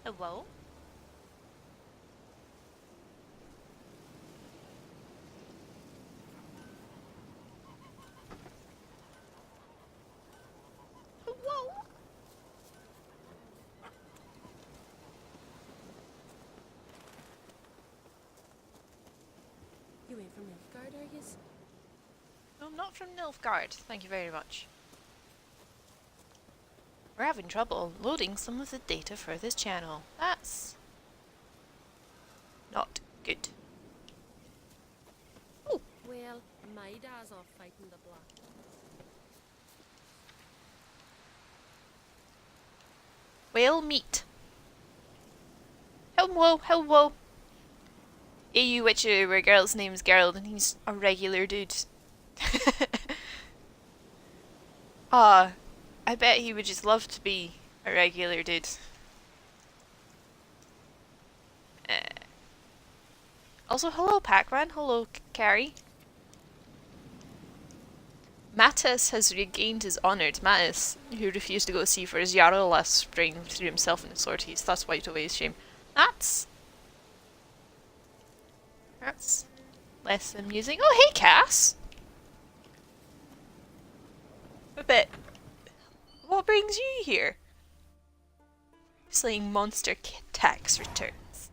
Hello? Hello? You ain't from Nilfgaard, are yous? No, I'm not from Nilfgaard. Thank you very much. We're having trouble loading some of the data for this channel. That's not good. Oh, Well, my dad's off fighting the Black. whale meat. Hello, hello. AU Witcher, where Geralt's name's Geralt and he's a regular dude. Ah, I bet he would just love to be a regular dude. Also, hello Pac-Man, hello Carrie. Mattis has regained his honour. Mattis, who refused to go to sea for his Jarl last spring, threw himself in the sword. He's thus wiped away his shame. That's less amusing. Oh, hey Cass! A bit. What brings you here? Slaying monster tax returns.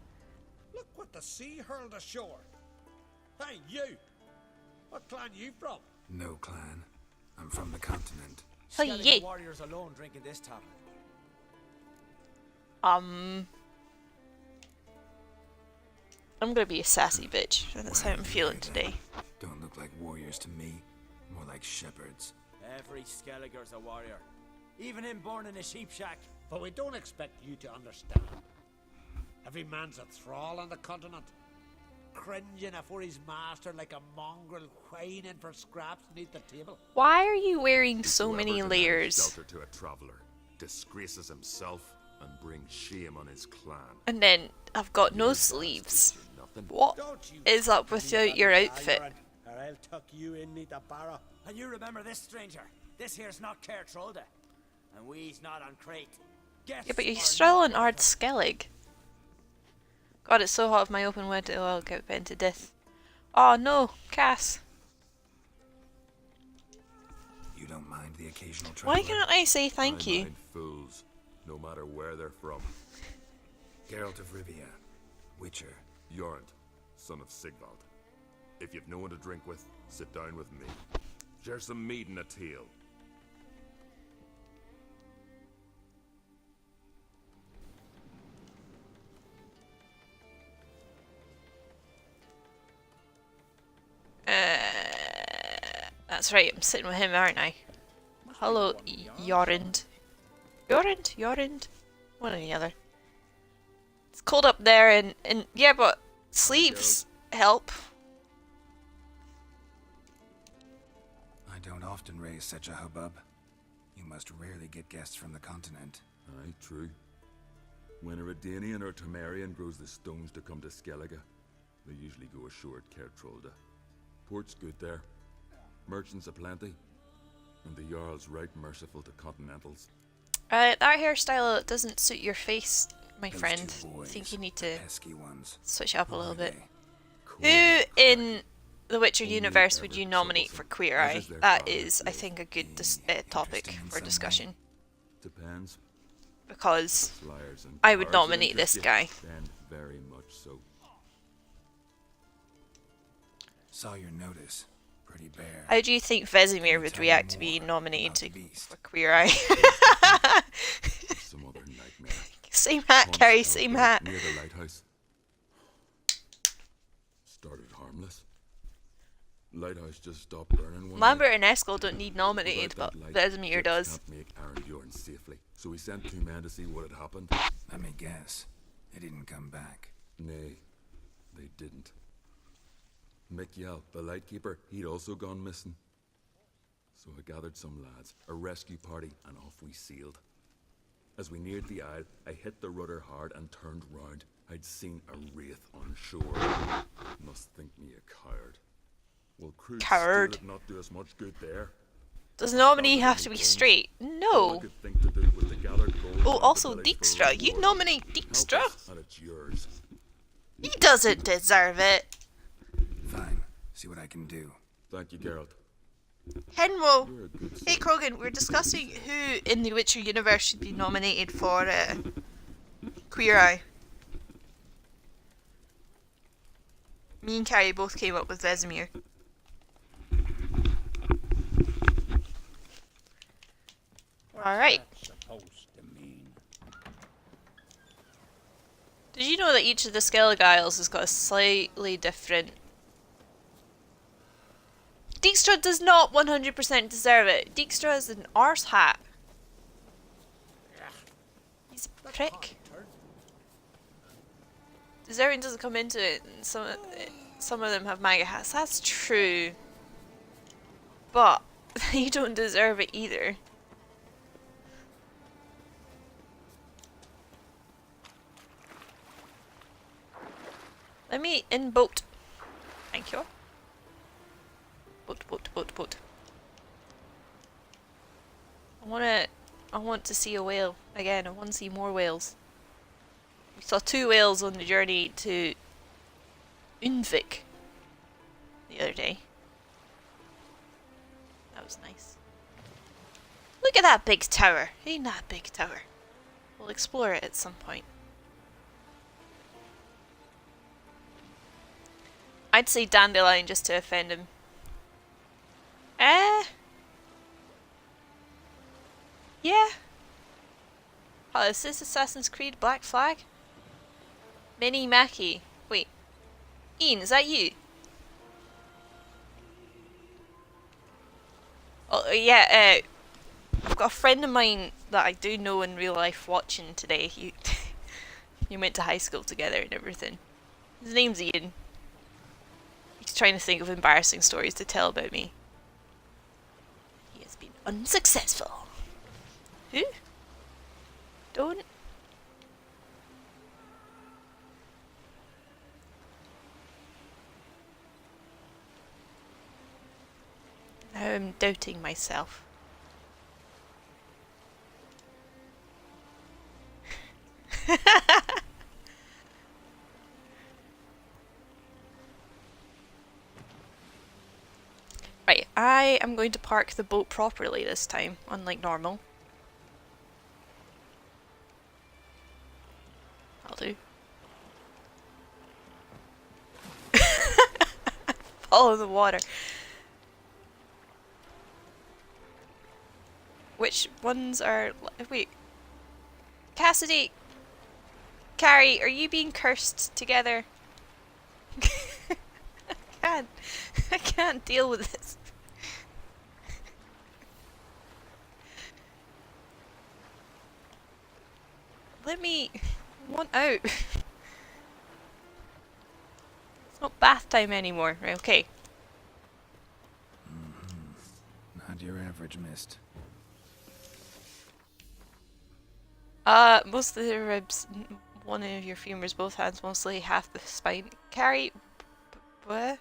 Look what the sea hurled ashore. Hey, you! What clan you from? No clan. I'm from the continent. Oh Skellige yeah. warriors alone drinking this tap. I'm gonna be a sassy bitch. That's how I'm feeling today. Don't look like warriors to me. More like shepherds. Every Skellige's a warrior. Even him born in a sheep shack. But we don't expect you to understand. Every man's a thrall on the continent. Cringing afore his master like a mongrel whining for scraps beneath the table. Why are you wearing so many Whoever denies layers? shelter to a traveller disgraces himself and brings shame on his clan. And then I've got no You bastards sleeves. teach you nothing. What Don't you is up fucking with leave your that outfit? ignorant, or I'll tuck you in neath a barrow. And you remember this, stranger? This here's not Cair Trolda. And we's not on Crete. Yeah, but you're still on Ard Skellig. God, it's so hot with my open window. I'll get bent to death. Oh no, Cass. You don't mind the occasional Why traveler? can't I say thank I you? mind fools, no matter where they're from. Geralt of Rivia. Witcher. Jorund, son of Sigvald. If you've no one to drink with, sit down with me. Share some mead and a tale. That's right, I'm sitting with him, aren't I? Hello, Jorund. Jorund? One or the other. It's cold up there and yeah, but sleeves help. I don't often raise such a hubbub. You must rarely get guests from the continent. Aye, true. When a Redanian or Temerian grows the stones to come to Skellige, they usually go ashore at Cair Trolda. Port's good there. Merchants aplenty. And the Jarl's right merciful to continentals. That hairstyle doesn't suit your face, my Those friend. two I boys, think you need the to pesky ones. switch up a Who little are bit. they? Who in the Witcher Only universe would ever you nominate troublesome, for Queer as Eye? is their That father, is, I Blade. think, a good topic Interesting in for some way. discussion. Depends. Because Liars and I would cowards that nominate interest this you, guy. then very much so. Saw your notice. Pretty bare. how do you think Vesemir would Tell me react to more being nominated about the to, beast. for Queer Eye? Some other nightmare. Same hat, Once Carrie, out same there hat. Near the lighthouse. Started harmless. Lighthouse just stopped burning one Lambert night. and Eskel don't need nominated, Without but that light, Vesemir ships does. can't make Arendjorn safely, so he sent 2 men to see what had happened. Let me guess. They didn't come back. Nay, they didn't. Mick Yell, the lightkeeper, he'd also gone missing. So I gathered some lads, a rescue party, and off we sailed. As we neared the isle, I hit the rudder hard and turned round. I'd seen a wraith on shore. Must think me a coward. Well, crude Coward. steel would not do us much good there. Does nominee have to be straight? All I No. could think to do was to gather gold Oh, from also the village for Dijkstra. You reward. nominate Help Dijkstra? us, and it's yours. He doesn't deserve it. Fine. See what I can do. Thank you, Geralt. Henwo. You're a good Hey sort. Krogan, we're discussing who in the Witcher universe should be nominated for Queer Eye. Me and Carrie both came up with Vesemir. Alright. Supposed to mean. Did you know that each of the Skellige Isles has got a slightly different... Dijkstra does not 100% deserve it. Dijkstra is an arse hat. He's a prick. Deserving doesn't come into it, and some of them have MAGA hats. That's true. But you don't deserve it either. Let me in boat. Thank you. Boat, boat, boat, boat. I want to see a whale again. I want to see more whales. We saw 2 whales on the journey to Unvik the other day. That was nice. Look at that big tower. Ain't that big tower? We'll explore it at some point. I'd say Dandelion just to offend him. Yeah. Oh, is this Assassin's Creed Black Flag? Mini Mackie. Wait. Ian, is that you? Oh, yeah, I've got a friend of mine that I do know in real life watching today. You went to high school together and everything. His name's Ian. He's trying to think of embarrassing stories to tell about me. He has been unsuccessful. Who? Don't. Now I'm doubting myself. Right, I am going to park the boat properly this time, unlike normal. I'll do. Follow the water. Which ones are... Wait. Cassidy! Carrie, are you being cursed together? I can't deal with this. Let me... I want out. It's not bath time anymore. Right, okay. Not your average mist. Most of the ribs, one of your femurs, both hands, mostly half the spine. Carrie... What?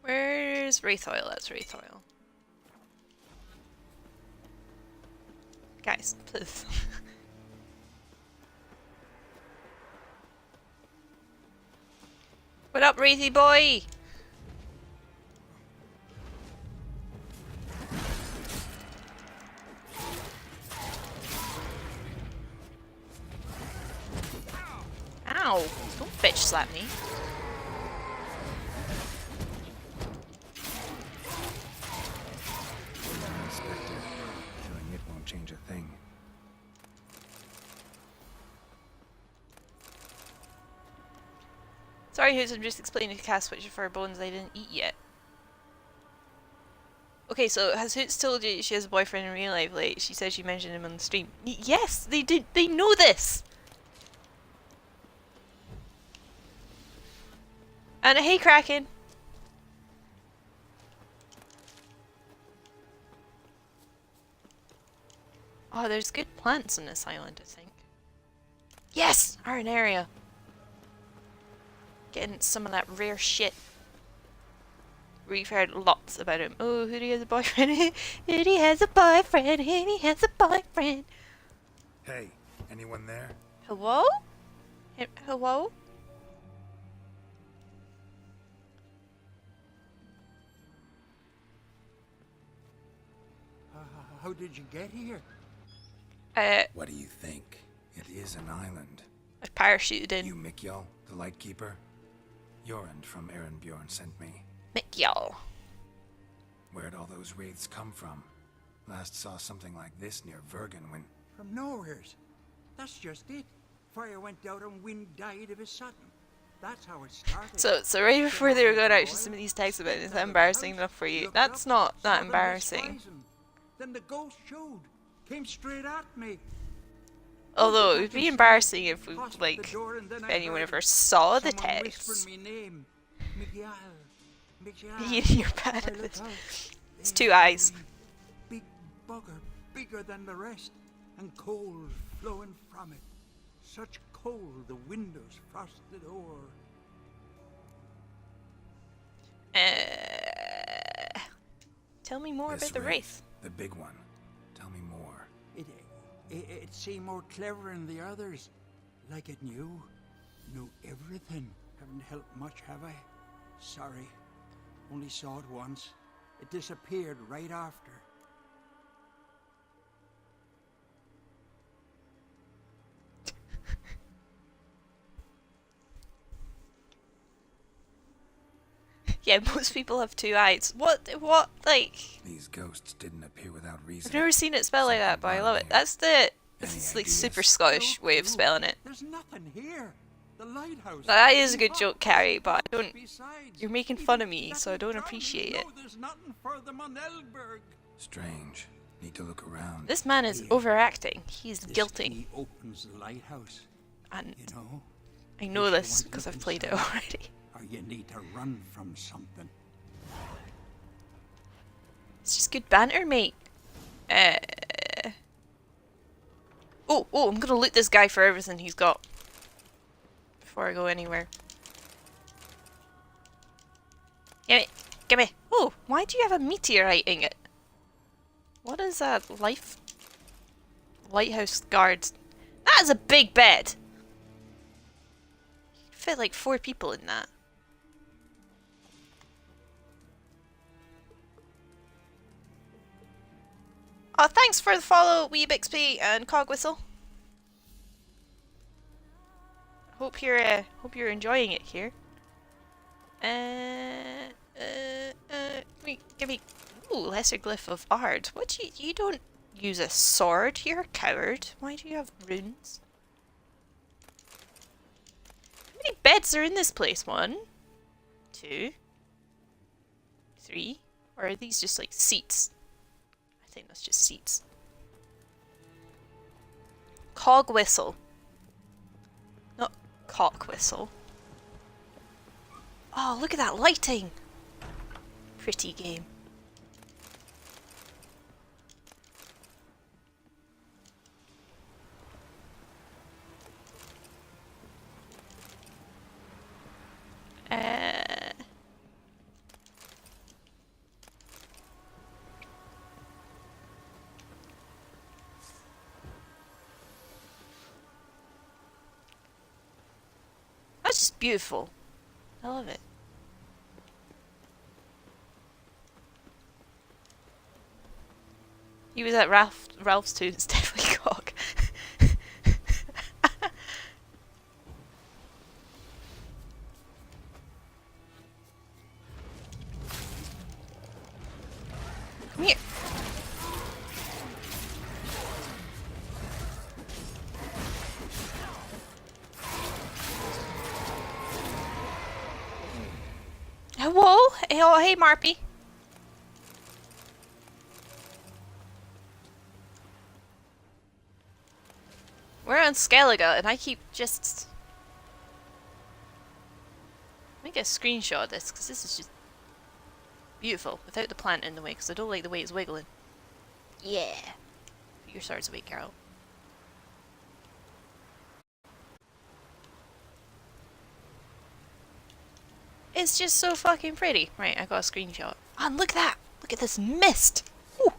Where's Wraith Oil? That's Wraith Oil. Guys, please. What up, Wraithy boy? Ow! Don't bitch slap me. Inspector, killing it won't change a thing. Sorry, Hoots, I'm just explaining to Cass which of her bones I didn't eat yet. Okay, so has Hoots told you she has a boyfriend in real life? Like, she said she mentioned him on the stream. Yes, they did. They know this! And hey, Kraken! Oh, there's good plants on this island, I think. Yes! Iron area! Getting some of that rare shit. We've heard lots about him. Oh, Hooty has a boyfriend. Hooty has a boyfriend. Hooty has a boyfriend. Hey, anyone there? Hello? Hello? How did you get here? What do you think? It is an island. I parachuted in. You Mikjal, the Lightkeeper? Jorund from Bjorn sent me. Mikjal. Where'd all those wraiths come from? Last saw something like this near Vergen when... From nowheres. That's just it. Fire went out and wind died of a sudden. That's how it started. So right before they were going out, some of these texts about it. Is that embarrassing enough for you? That's not that embarrassing. Then the ghost showed. Came straight at me. Although it would be embarrassing if we, like, if anyone ever saw the text. You're bad at this. It's 2 eyes. Big bugger, bigger than the rest, and cold flowing from it. Such cold the windows frosted o'er. Tell me more This about the wraith. The big one. Tell me more. It seemed more clever than the others. Like it knew everything. Haven't helped much, have I? Sorry. Only saw it once. It disappeared right after. Yeah, most people have 2 eyes. What, like... These ghosts didn't appear without reason. I've never seen it spelled like that, but I love it. That's the... This is like super Scottish way of spelling it. There's nothing here. The lighthouse. That is a good joke, Carrie, but I don't... You're making fun of me, so I don't appreciate it. There's nothing for them on Elberg. Strange. Need to look around. This man is overacting. He's This guilty. key opens the lighthouse. And You know, I know this because I've played it already. or you need to run from something. It's just good banter, mate. Oh, I'm gonna loot this guy for everything he's got. Before I go anywhere. Gimme! Gimme! Oh, why do you have a meteorite ingot? What is that? Lighthouse guards. That is a big bed! You'd fit like 4 people in that. Oh, thanks for the follow, Wee Bixby and Cogwhistle. Hope you're enjoying it here. Give me. Ooh, lesser glyph of Ard. What you don't use a sword? You're a coward. Why do you have runes? How many beds are in this place? 1, 2, 3. Or are these just like seats? I think that's just seats. Cog whistle. Not cock whistle. Oh, look at that lighting! Pretty game. That's just beautiful. I love it. He was at Ralph's too. It's definitely cock. Come here. Hello? Oh, hey, Marpy. We're on Skellige, and I keep just... Let me get a screenshot of this, because this is just beautiful, without the plant in the way, because I don't like the way it's wiggling. Yeah. Put your swords away, Geralt. It's just so fucking pretty. Right, I got a screenshot. And look at that! Look at this mist! Woo.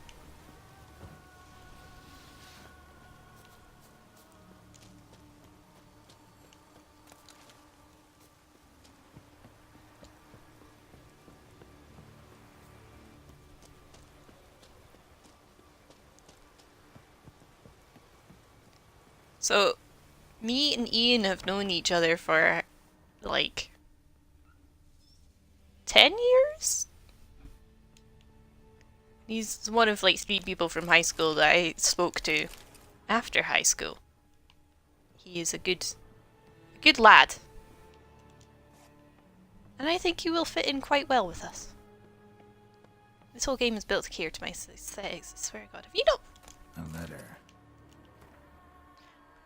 So, me and Ian have known each other for, like, 10 years? He's one of, like, 3 people from high school that I spoke to after high school. He is a good lad. And I think he will fit in quite well with us. This whole game is built to cater to my aesthetics, I swear to God. Have you not? A letter.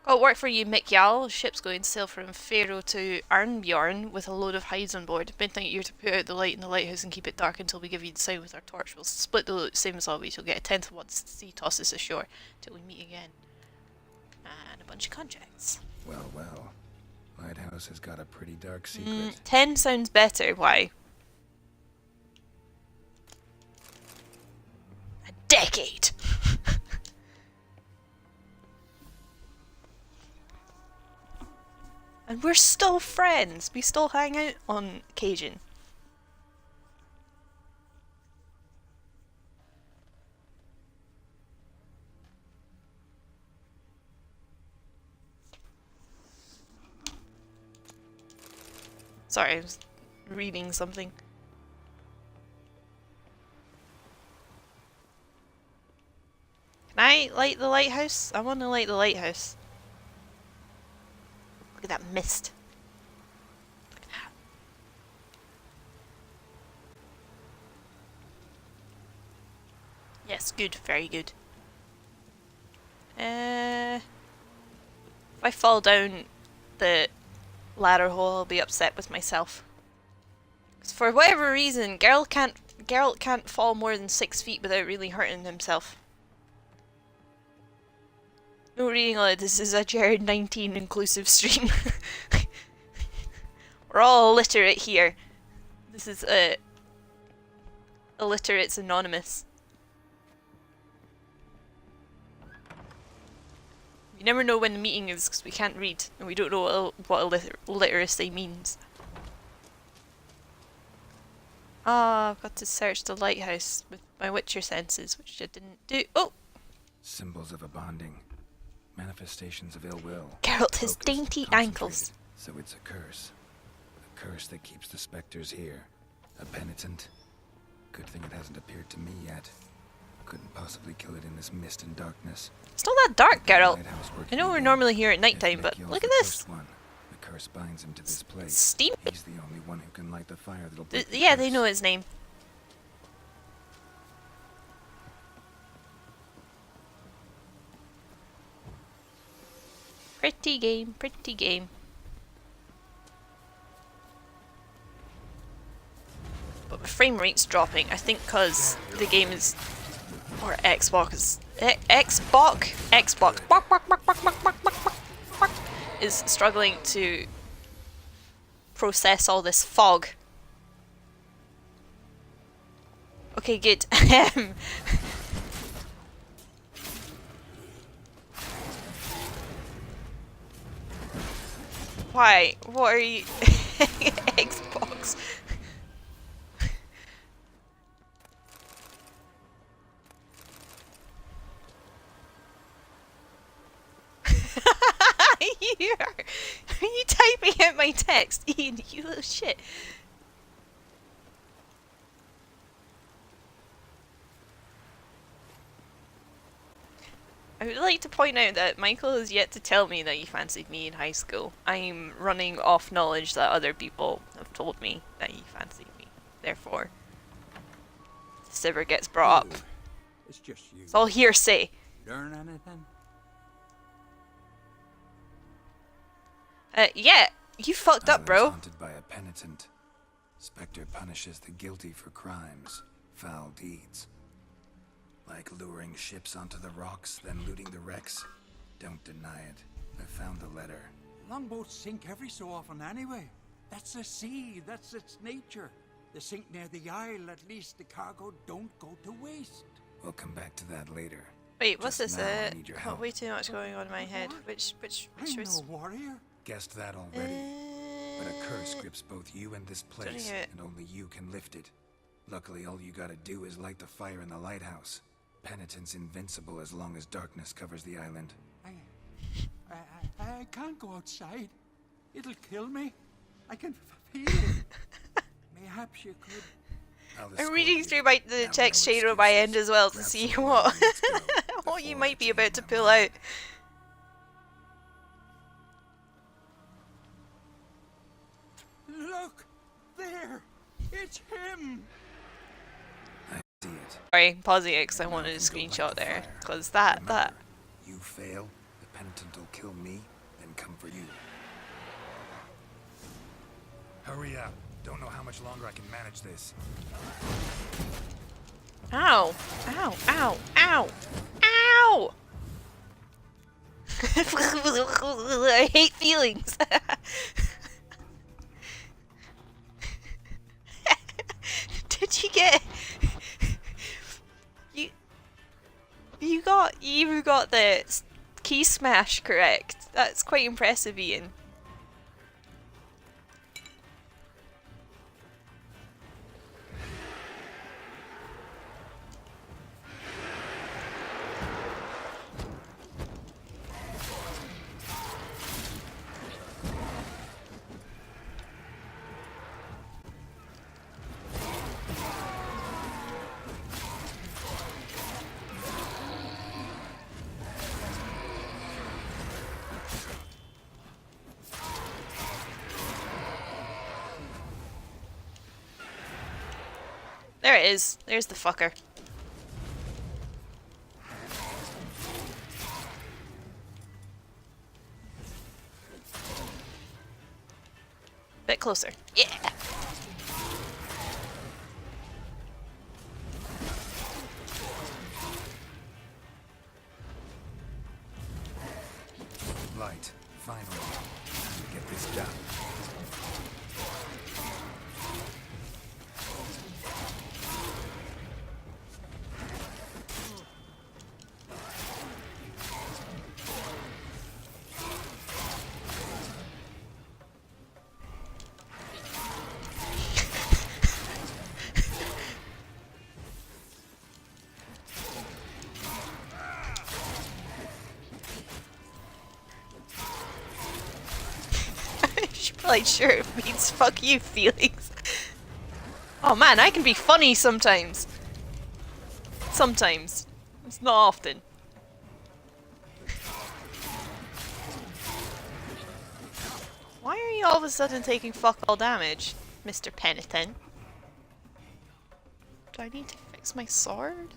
Got work for you, Mick Yall. Ship's going to sail from Faroe to Arnbjorn with a load of hides on board. Midnight, you're to put out the light in the lighthouse and keep it dark until we give you the sign with our torch. We'll split the loot, same as always. You'll get a tenth of what the sea tosses ashore till we meet again. And a bunch of contracts. Well, well. Lighthouse has got a pretty dark secret. 10 sounds better. Why? A decade! And we're still friends. We still hang out on occasion. Sorry, I was reading something. Can I light the lighthouse? I want to light the lighthouse. Look at that mist. Look at that. Yes, good. Very good. If I fall down the ladder hole, I'll be upset with myself. 'Cause for whatever reason, Geralt can't fall more than 6 feet without really hurting himself. No reading on it, this is a Jared 19 inclusive stream. We're all illiterate here. This is Illiterates Anonymous. You never know when the meeting is because we can't read and we don't know what illiteracy means. Ah, I've got to search the lighthouse with my Witcher senses, which I didn't do. Oh! Symbols of a bonding. Manifestations of ill will. Geralt has Focused, dainty ankles. concentrated. So it's a curse. A curse that keeps the specters here. A penitent. Good thing it hasn't appeared to me yet. Couldn't possibly kill it in this mist and darkness. It's not that dark, Geralt. Lighthouse working I know we're again. normally here at If nighttime, but Mick look Yall's at the this. first one, the curse binds him to this place. Steam. He's the only one who can light the fire that'll break the Yeah, they curse. know his name. Pretty game, pretty game. But my frame rate's dropping, I think because the game is... Or Xbox... Xbox is struggling to process all this fog. Okay, good. Why? What are you... Xbox. Are you typing out my text? Ian, you little shit. I would like to point out that Michael has yet to tell me that he fancied me in high school. I'm running off knowledge that other people have told me that he fancied me. Therefore, if this ever gets brought up, Oh, it's just you. it's all hearsay. Learn anything? Yeah, you fucked up, Island's bro. haunted by a penitent. Spectre punishes the guilty for crimes, foul deeds. Like luring ships onto the rocks, then looting the wrecks. Don't deny it. I found the letter. Longboats sink every so often anyway. That's the sea. That's its nature. They sink near the isle. At least the cargo don't go to waste. We'll come back to that later. Wait, what's Just this? now, I need your Got help. way too much going on in my head. Which I'm was? no warrior. Guessed that already. But a curse grips both you and this place, it. and only you can lift it. Luckily, all you gotta do is light the fire in the lighthouse. Penitent's invincible as long as darkness covers the island. I can't go outside. It'll kill me. I can feel it. Mayhaps you could. I'm reading through the text chain on my end as well to see what what you might be about to pull out. Look! There! It's him! I see it. Sorry, pausing it because I wanted a screenshot there. Because that. You fail, the penitent will kill me, then come for you. Hurry up. Don't know how much longer I can manage this. Ow! Ow! Ow! Ow! Ow! I hate feelings. Did you get? You got the key smash correct. That's quite impressive, Ian. There it is. There's the fucker. Bit closer. Yeah. Light. Finally. Get this done. Like, sure, it means fuck you feelings. Oh man, I can be funny sometimes. Sometimes. It's not often. Why are you all of a sudden taking fuck all damage, Mr. Penitent? Do I need to fix my sword?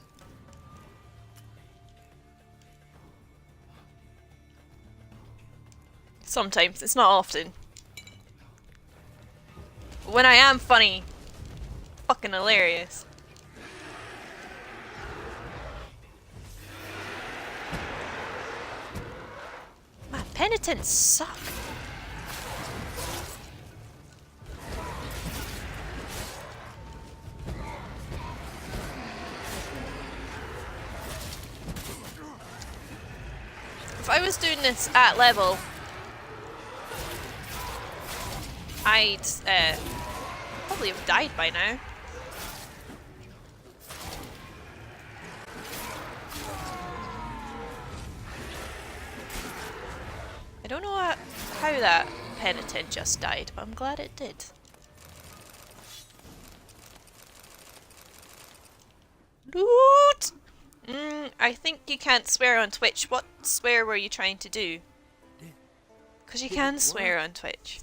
Sometimes, it's not often. When I am funny, fucking hilarious. My penitents suck. If I was doing this at level, I'd probably have died by now. I don't know how that penitent just died, but I'm glad it did. Loot! I think you can't swear on Twitch. What swear were you trying to do? Because you can swear on Twitch.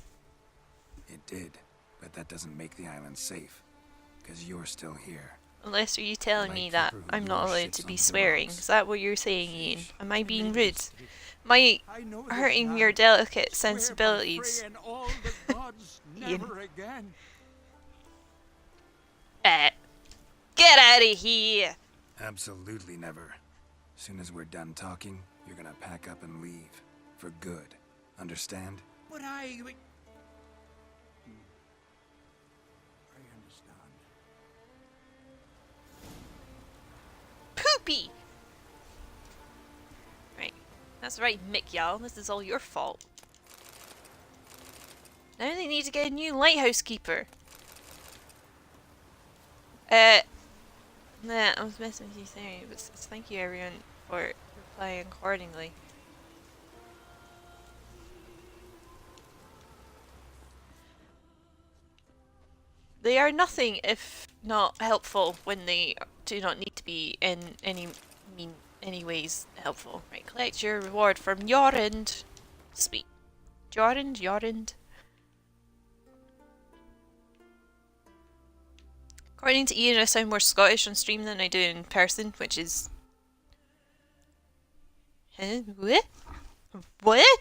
It did, but that doesn't make the island safe. Because you're still here. Unless are you telling me that I'm not allowed to be swearing? Is that what you're saying, Ian? Am I being rude? Am I hurting your delicate sensibilities? Ian. Get out of here! Absolutely never. Soon as we're done talking, you're gonna pack up and leave. For good. Understand? But be? Right. That's right, Mick. This is all your fault. Now they need to get a new lighthouse keeper. Nah, I was messing with you saying, but thank you everyone for replying accordingly. They are nothing if not helpful when they do not need to be in any ways helpful. Right, collect your reward from Jorund. Sweet. Jorund. According to Ian, I sound more Scottish on stream than I do in person, which is... Huh? What? What?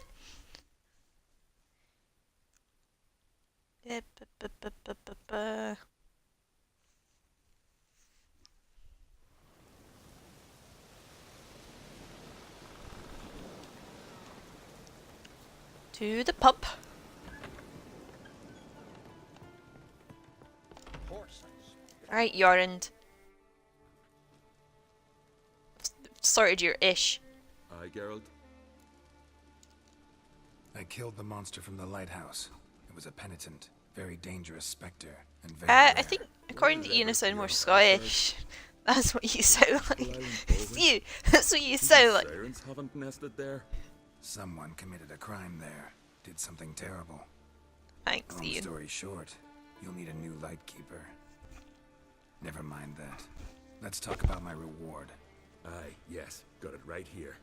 To the pub. Alright, Jorund. Sorted your ish. Aye, Geralt. I killed the monster from the lighthouse. It was a penitent, very dangerous spectre, and very I rare. think, according to Ian, I sound more Scottish. That's what you sound like. It's you. That's what you sound like. Sirens haven't nested there. Someone committed a crime there. Did something terrible. Thanks, Long Ian. story short, you'll need a new lightkeeper. Never mind that. Let's talk about my reward. Aye, yes, got it right here.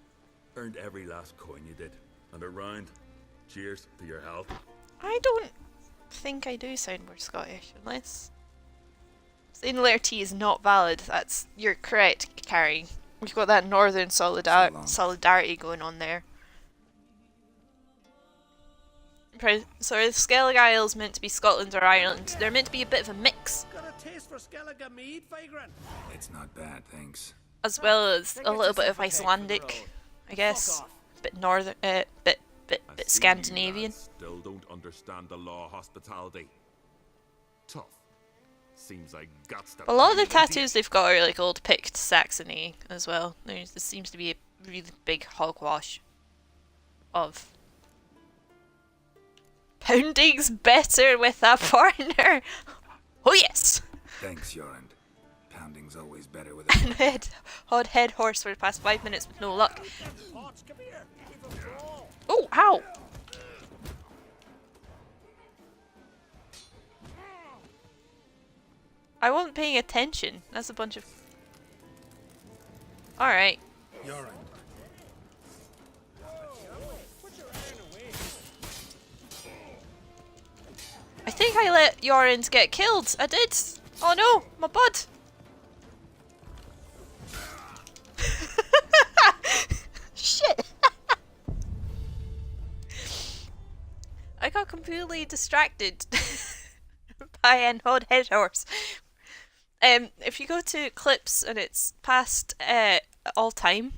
Earned every last coin you did. And a round. Cheers to your health. I don't think I do sound more Scottish, unless... Saying letter T is not valid. That's... You're correct, Carrie. We've got that northern solidarity going on there. So the Skellige Isles meant to be Scotland or Ireland. They're meant to be a bit of a mix. Got a taste for Skellige mead, vagrant? It's not bad, thanks. As well as a little bit of Icelandic, I guess. Bit northern, bit I see Scandinavian. you lads still don't understand the law of hospitality. Tough. Seems like guts to A lot of the pound into tattoos they've got are like old Pict Saxony as well. There seems to be a really big hogwash of pounding's better with a partner. Oh yes! Thanks, Jorund. Pounding's always better with And a hod head horse for the past 5 minutes with no luck. Pots, come here. Give 'em all. Oh, ow! I wasn't paying attention. That's a bunch of... Alright. Jorund. I think I let Jorund get killed. I did. Oh no, my bud. Shit. I got completely distracted by an odd head horse. If you go to clips and it's past all time,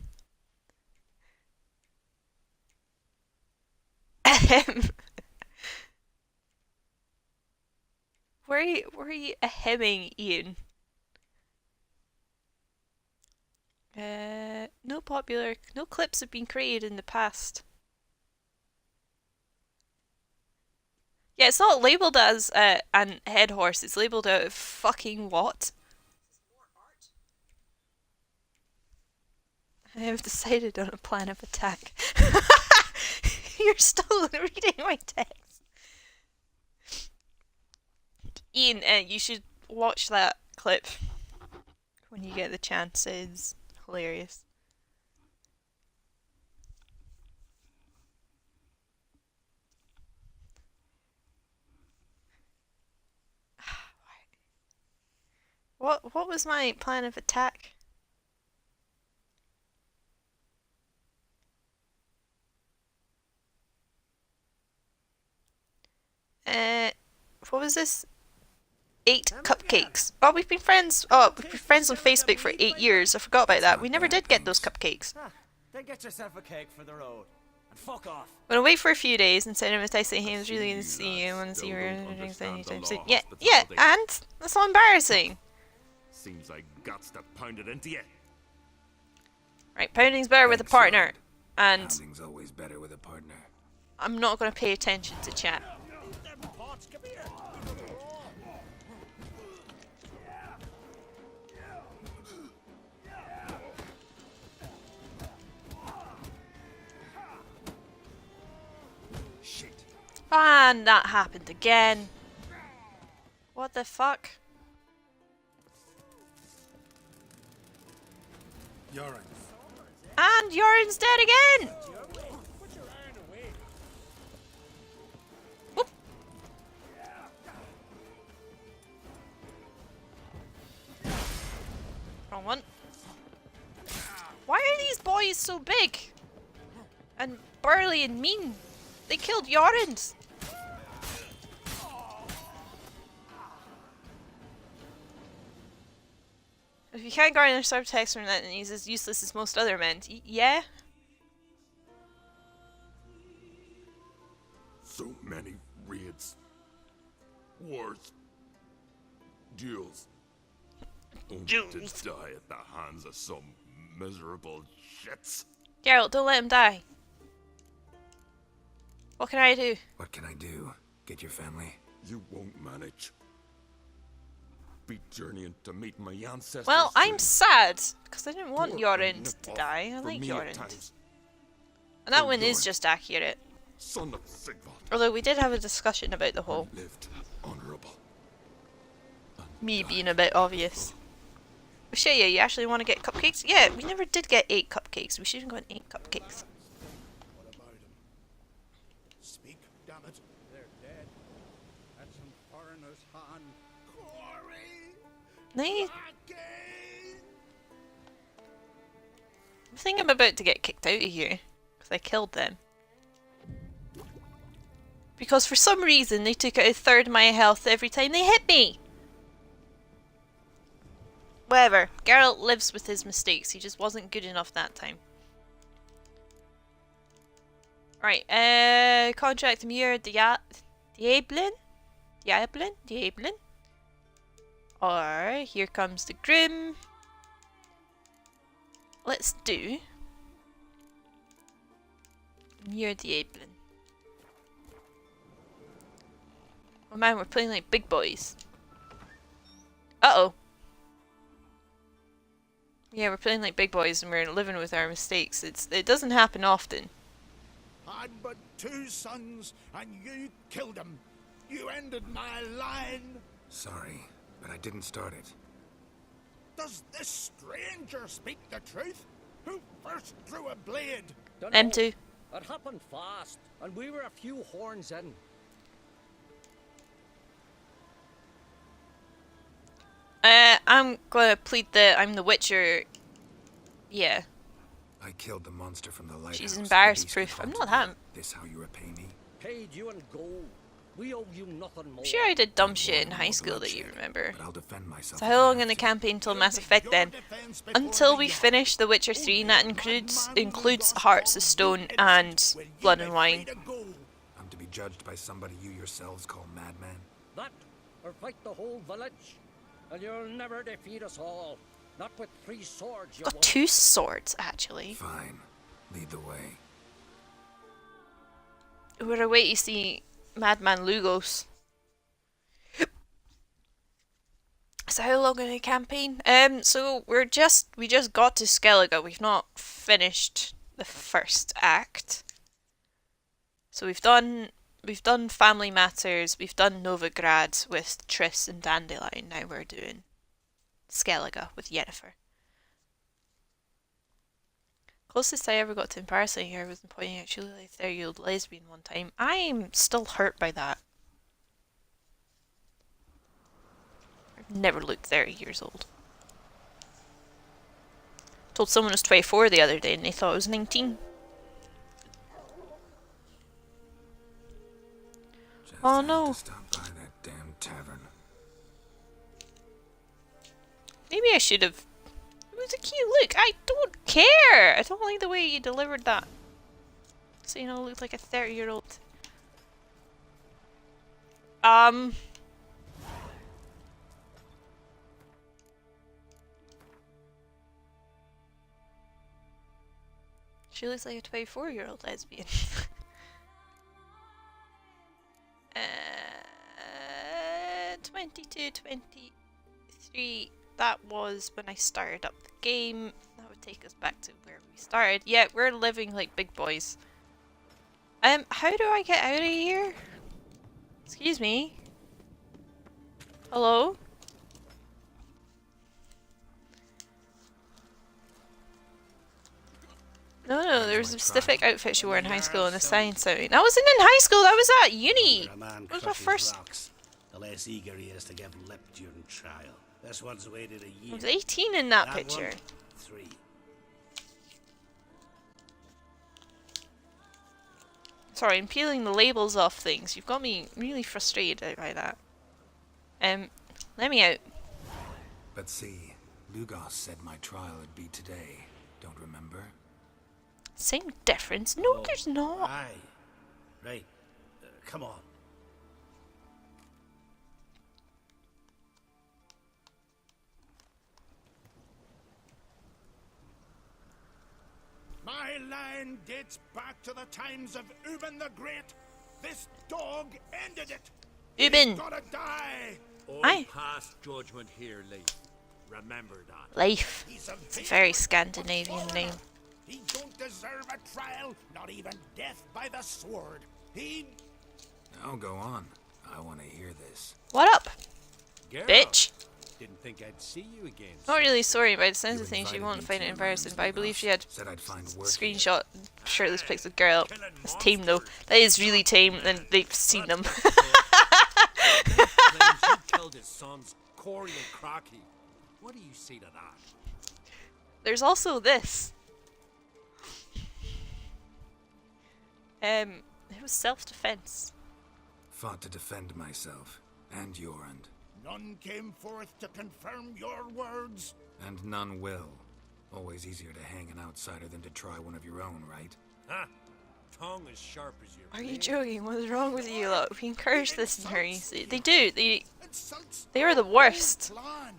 were you hemming, Ian? No clips have been created in the past. Yeah, it's not labelled as an head horse, it's labelled a fucking what? I have decided on a plan of attack. You're still reading my text. Ian, you should watch that clip when you get the chance. It's hilarious. What was my plan of attack? What was this? 8 cupcakes. Oh, we've been friends. Oh, we've been friends on Facebook for 8 years. I forgot about that. We never did get those cupcakes. Ah, then get yourself a cake for the road. And fuck off. I'm gonna wait for a few days and send him a text saying he was really gonna see you. I want to see you anytime soon. Yeah, and that's not embarrassing. Seems like guts that pounded into you. Right, pounding's better with a Thanks, partner. Lord. And Pounding's always better with a partner. I'm not going to pay attention to chat. Them pots, come here. Shit. And that happened again. What the fuck? Yoren. And Yoren's dead again! Whoop. Wrong one. Why are these boys so big? And burly and mean? They killed Yorens! If you can't garner subtext from that, then he's as useless as most other men. Yeah? So many raids, wars, duels, only to die at the hands of some miserable shits. Geralt, don't let him die. What can I do? What can I do? Get your family? You won't manage. Be journeying to meet my ancestors. Well, I'm soon. sad, because I didn't want Poor Yorend nip to off die. I for like me at Yorend. times. And that Oh, one is Yorend. just accurate. Son of Sigvald. Although we did have a discussion about the whole Lived honorable. me being a bit obvious. Shaya, you actually want to get cupcakes? Yeah, we never did get 8 cupcakes. We should have gotten 8 cupcakes. What about him? Speak, damn it. They're dead. At some foreigner's hand. Quarry! They Again! I think I'm about to get kicked out of here. Because I killed them. Because for some reason they took out a third of my health every time they hit me! Whatever. Geralt lives with his mistakes. He just wasn't good enough that time. Right, contract Muir Diablin? Diablin? Or, here comes the Grim. Let's do Muir Diablin. Oh man, we're playing like big boys. Uh-oh. Yeah, we're playing like big boys and we're living with our mistakes. It doesn't happen often. Had but 2 sons, and you killed them. You ended my line. Sorry, but I didn't start it. Does this stranger speak the truth? Who first drew a blade? M2. It happened fast, and we were a few horns in. I'm gonna plead that I'm the Witcher. Yeah. I killed the monster from the lighthouse. She's The embarrassed beast proof. that I'm haunted not me. This how you repay me? Paid you in gold. We owe you nothing more. I'm sure I did dumb shit in More high school that you bloodshed, remember. But I'll defend myself. So if how I long have in the to. campaign till Mass Effect then? Until we finish The Witcher 3, and that includes Hearts of Stone and Blood and Wine. I'm to be judged by somebody you yourselves call madman. That, or fight the whole village, and you'll never defeat us all. Not with 3 swords, you Got won't. 2 swords, actually. Fine. Lead the way. We're away to see Madman Lugos. So how long in the campaign? So we just got to Skellige. We've not finished the first act. So we've done Family Matters, we've done Novigrad with Triss and Dandelion. Now we're doing Skellige with Yennefer. Closest I ever got to embarrassing her was in pointing out she looked like a 30-year-old lesbian one time. I'm still hurt by that. I've never looked 30 years old. Told someone I was 24 the other day and they thought I was 19. Just Oh, had no. to stop by that damn tavern. Maybe I should have. It was a cute look. I don't care. I don't like the way you delivered that. So you know, look like a 30-year-old. She looks like a 24-year-old lesbian. 22, 23. That was when I started up the game. That would take us back to where we started. Yeah, we're living like big boys. How do I get out of here? Excuse me. Hello? No, there was a specific outfit she wore in high school and a sign saying I wasn't in high school, I was at uni! A man That was my crushes first... rocks, the less eager he is to give lip during trial. This one's waited a I year. was 18 in that That picture. one, 3. Sorry, I'm peeling the labels off things. You've got me really frustrated by that. Let me out. But see, Lugos said my trial would be today. Don't remember? Same difference? No, there's not. Aye. Right. Come on. My line dates back to the times of Ubin the Great. This dog ended it. Ubin. He's gotta die. Aye. Past judgment here, Lee. Remember that. Life. He's a It's a very villain, Scandinavian foreigner. name. He don't deserve a trial, not even death by the sword. He... Now go on. I want to hear this. What up, Geralt, bitch? didn't think I'd see you again. Not really sorry by the sounds of You things. She invited won't me find to it your embarrassing, man's but I believe Lugos. she had Said I'd find work screenshot shirtless pics of Geralt. It's tame though. That is really tame, and they've seen them. Claims you killed his sons, Corey and Crocky. What do you say to that? There's also this. It was self-defense. Fought to defend myself. And Jorund. None came forth to confirm your words. And none will. Always easier to hang an outsider than to try one of your own, right? Huh? Tongue as sharp as your Are you blade. joking? What's wrong with you lot? We encourage this in her. You see. They do. Insults They are the worst. the whole clan.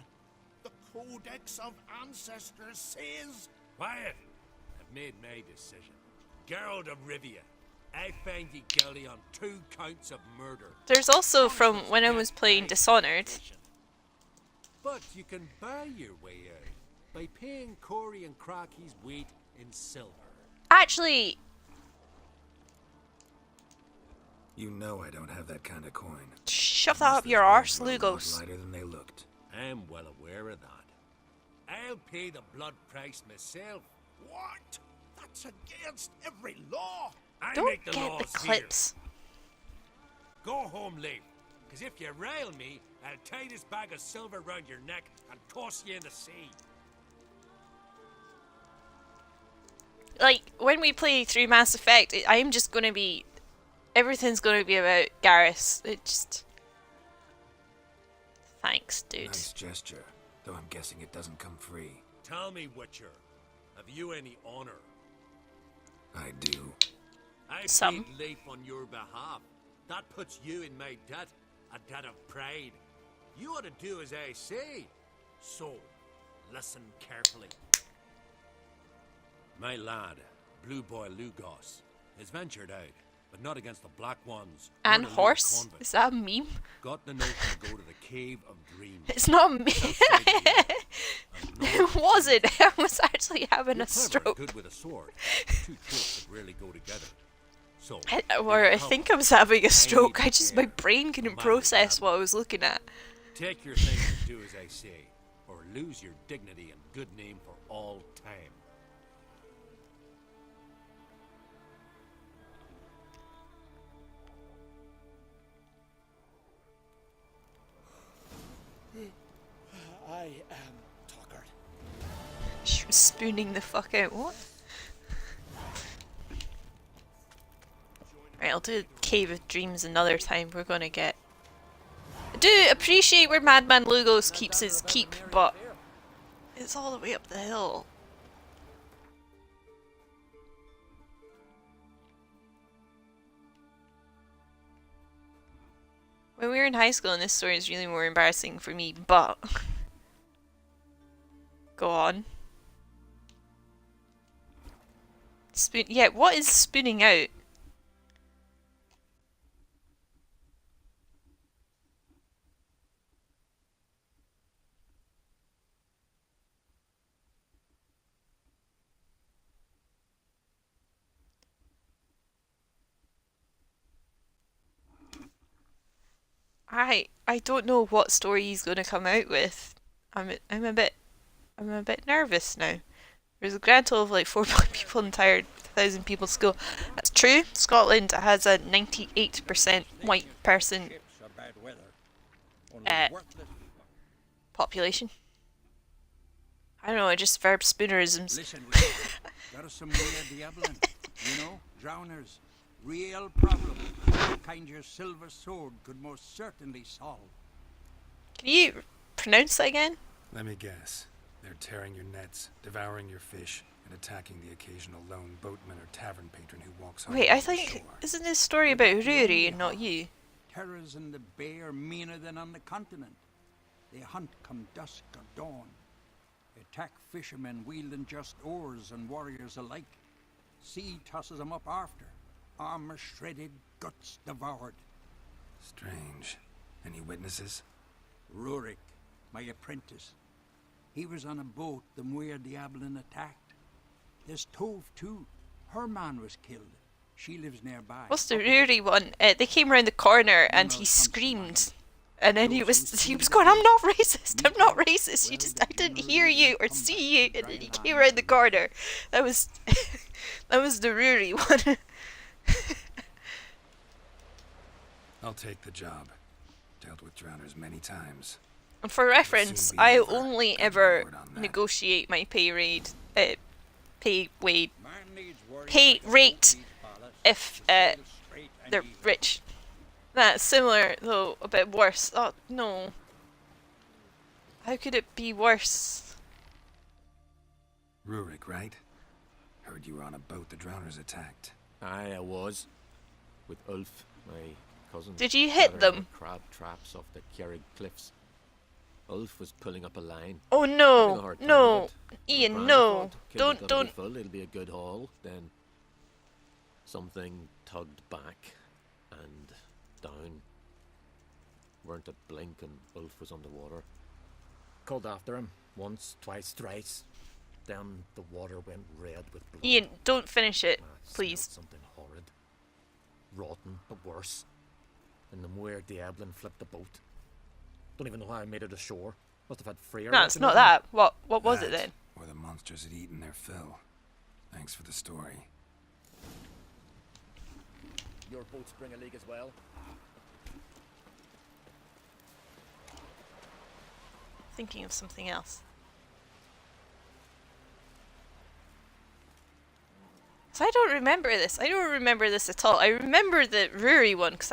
The Codex of Ancestors says... Quiet. I've made my decision. Geralt of Rivia. I find you guilty on 2 counts of murder. There's also from when I was playing Dishonored. But you can buy your way out by paying Corey and Crocky's weight in silver. Actually, You know I don't have that kind of coin. shove that up Those your arse, words were a lot Lugos. lighter than they looked. I'm well aware of that. I'll pay the blood price myself. What? That's against every law. I Don't make the get laws the here. clips. Go home, Leif. Because if you rile me, I'll tie this bag of silver round your neck and toss you in the sea. Like, when we play through Mass Effect, I'm just gonna be... Everything's gonna be about Garrus. It just... Thanks, dude. Nice gesture, though I'm guessing it doesn't come free. Tell me, Witcher, have you any honor? I do. I Some. paid Leif on your behalf. That puts you in my debt, a debt of pride. You ought to do as I say. So, listen carefully. My lad, Blue Boy Lugos, has ventured out, but not against the Black Ones. nor And the Lord horse? Convict. Is that a meme? Got the notion to go to the Cave of Dreams. It's not me. Outside the It wasn't. I was actually having You're a clever and stroke. good with a sword. 2 tricks that rarely go together. So, Or I think I was having a stroke. I just, my care, brain no couldn't matter process what what I was looking at. take your things and do as I say, or lose your dignity and good name for all time. I am Tuckard. She was spooning the fuck out. What? Right, I'll do Cave of Dreams another time. We're gonna get... I do appreciate where Madman Lugos keeps his keep, but it's all the way up the hill. When we were in high school, and this story is really more embarrassing for me, but... Go on. Spoon. Yeah, what is spooning out? I don't know what story he's going to come out with. I'm a bit nervous now. There's a grand total of like 4 million people in the entire 1,000 people school. That's true. Scotland has a 98% white person population. I don't know, I just verb spoonerisms. Listen, got us some weird diabling. You know, drowners. Real problem. The kind your silver sword could most certainly solve. Can you pronounce that again? Let me guess. They're tearing your nets, devouring your fish, and attacking the occasional lone boatman or tavern patron who walks home. Wait, I from the think... shore. Isn't this story about Rory and not you? Terrors in the bay are meaner than on the continent. They hunt come dusk or dawn. Attack fishermen wielding just oars and warriors alike. Sea tosses them up after. Armor shredded, guts devoured. Strange. Any witnesses? Rurik, my apprentice. He was on a boat the Muir Diablin attacked. There's Tove too. Her man was killed. She lives nearby. What's the Rory one? They came around the corner and he screamed. And then he was going, I'm not racist, I'm not racist. I didn't hear you or see you. And then he came around the corner. That was, that was the Rory one. I'll take the job. Dealt with drowners many times. And for reference, I only ever negotiate my pay rate if they're rich. That's similar, though a bit worse. Oh no. How could it be worse? Rurik, right? Heard you were on a boat the drowners attacked. Aye, I was. With Ulf, my cousin. Did you hit them? Crab traps off the Kerrig cliffs. Ulf was pulling up a line. Oh no, no, Ian, no. Don't. Full, it'll be a good haul. Then something tugged back and down. Weren't a blink and Ulf was underwater. Called after him once, twice, thrice. Then the water went red with blood. Ian, don't finish it, please. Something horrid. Rotten, but worse. And the Muir Diablin flipped the boat. Don't even know how I made it ashore. Must have had Freya. No, it's not that. What was it then? Or the monsters had eaten their fill. Thanks for the story. Your boats bring a leak as well. Thinking of something else. So I don't remember this. I don't remember this at all. I remember the Rory one because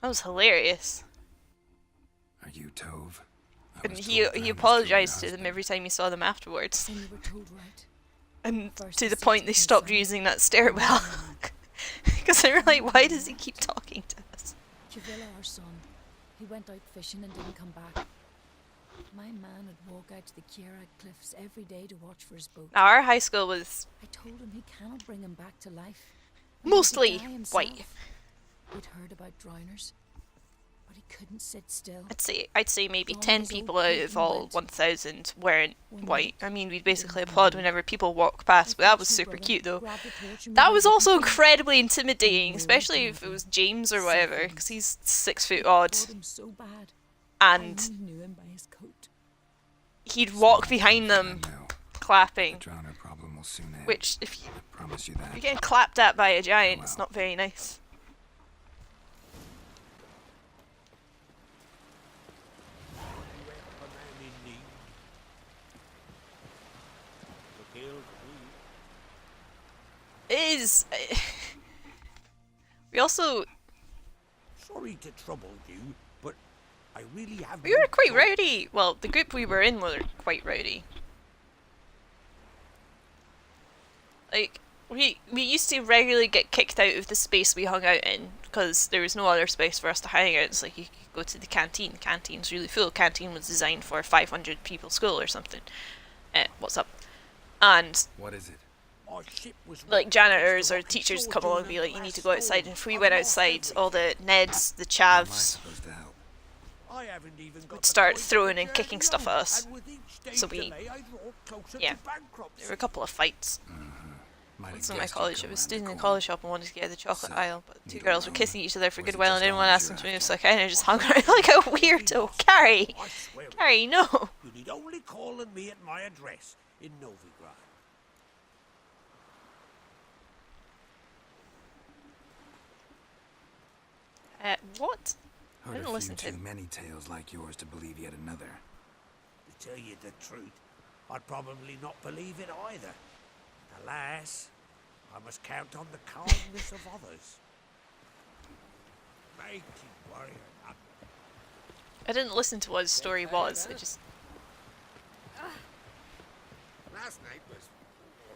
that was hilarious. Are you Tove? And he apologized to them every time he saw them afterwards. Then you were told right. And First to he the said point to they me, stopped son, using that stairwell. Because they were like, why does he keep talking to us? Javilla, our son, he went out fishing and didn't come back. My man would walk out to the Kerrig cliffs every day to watch for his boat. Now, our high school was I told him he cannot bring him back to life. mostly He would die himself. white. He'd heard about drowners, but he couldn't sit still. I'd say maybe As long 10 as people old out Hooty of all went. 1,000 weren't One white. night, I mean, we'd basically didn't applaud know. whenever people walk past, but that was My super brother cute though. grabbed the torch and That went was out also looking. incredibly intimidating, No, especially if it was James or whatever, because he's 6 foot odd, Caught him so bad. I and only knew him by his coat. he'd walk behind them I know. clapping, The drowner problem will soon end. which if I promise you you're that. getting clapped at by a giant, it's Well. not very nice. It is. We also Sorry to trouble you, but I really have. we were no quite choice. rowdy. Well, the group we were in were quite rowdy. Like we used to regularly get kicked out of the space we hung out in because there was no other space for us to hang out. It's like you could go to the canteen. Canteen's really full. Canteen was designed for 500 people school or something. What's up? And What is it? My ship was like janitors or teachers come along and be like, you need to go outside. And if we went outside, all the Neds, the How am I Chavs supposed to help? I haven't even got would start the coin throwing to and the kicking journey stuff at home, us. and with each day's So we- delay, I draw closer yeah. to bankruptcy. There were a couple of fights. Might have Once in my guessed you'd college, come I was around standing in the corner. college shop and wanted to get the chocolate So, aisle, but two need a girls were loan? kissing each other for Or a is good it while just and anyone arms asked you're them to move, after? so I kind of just hung around like a weirdo. Carrie! I swear it. Carrie, no! You need only call on me at my address in Novigrad. What? I Heard didn't a few listen to too him. many tales like yours to believe yet another. To tell you the truth, I'd probably not believe it either. Alas, I must count on the kindness of others. Mighty warrior. I didn't listen to what his story was, I just... Last night was...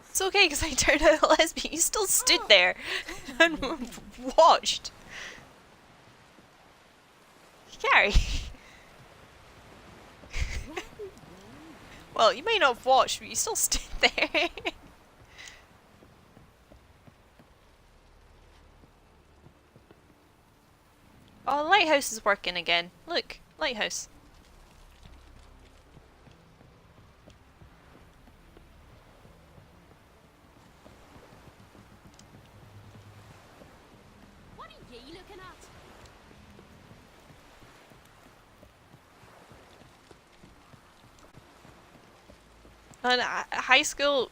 It's okay, because I turned out a lesbian. You still stood there and watched. Carrie. Well, you may not have watched, but you still stood there. Oh, the lighthouse is working again. Look, lighthouse. What are ye looking at? In high school,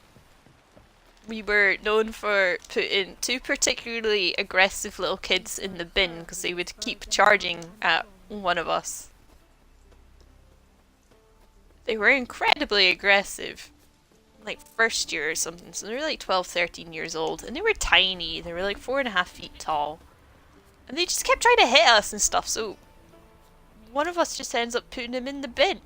we were known for putting two particularly aggressive little kids in the bin because they would keep charging at one of us. They were incredibly aggressive. Like first year or something, so they were like 12, 13 years old, and they were tiny. They were like 4.5 feet tall. And they just kept trying to hit us and stuff, so one of us just ends up putting him in the bin.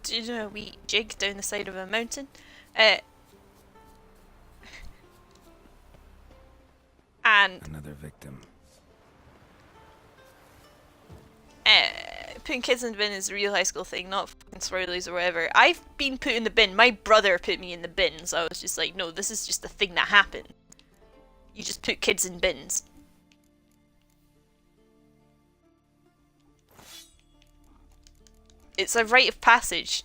Do you know a wee jig down the side of a mountain? And Another victim. putting kids in the bin is a real high school thing, not fucking swirlies or whatever. I've been put in the bin. My brother put me in the bin, so I was just like, no, this is just a thing that happened. You just put kids in bins. It's a rite of passage.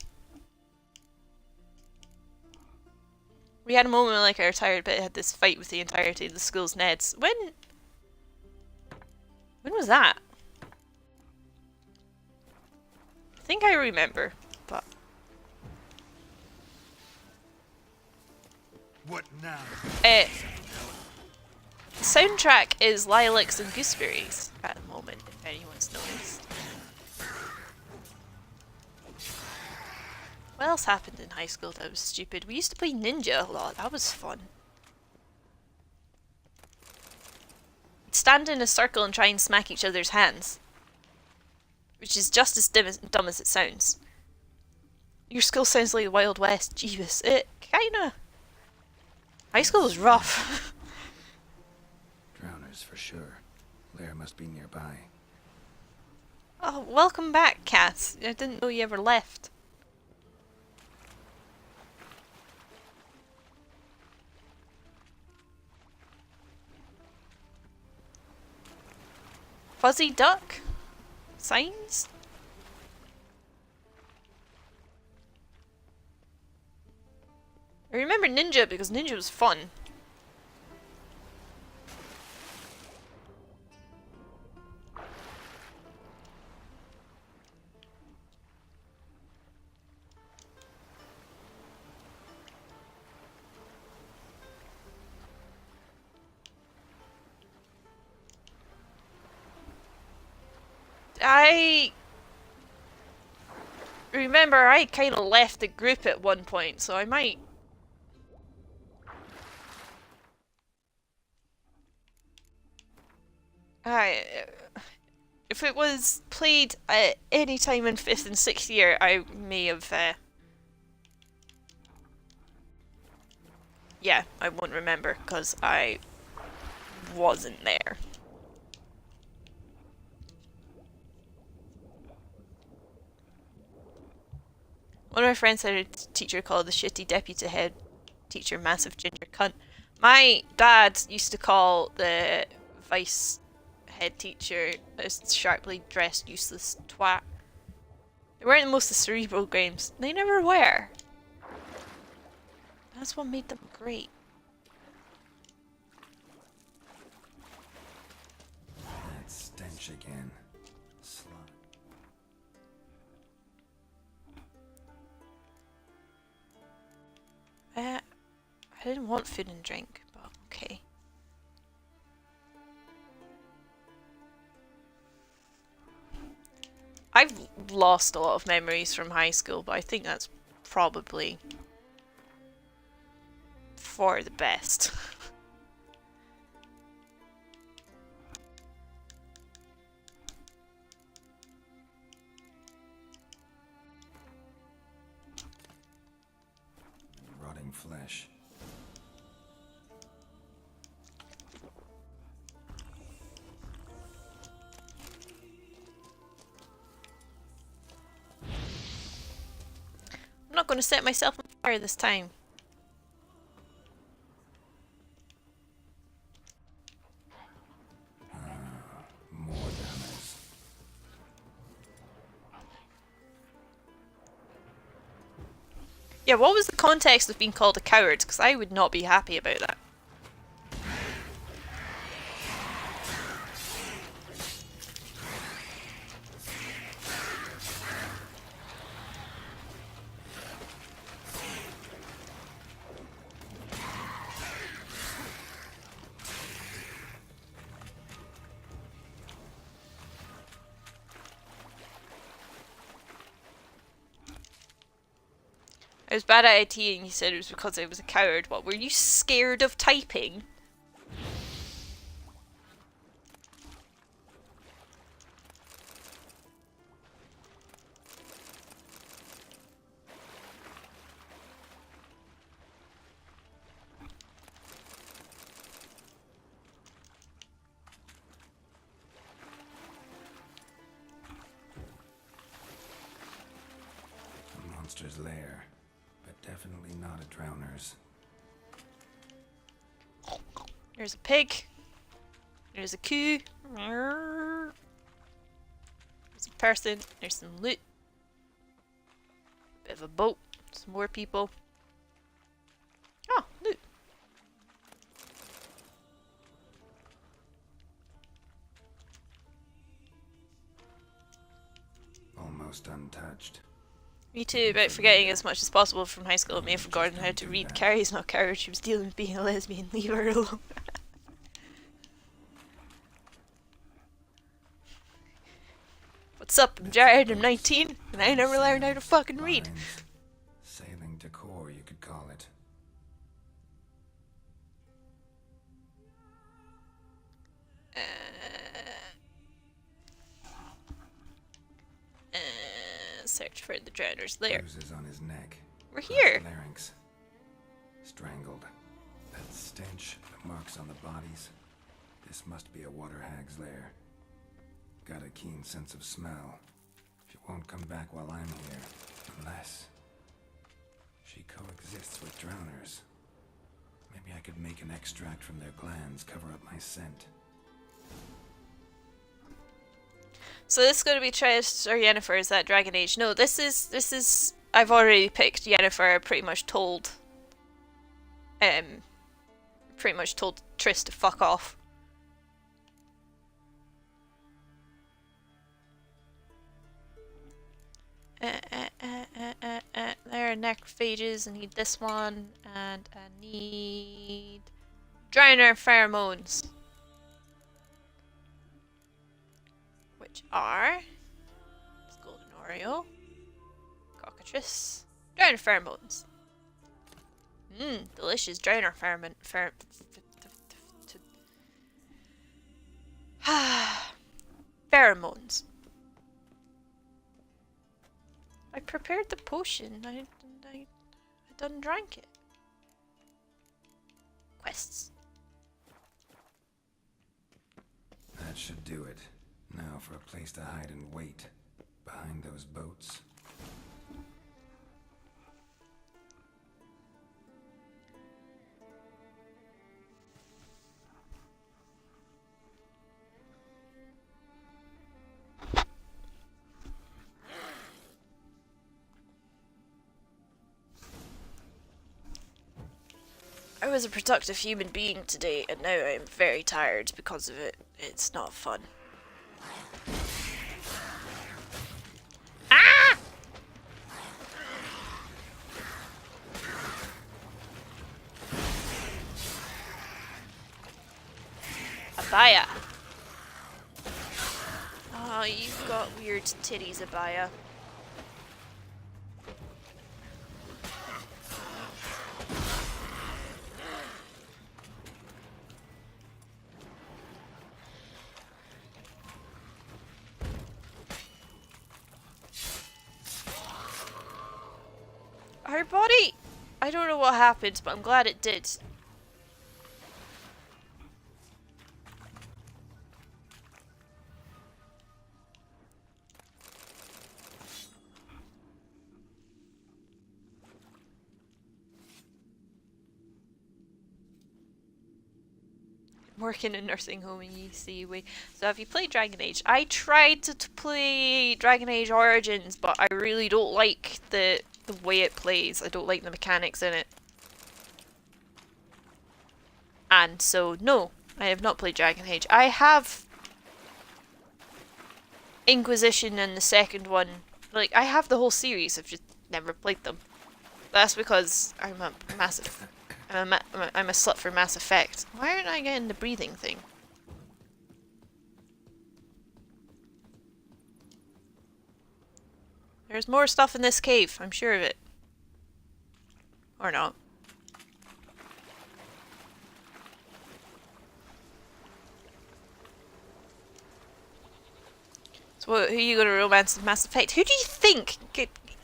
We had a moment when like our retired bit had this fight with the entirety of the school's Neds. When was that? I think I remember, but What now? soundtrack is Lilacs and Gooseberries at the moment, if anyone's noticed. What else happened in high school that was stupid? We used to play Ninja a lot. That was fun. We'd stand in a circle and try and smack each other's hands. Which is just as dumb as it sounds. Your school sounds like the Wild West. Jeebus. It kinda... High school was rough. Drowners for sure. Lair must be nearby. Oh, welcome back, Cass. I didn't know you ever left. Fuzzy duck? Signs? I remember Ninja because Ninja was fun. I remember I kind of left the group at one point, so I might... if it was played at any time in 5th and 6th year, I may have... yeah, I won't remember, because I wasn't there. One of my friends had a teacher called the shitty deputy head teacher massive ginger cunt. My dad used to call the vice head teacher a sharply dressed useless twat. They weren't the most cerebral games. They never were. That's what made them great. That stench again. I didn't want food and drink, but okay. I've lost a lot of memories from high school, but I think that's probably for the best. Rotting flesh. I'm not going to set myself on fire this time. More damage. Yeah, what was the context of being called a coward? Because I would not be happy about that. I was bad at IT and you said it was because I was a coward. What, were you scared of typing? A monster's lair. But definitely not a drowner's. There's a pig. There's a coo. There's a person. There's some loot. Bit of a boat. Some more people. Oh, loot. Almost untouched. Me too, about forgetting as much as possible from high school. I may have forgotten how to read. Carrie's not coward, she was dealing with being a lesbian. Leave her alone. What's up? I'm Jared, I'm 19, and I never learned how to fucking read. Sailing decor, you could call it. Search for the drowner's lair. Bruises on his neck. We're here. Larynx. Strangled. That stench, the marks on the bodies. This must be a water hag's lair. Got a keen sense of smell. She won't come back while I'm here. Unless she coexists with drowners. Maybe I could make an extract from their glands, cover up my scent. So this is going to be Triss or Yennefer, is that Dragon Age? No, this is I've already picked Yennefer, pretty much told Triss to fuck off. There are necrophages, I need this one, and I need Drowner pheromones. Which are Golden Oriole, Cockatrice, Drowner pheromones. Delicious Drowner pheromones. I prepared the potion. I done drank it. Quests. That should do it. Now for a place to hide and wait. Behind those boats. was a productive human being today, and now I am very tired because of it. It's not fun. Ah! Abaya. Oh, you've got weird titties, Abaya. Her body! I don't know what happened, but I'm glad it did. Work in a nursing home in UC. So have you played Dragon Age? I tried to play Dragon Age Origins, but I really don't like the way it plays. I don't like the mechanics in it. And so, no, I have not played Dragon Age. I have Inquisition and the second one. Like, I have the whole series, I've just never played them. That's because I'm a massive... I'm a slut for Mass Effect. Why aren't I getting the breathing thing? There's more stuff in this cave, I'm sure of it. Or not. So who are you gonna romance in Mass Effect? Who do you think?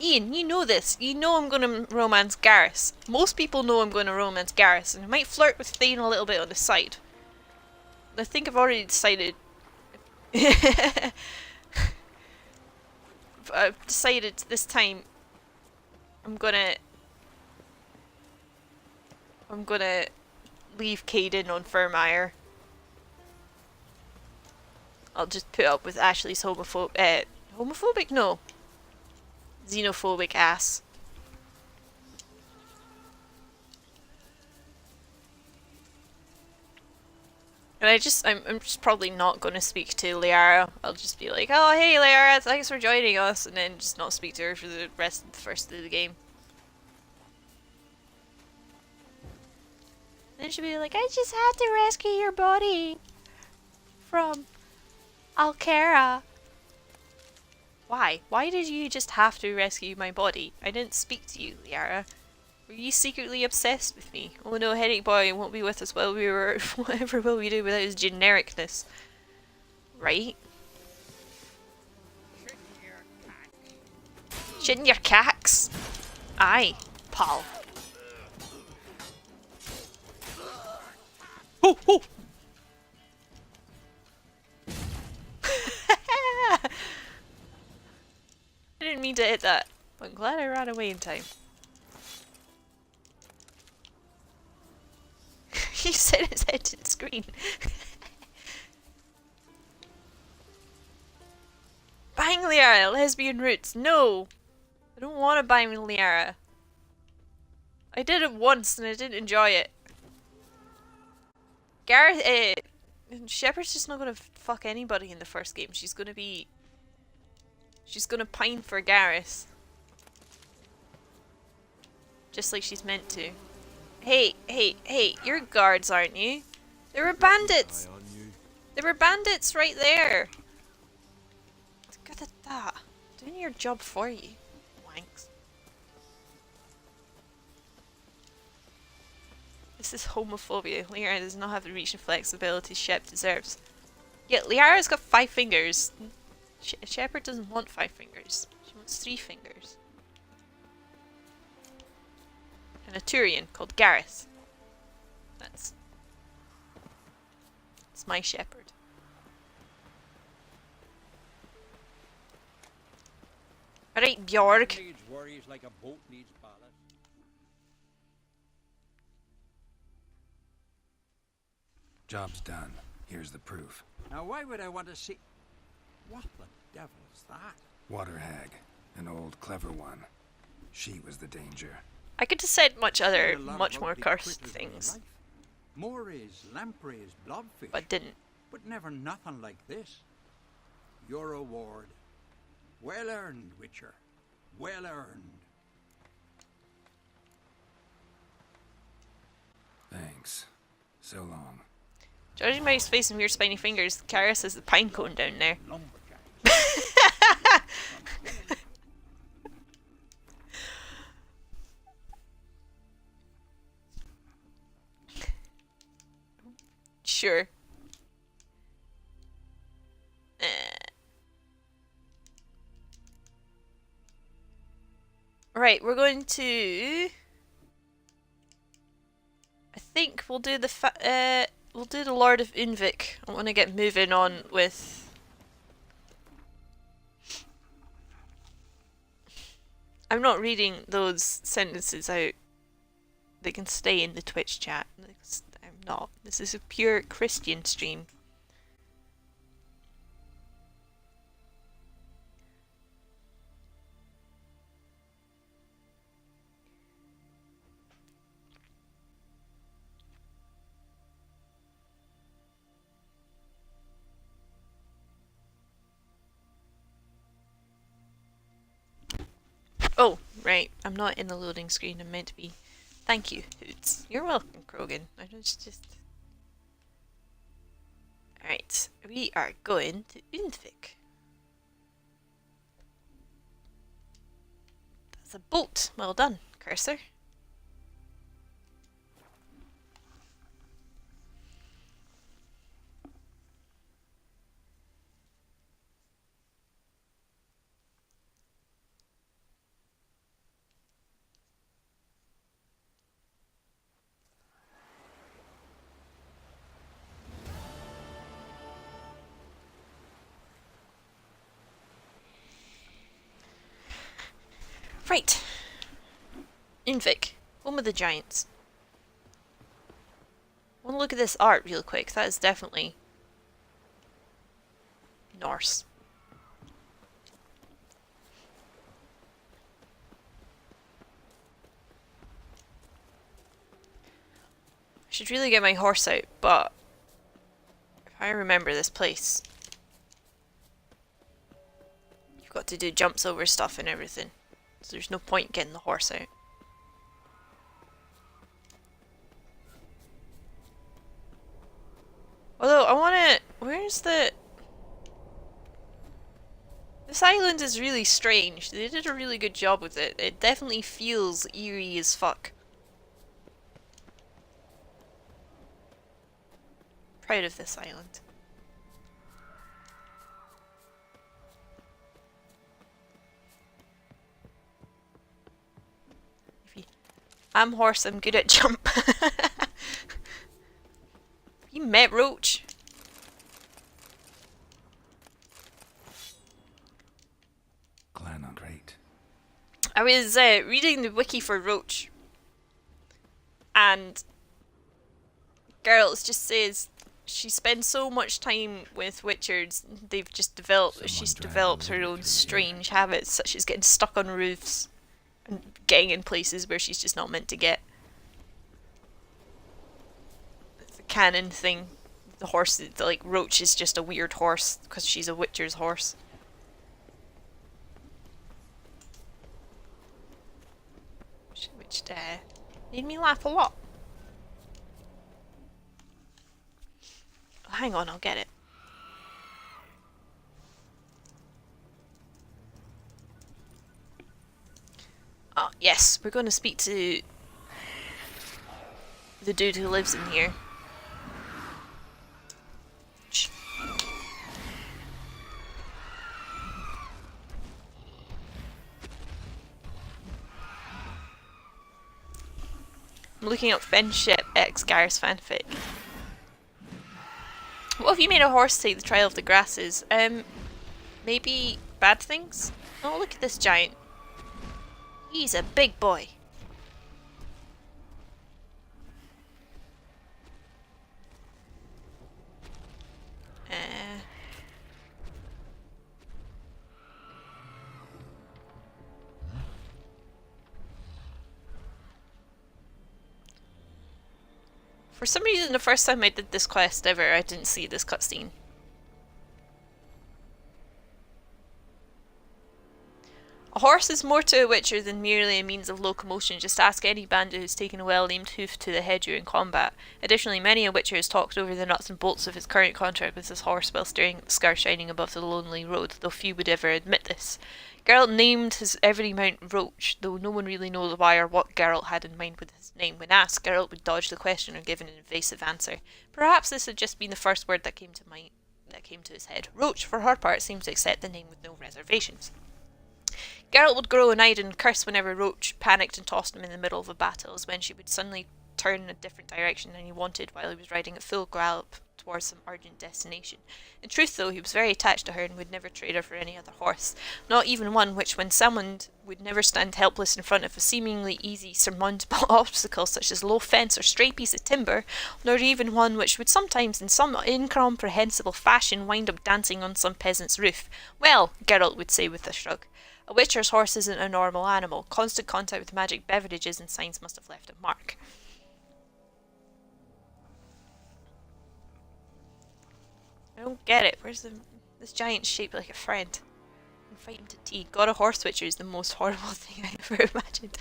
Ian, you know this. You know I'm gonna romance Garrus. Most people know I'm gonna romance Garrus, and I might flirt with Thane a little bit on the side. I think I've already decided. I've decided this time I'm gonna leave Caden on Firmire. I'll just put up with Ashley's homophobic? No. Xenophobic ass. And I'm just probably not going to speak to Liara. I'll just be like, oh hey Liara, thanks for joining us, and then just not speak to her for the rest of the first of the game. And then she'll be like, I just had to rescue your body from Alcara. Why? Why did you just have to rescue my body? I didn't speak to you, Liara. Were you secretly obsessed with me? Oh no, Headache Boy won't be with us while we were... Whatever will we do without his genericness? Right? Shouldn't your cax? Aye, pal. Oh, oh! I didn't mean to hit that, but I'm glad I ran away in time. He set his head to the screen. Bang Liara, lesbian roots. No! I don't want to bang Liara. I did it once and I didn't enjoy it. Gareth, Shepard's just not gonna fuck anybody in the first game. She's gonna pine for Gareth. Just like she's meant to. Hey, hey, hey, you're guards, aren't you? There were bandits! There were bandits right there! Good at that. Doing your job for you. Wanks. This is homophobia. Liara does not have the reach and flexibility Shep deserves. Yet Liara's got 5 fingers. Shepard doesn't want 5 fingers. She wants 3 fingers. And a Turian called Gareth. That's my Shepard. Alright, Bjorg. Needs worries like a boat needs ballast. Job's done. Here's the proof. Now, why would I want to see... What the devil's that? Water hag. An old, clever one. She was the danger. I could have said much There's other, a lot of much more ugly cursed critters in things, life. Morays, lampreys, blobfish. but didn't. But never nothing like this. Your award. Well earned, Witcher. Well earned. Thanks. So long. Judging by his face and weird spiny fingers, Karis has the pine cone down there. Sure. Right, we're going to... I think we'll do the we'll do the Lord of Unvik. I want to get moving on with... I'm not reading those sentences out. They can stay in the Twitch chat. I'm not. This is a pure Christian stream. Oh, right. I'm not in the loading screen. I'm meant to be. Thank you, Hoots. You're welcome, Krogan. I just... Alright. We are going to Undvik. That's a boat. Well done, cursor. Right. Undvik, home of the giants. I want to look at this art real quick. That is definitely Norse. I should really get my horse out, but if I remember this place, you've got to do jumps over stuff and everything. So there's no point getting the horse out. Although, I wanna... Where's the... This island is really strange. They did a really good job with it. It definitely feels eerie as fuck. Proud of this island. I'm horse, I'm good at jump. You met Roach. Clan on great. I was reading the wiki for Roach, and Geralt just says she spends so much time with Witchers, they've just developed. She's developed her own strange habits, such as getting stuck on roofs and getting in places where she's just not meant to get. It's a canon thing. The horse, like Roach, is just a weird horse because she's a Witcher's horse. Which made me laugh a lot. Hang on, I'll get it. Oh, yes, we're going to speak to the dude who lives in here. Shh. I'm looking up Friendship X Garrus fanfic. What if you made a horse take the Trial of the Grasses? Maybe bad things? Oh, look at this giant. He's a big boy. For some reason, the first time I did this quest ever, I didn't see this cutscene. A horse is more to a witcher than merely a means of locomotion. Just ask any bandit who's taken a well-aimed hoof to the head during combat. Additionally, many a witcher has talked over the nuts and bolts of his current contract with his horse while staring at the scar shining above the lonely road, though few would ever admit this. Geralt named his every mount Roach, though no one really knows why or what Geralt had in mind with his name. When asked, Geralt would dodge the question or give an evasive answer. Perhaps this had just been the first word that came to his head. Roach, for her part, seemed to accept the name with no reservations. Geralt would grow annoyed and curse whenever Roach panicked and tossed him in the middle of a battle, as when she would suddenly turn in a different direction than he wanted while he was riding at full gallop towards some urgent destination. In truth, though, he was very attached to her and would never trade her for any other horse, not even one which, when summoned, would never stand helpless in front of a seemingly easy, surmountable obstacle such as low fence or stray piece of timber, nor even one which would sometimes, in some incomprehensible fashion, wind up dancing on some peasant's roof. Well, Geralt would say with a shrug, a witcher's horse isn't a normal animal. Constant contact with magic beverages and signs must have left a mark. I don't get it. Where's this giant shaped like a friend? And fight him to tea. God, a horse witcher is the most horrible thing I ever imagined.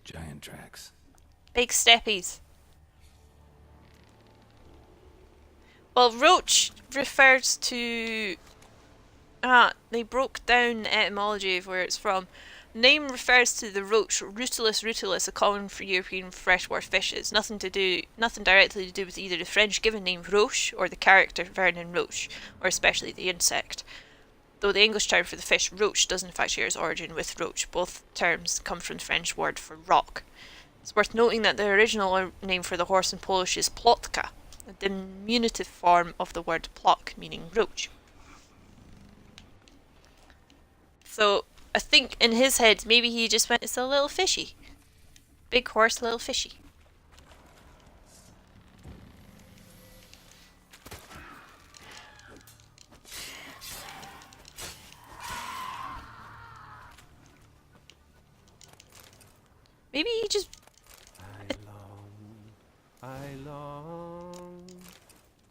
Giant tracks. Big steppies. Well, Roach refers to... they broke down the etymology of where it's from. The name refers to the roach, Rutulus rutulus, a common for European freshwater fishes. Nothing directly to do with either the French given name Roche or the character Vernon Roche, or especially the insect. Though the English term for the fish roach does in fact share its origin with roach. Both terms come from the French word for rock. It's worth noting that the original name for the horse in Polish is plotka, a diminutive form of the word plok, meaning roach. So, I think in his head, maybe he just went, it's a little fishy. Big horse, little fishy. Maybe he just... I long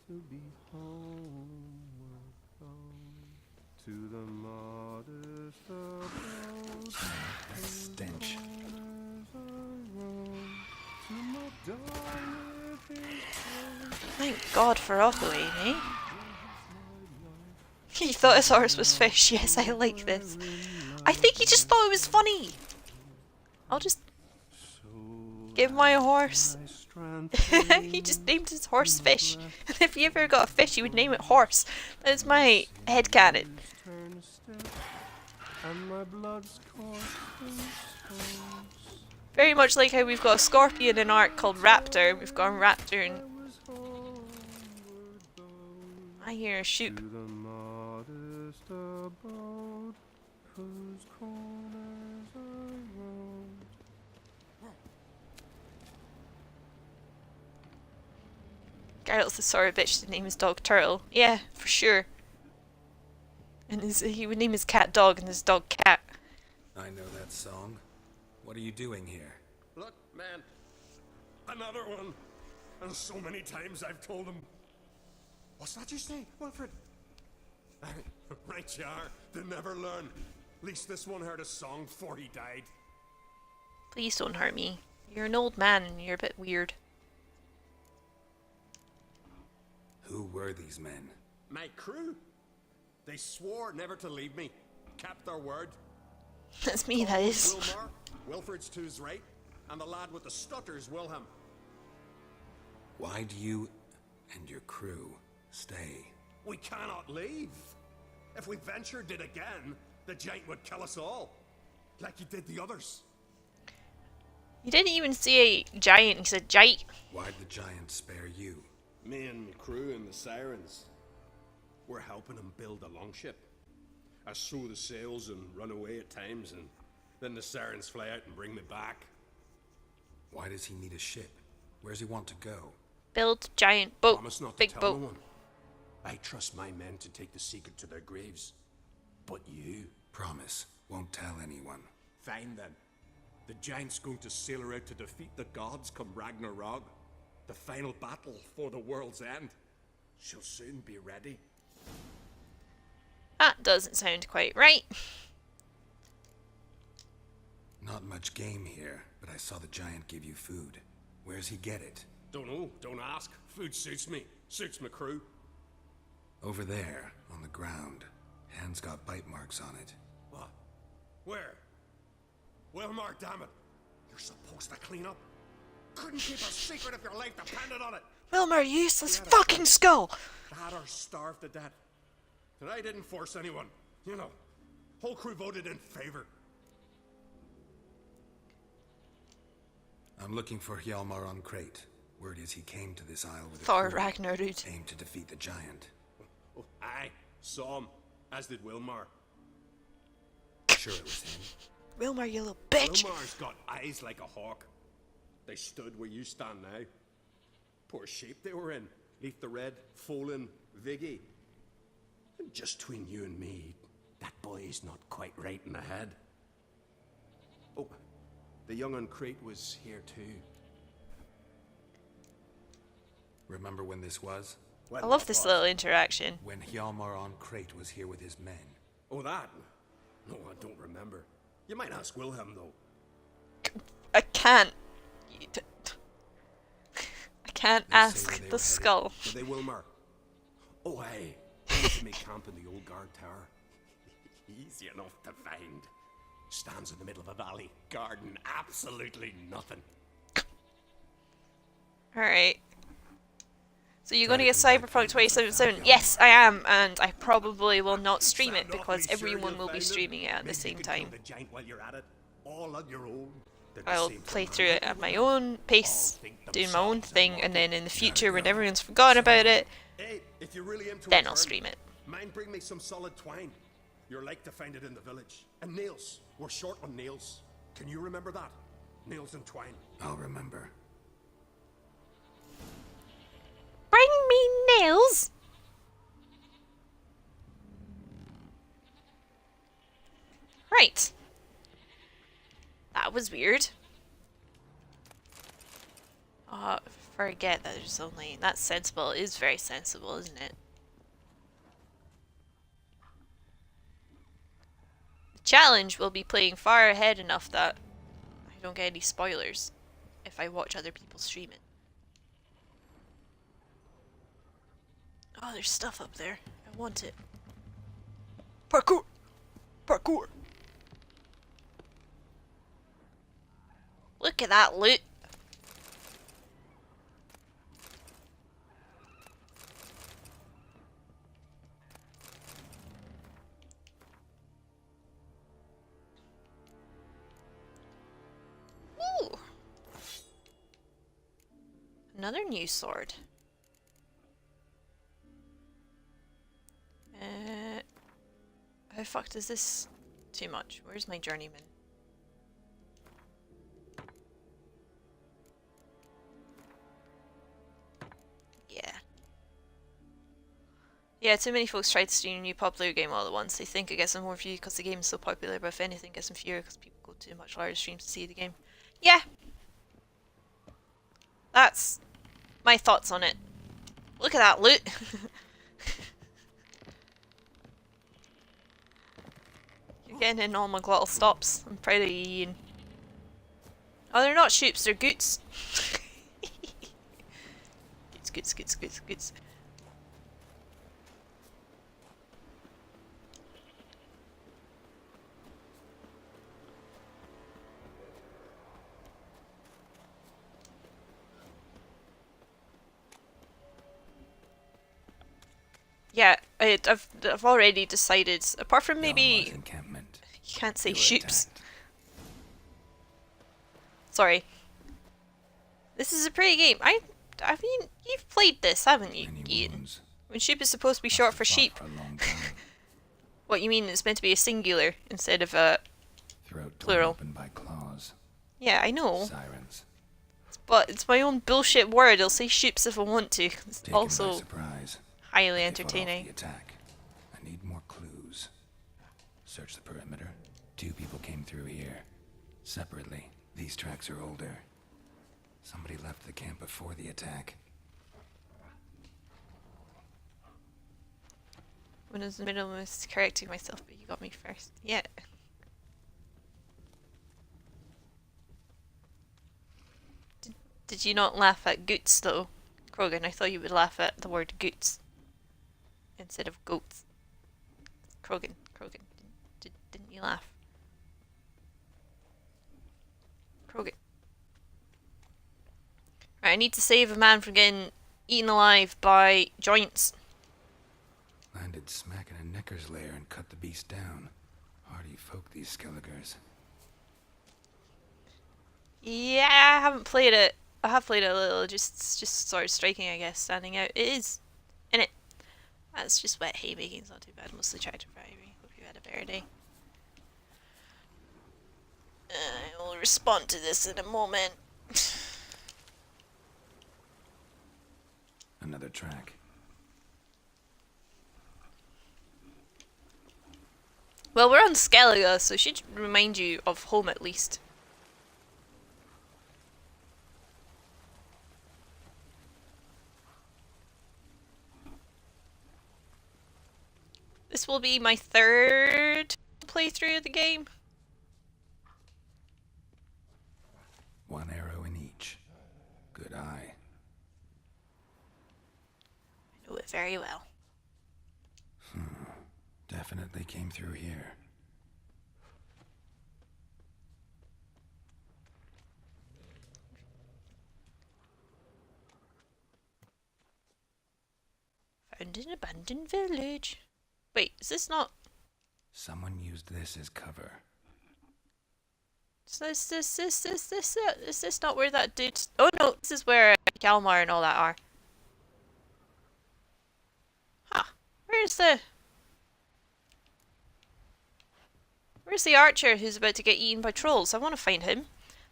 to be homeward bound to the modest abode. Stench. Thank God for Othelay, eh? He thought his horse was fish. Yes, I like this. I think he just thought it was funny. I'll just give my horse. He just named his horse Fish. And if he ever got a fish, he would name it Horse. That's my headcanon. Very much like how we've got a scorpion in Ark called Raptor. We've got a Raptor and... I hear a shoot. Geralt's the sort of bitch to name his dog Turtle. Yeah, for sure. And he would name his cat Dog and his dog Cat. I know that song. What are you doing here? Look, man. Another one. And so many times I've told him. What's that you say, Wilfred? Right you are. They never learn. At least this one heard a song before he died. Please don't hurt me. You're an old man and you're a bit weird. Who were these men? My crew. They swore never to leave me. Kept their word. That's me, that is. Wilmar, Wilfred's to his right, and the lad with the stutter's Wilhelm. Why do you and your crew stay? We cannot leave. If we ventured it again, the giant would kill us all. Like he did the others. He didn't even say giant, he said giant. Why'd the giant spare you? Me and my crew and the sirens. We're helping him build a longship. I sew the sails and run away at times, and then the sirens fly out and bring me back. Why does he need a ship? Where's he want to go? Build giant boat. Promise not Big to tell boat. no one. I trust my men to take the secret to their graves. But you? Promise, won't tell anyone. Fine then. The giant's going to sail her out to defeat the gods come Ragnarok. The final battle for the world's end. She'll soon be ready. That doesn't sound quite right. Not much game here, but I saw the giant give you food. Where's he get it? Don't know, don't ask. Food suits me. Suits my crew. Over there, on the ground. Hand's got bite marks on it. What? Where? Wilmar, damn it. You're supposed to clean up. Couldn't keep a secret if your life depended on it. Wilmer, you useless fucking skull! Had her starved to death. And I didn't force anyone. You know, whole crew voted in favor. I'm looking for Hjalmar on Crate. Word is he came to this isle with a Thor crew, Ragnarud. aimed to defeat the giant. Oh, aye, saw him. As did Wilmar. Sure it was him. Wilmer, you little bitch! Wilmar's got eyes like a hawk. They stood where you stand now. Poor shape they were in. Leaf the Red, Folin, Viggy. And just between you and me, that boy's not quite right in the head. Oh, the young on Crate was here too. Remember when this was? I love this little interaction. When Hjalmar on Crate was here with his men. Oh, that? No, I don't remember. You might ask Wilhelm, though. I can't. I can't They say ask where they the were skull. Did they, Wilmar? Oh, aye. They used to make camp in the old guard tower. Easy enough to find. Stands in the middle of a valley. Garden, absolutely nothing. Alright. So you're going to get Cyberpunk 2077? Yes, I am, and I probably will not stream it because everyone will be streaming it at the same time. I'll play through it at my own pace, doing my own thing, and then in the future, when everyone's forgotten about it, then I'll stream it. Mind bring me some solid twine. You're like to find it in the village. And nails. We're short on nails. Can you remember that? Nails and twine. I'll remember. Bring me nails! Right. That was weird. Forget that there's only... That's sensible. It is very sensible, isn't it? The challenge will be playing far ahead enough that I don't get any spoilers if I watch other people stream it. Oh, there's stuff up there. I want it. Parkour! Parkour! Look at that loot! Ooh! Another new sword. How fucked is this? Too much. Where's my journeyman? Yeah. Yeah, too many folks try to stream a new popular game all at once. They think it gets them more views because the game is so popular, but if anything, it gets them fewer because people go to much larger streams to see the game. Yeah! That's my thoughts on it. Look at that loot! You're getting in all my glottal stops. I'm proud of you, Ian. Oh, they're not shoops, they're goots. Goots. Yeah, I've already decided. Apart from maybe Encampment. you can't say They were shoops. attacked. Sorry. This is a pretty game. I mean, you've played this, haven't you, Many Ian? wounds. When sheep is supposed to be short Must for have fought sheep. For a long time. What you mean? It's meant to be a singular instead of a Throat torn plural. open by claws. Yeah, I know. Sirens. But it's my own bullshit word. I'll say shoops if I want to. It's Taken by also surprise. highly They fought off entertaining. the attack. I need more clues. Search the perimeter. 2 people came through here. Separately, these tracks are older. Somebody left the camp before the attack. When I was in the middle, I was correcting myself, but you got me first. Yeah. Did you not laugh at goots, though, Krogan? I thought you would laugh at the word goots instead of goats. Krogan, didn't you laugh? Krogan. Right, I need to save a man from getting eaten alive by giants. Landed smack in a Necker's lair and cut the beast down. Hardy folk, these Skelligers. Yeah, I haven't played it. I have played it a little, just sort of striking, I guess, standing out. It is, in it. That's just wet haymaking, it's not too bad. Mostly tractor driving. Hope you had a better day. I will respond to this in a moment. Another track. Well, we're on Skellige, so it should remind you of home at least. This will be my third playthrough of the game. One arrow in each. Good eye. I know it very well. Definitely came through here. Found an abandoned village. Wait, is this not... Someone used this as cover. So is this not where that dude... Oh no, this is where Kalmar and all that are. Huh. Where's the archer who's about to get eaten by trolls? I want to find him.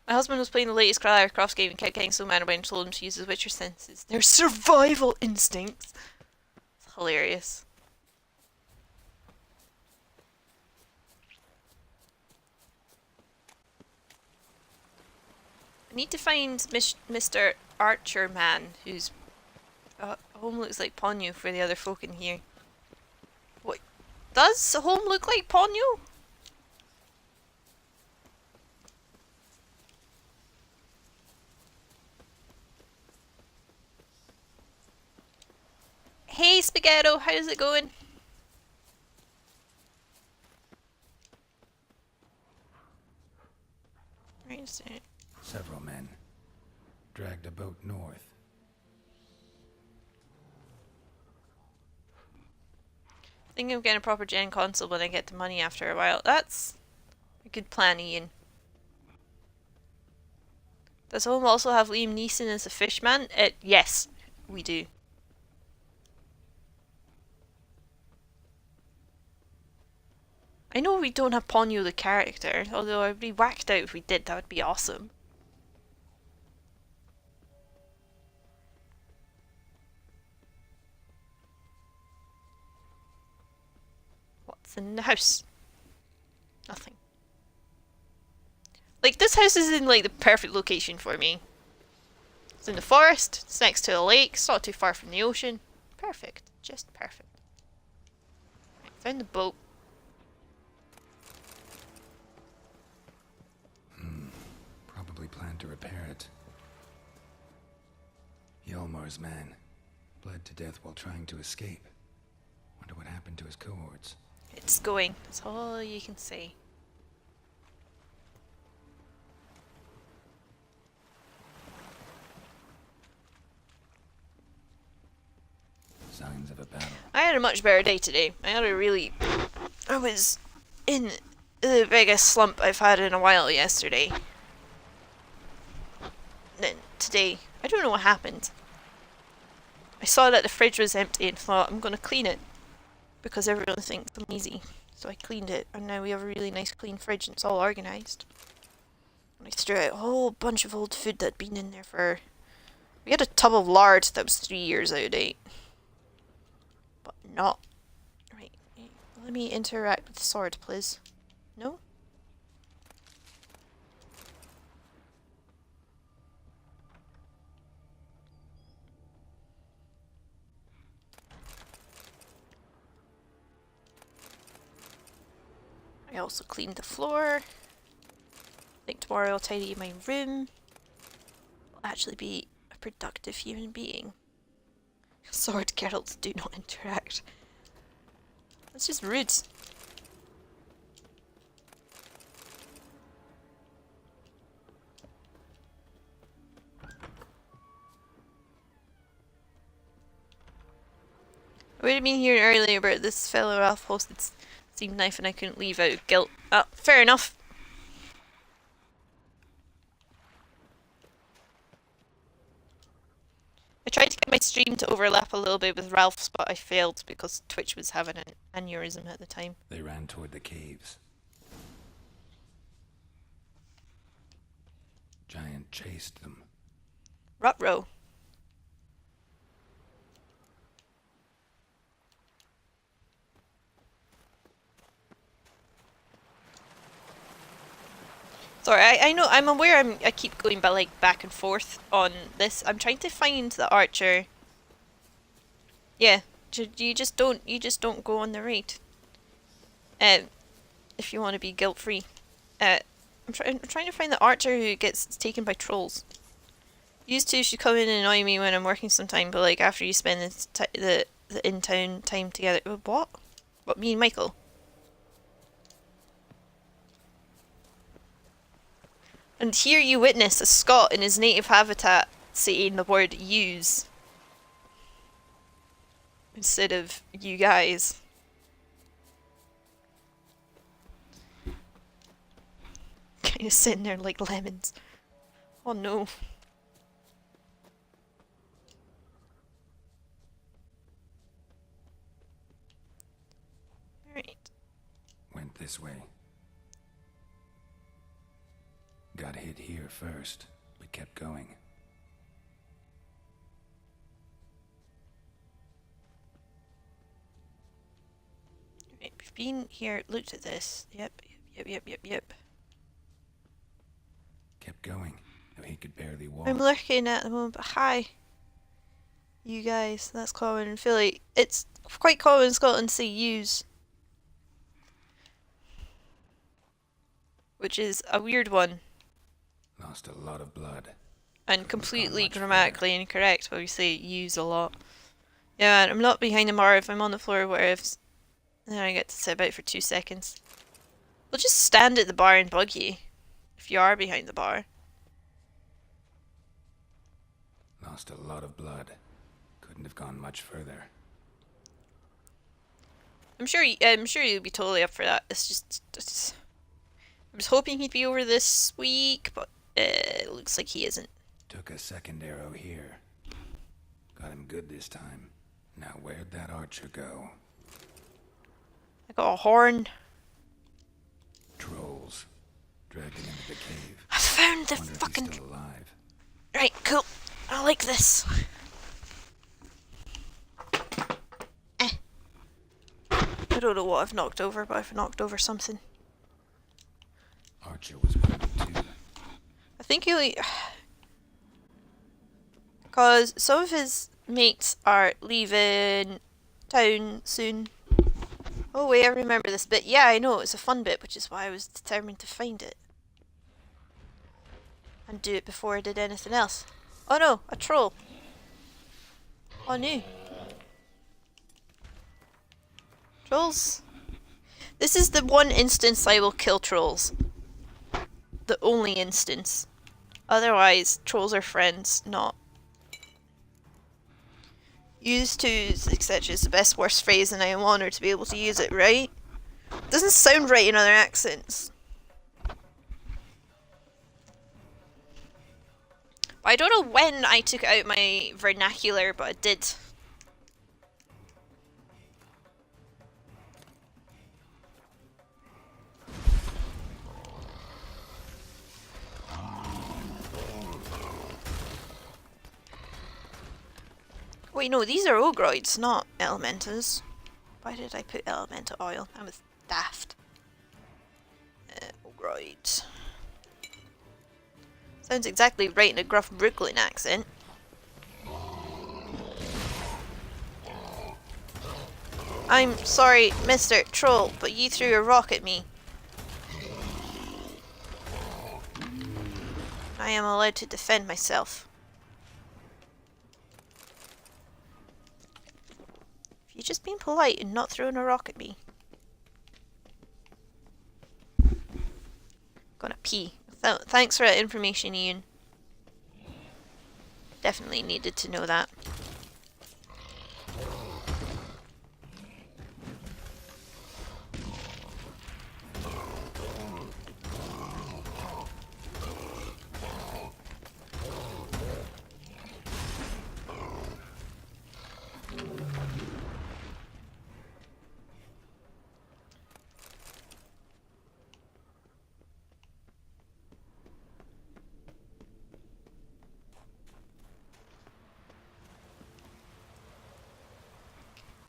My husband was playing the latest Lara Croft game and kept getting so mad when I told him to use his Witcher senses. Their survival instincts. It's hilarious. I need to find Mr. Archer Man, whose home looks like Ponyo for the other folk in here. What? Does home look like Ponyo? Hey Spaghetto, how's it going? Right, so Several men. Dragged a boat north. I think I'm getting a proper gen console when I get the money after a while. That's a good plan, Ian. Does home also have Liam Neeson as a fishman? Yes, we do. I know we don't have Ponyo the character, although I'd be whacked out if we did. That would be awesome. What's in the house? Nothing. Like, this house is in, like, the perfect location for me. It's in the forest, it's next to a lake, it's not too far from the ocean. Perfect. Just perfect. Right, found the boat. Probably planned to repair it. Hjalmar's man. Bled to death while trying to escape. Wonder what happened to his cohorts. It's going. That's all you can say. Signs of a battle. I had a much better day today. I was in the biggest slump I've had in a while yesterday. Then today, I don't know what happened. I saw that the fridge was empty and thought, I'm gonna clean it. Because everyone thinks I'm easy. So I cleaned it, and now we have a really nice clean fridge and it's all organised. And I threw out a whole bunch of old food that'd been in there for... We had a tub of lard that was 3 years out of date. But not... Right, let me interact with the sword, please. No? I also cleaned the floor. I think tomorrow I'll tidy my room. I'll actually be a productive human being. Sword Geralt do not interact. That's just rude. I would have been here earlier, but this fellow Ralph posted Steam Knife and I couldn't leave out of guilt. Oh, fair enough. I tried to get my stream to overlap a little bit with Ralph's, but I failed because Twitch was having an aneurysm at the time. They ran toward the caves. Giant chased them. Rutrow. Sorry, I know, I'm aware I keep going back and forth on this. I'm trying to find the archer. Yeah, you just don't go on the raid. If you want to be guilt-free. I'm trying to find the archer who gets taken by trolls. Used to should come in and annoy me when I'm working sometime, but like after you spend the in-town time together. What? What, me and Michael? And here you witness a Scot in his native habitat saying the word "use" instead of "you guys." Kind of sitting there like lemons. Oh no. Alright. Went this way. Got hit here first, but kept going. Right, we've been here, looked at this. Yep. Kept going, though he could barely walk. I'm looking at the moment, but hi. You guys, that's common in Philly. It's quite common in Scotland to say use. Which is a weird one. Lost a lot of blood. And completely grammatically incorrect, but we say use a lot. Yeah, I'm not behind the bar if I'm on the floor or whatever. Then I get to sit about for 2 seconds. We'll just stand at the bar and bug you. If you are behind the bar. Lost a lot of blood. Couldn't have gone much further. I'm sure you'd be totally up for that. It's just I was hoping he'd be over this week, but it looks like he isn't. Took a second arrow here. Got him good this time. Now where'd that archer go? I got a horn. Trolls. Dragged him into the cave. I found the Wonder fucking... if he's still alive. Right, cool. I like this. I don't know what I've knocked over, but I've knocked over something. Archer was wounded too. I think he... Because some of his mates are leaving town soon. Oh wait, I remember this bit. Yeah, I know, it's a fun bit, which is why I was determined to find it. And do it before I did anything else. Oh no, a troll. Oh no. Trolls. This is the one instance I will kill trolls. The only instance. Otherwise, trolls are friends, not... Use twos, etc. is the best worst phrase, and I am honoured to be able to use it, right? Doesn't sound right in other accents. I don't know when I took out my vernacular, but I did. Wait, no, these are ogroids, not elementals. Why did I put elemental oil? I was daft. Ogroids. Sounds exactly right in a gruff Brooklyn accent. I'm sorry, Mr. Troll, but you threw a rock at me. I am allowed to defend myself. If you're just being polite and not throwing a rock at me. Gonna pee. Thanks for that information, Ian. Definitely needed to know that.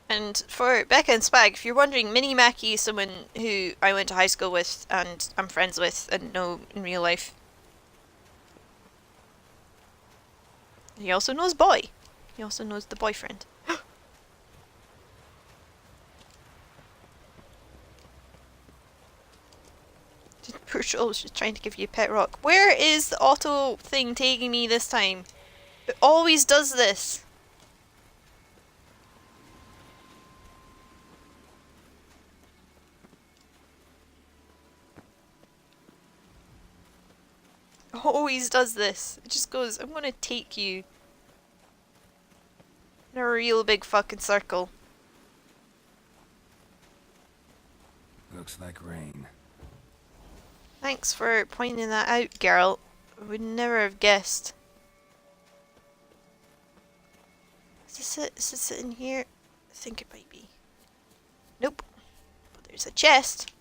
And for Becca and Spag, if you're wondering, Minnie Mackie is someone who I went to high school with and I'm friends with and know in real life. He also knows Boy. He also knows the boyfriend. Poor Joel was just trying to give you a pet rock. Where is the auto thing taking me this time? It always does this. Always does this. It just goes, I'm gonna take you in a real big fucking circle. Looks like rain. Thanks for pointing that out, Geralt. I would never have guessed. Is this it? Is this it in here? I think it might be. Nope. But there's a chest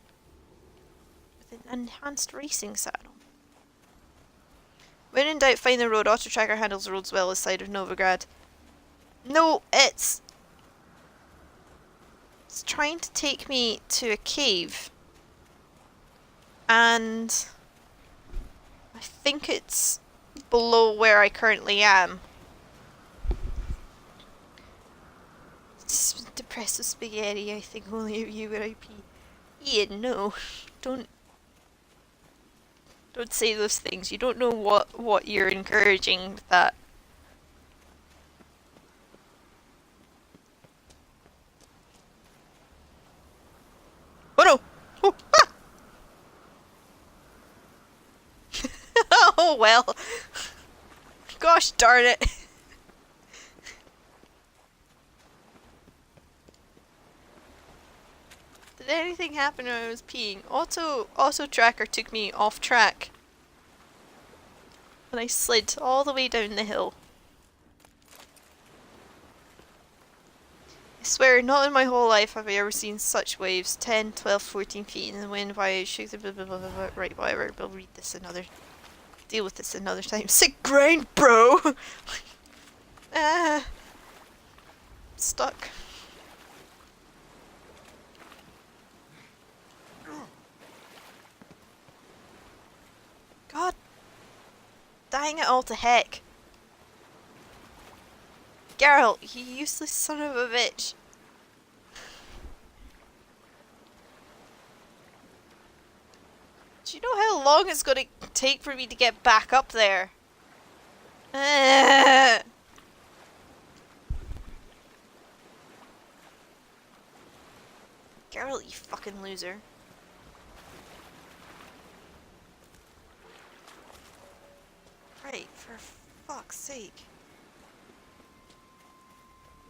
with an enhanced racing saddle. When in doubt, find the road. Auto tracker handles roads well this side of Novigrad. No, it's trying to take me to a cave. And I think it's below where I currently am. It's depressive spaghetti, I think only of you would I pee. Ian, no. Don't say those things. You don't know what you're encouraging with that. Oh no! Oh, ah! Oh well. Gosh darn it. Did anything happen when I was peeing? Auto tracker took me off track. And I slid all the way down the hill. I swear, not in my whole life have I ever seen such waves. 10, 12, 14 feet in the wind. Why I shoot blah, blah, blah, blah, blah. Right, whatever. We'll read this another. Deal with this another time. Sick grind, bro! Stuck. God dang it all to heck. Geralt, you useless son of a bitch. Do you know how long it's gonna take for me to get back up there? Geralt, you fucking loser. Right, for fuck's sake.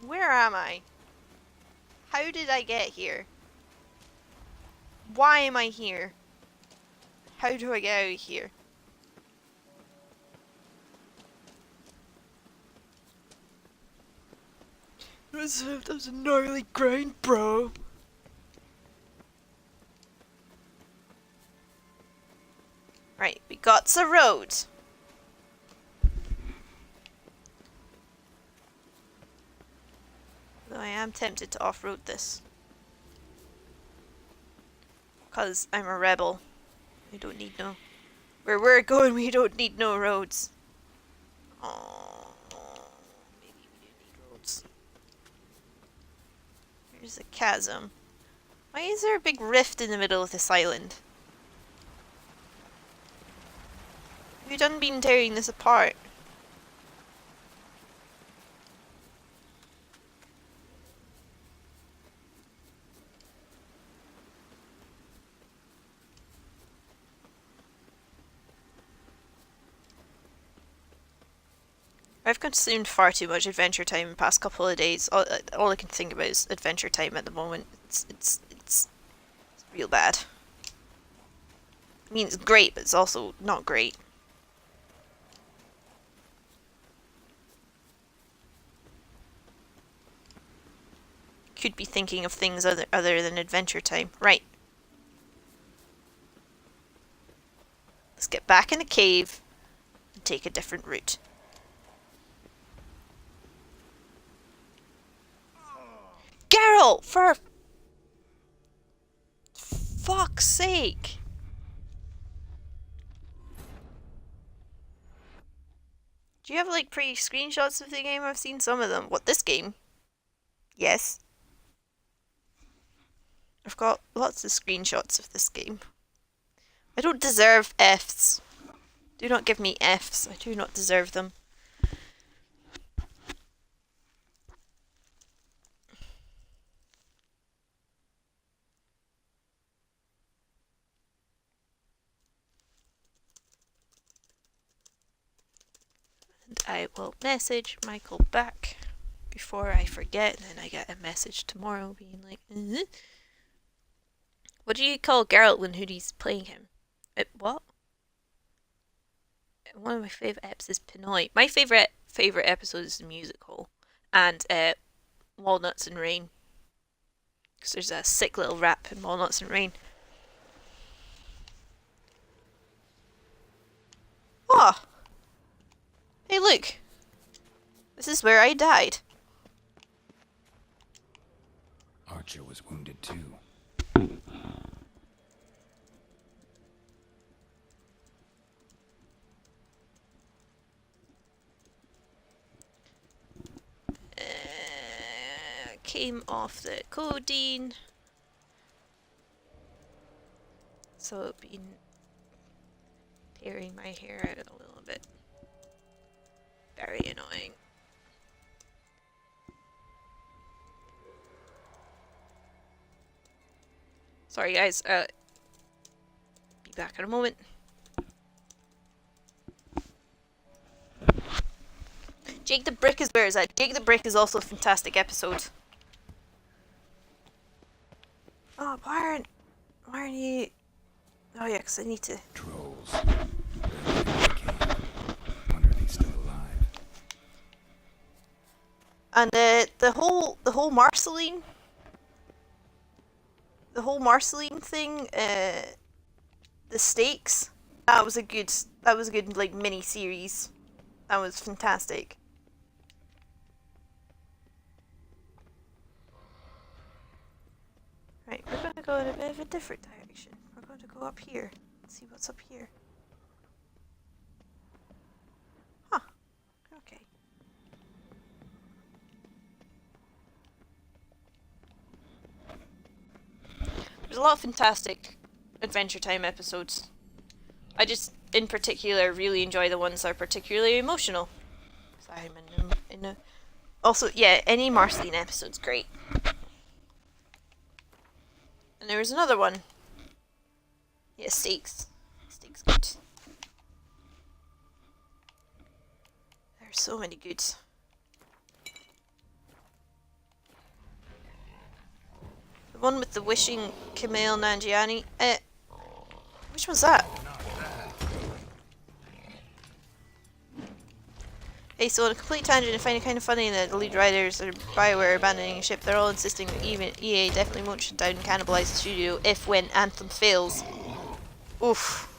Where am I? How did I get here? Why am I here? How do I get out of here? That was a gnarly grind, bro. Right, we got the road. Though I am tempted to off-road this. Because I'm a rebel. We don't need no... Where we're going, we don't need no roads. Oh, maybe we do need roads. Here's a chasm. Why is there a big rift in the middle of this island? You done been tearing this apart? I've consumed far too much Adventure Time in the past couple of days. All I can think about is Adventure Time at the moment. It's real bad. I mean, it's great, but it's also not great. Could be thinking of things other than Adventure Time. Right. Let's get back in the cave and take a different route. Geralt, for fuck's sake! Do you have like pretty screenshots of the game? I've seen some of them. What, this game? Yes. I've got lots of screenshots of this game. I don't deserve Fs. Do not give me Fs. I do not deserve them. And I will message Michael back before I forget, and then I get a message tomorrow being like, What do you call Geralt when Hooty's playing him? What? One of my favourite eps is Pinoy. My favourite episode is the music hall. And Walnuts and Rain. Because there's a sick little rap in Walnuts and Rain. Oh! Hey, look! This is where I died. Archer was wounded too. Came off the codeine. So I've been tearing my hair out a little bit. Very annoying. Sorry guys, be back in a moment. Jake the Brick is where is that? Jake the Brick is also a fantastic episode. Oh, why aren't you... Oh yeah, because I need to... Trolls. Wonder if he's still alive. And the whole Marceline... The whole Marceline thing, the stakes, that was a good like mini series. That was fantastic. Right, we're gonna go in a bit of a different direction. We're going to go up here. Let's see what's up here. Huh. Okay. There's a lot of fantastic Adventure Time episodes. I just, in particular, really enjoy the ones that are particularly emotional. So I'm in a... Also, yeah, any Marceline episode's great. And there was another one. Yeah, Steaks. Steaks good. There's so many goods. The one with the wishing Kumail Nanjiani. Which one's that? Hey, so on a complete tangent, I find it kind of funny that the lead writers are BioWare abandoning a ship. They're all insisting that even EA definitely won't shut down and cannibalize the studio if when Anthem fails. Oof.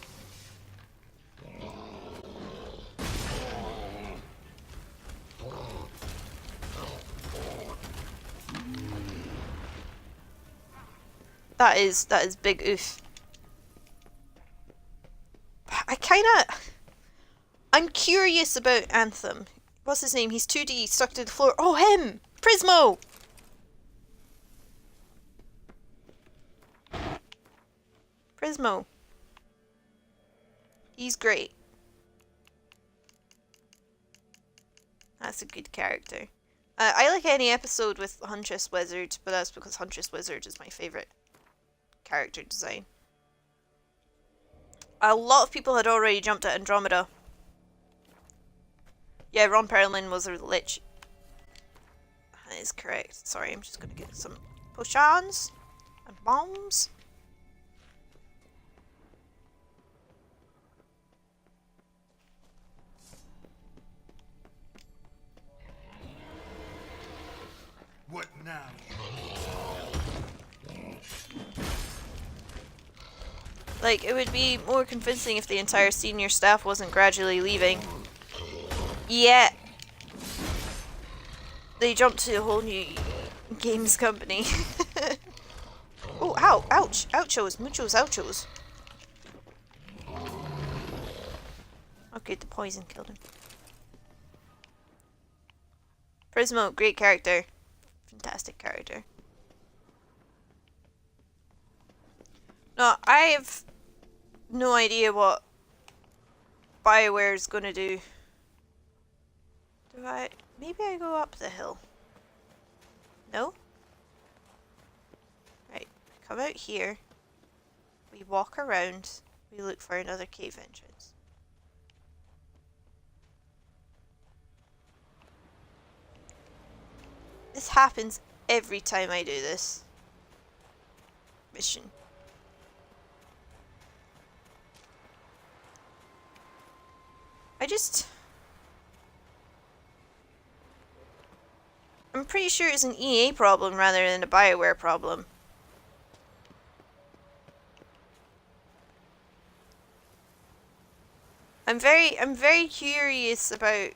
That is big oof. I'm curious about Anthem. What's his name? He's 2D, stuck to the floor. Oh, him! Prismo! Prismo. He's great. That's a good character. I like any episode with Huntress Wizard, but that's because Huntress Wizard is my favourite character design. A lot of people had already jumped at Andromeda. Yeah, Ron Perlman was a lich. That is correct. Sorry, I'm just gonna get some potions and bombs. What now? Like, it would be more convincing if the entire senior staff wasn't gradually leaving. Yeah. They jumped to a whole new games company. Oh, ow, ouch, ouchos, muchos ouchos. Okay, the poison killed him. Prismo, great character. Fantastic character. No, I have no idea what BioWare is gonna do. Maybe I go up the hill. No? Right, come out here. We walk around. We look for another cave entrance. This happens every time I do this mission. I'm pretty sure it's an EA problem rather than a BioWare problem. I'm very curious about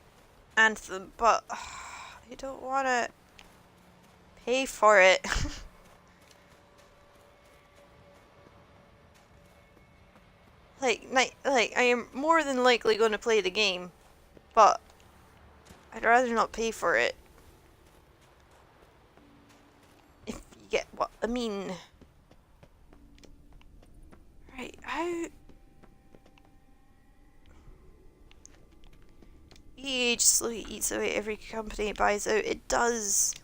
Anthem, but I don't want to pay for it. like I am more than likely going to play the game, but I'd rather not pay for it. If you get what I mean. Right, how... EA just slowly eats away every company it buys out. It does.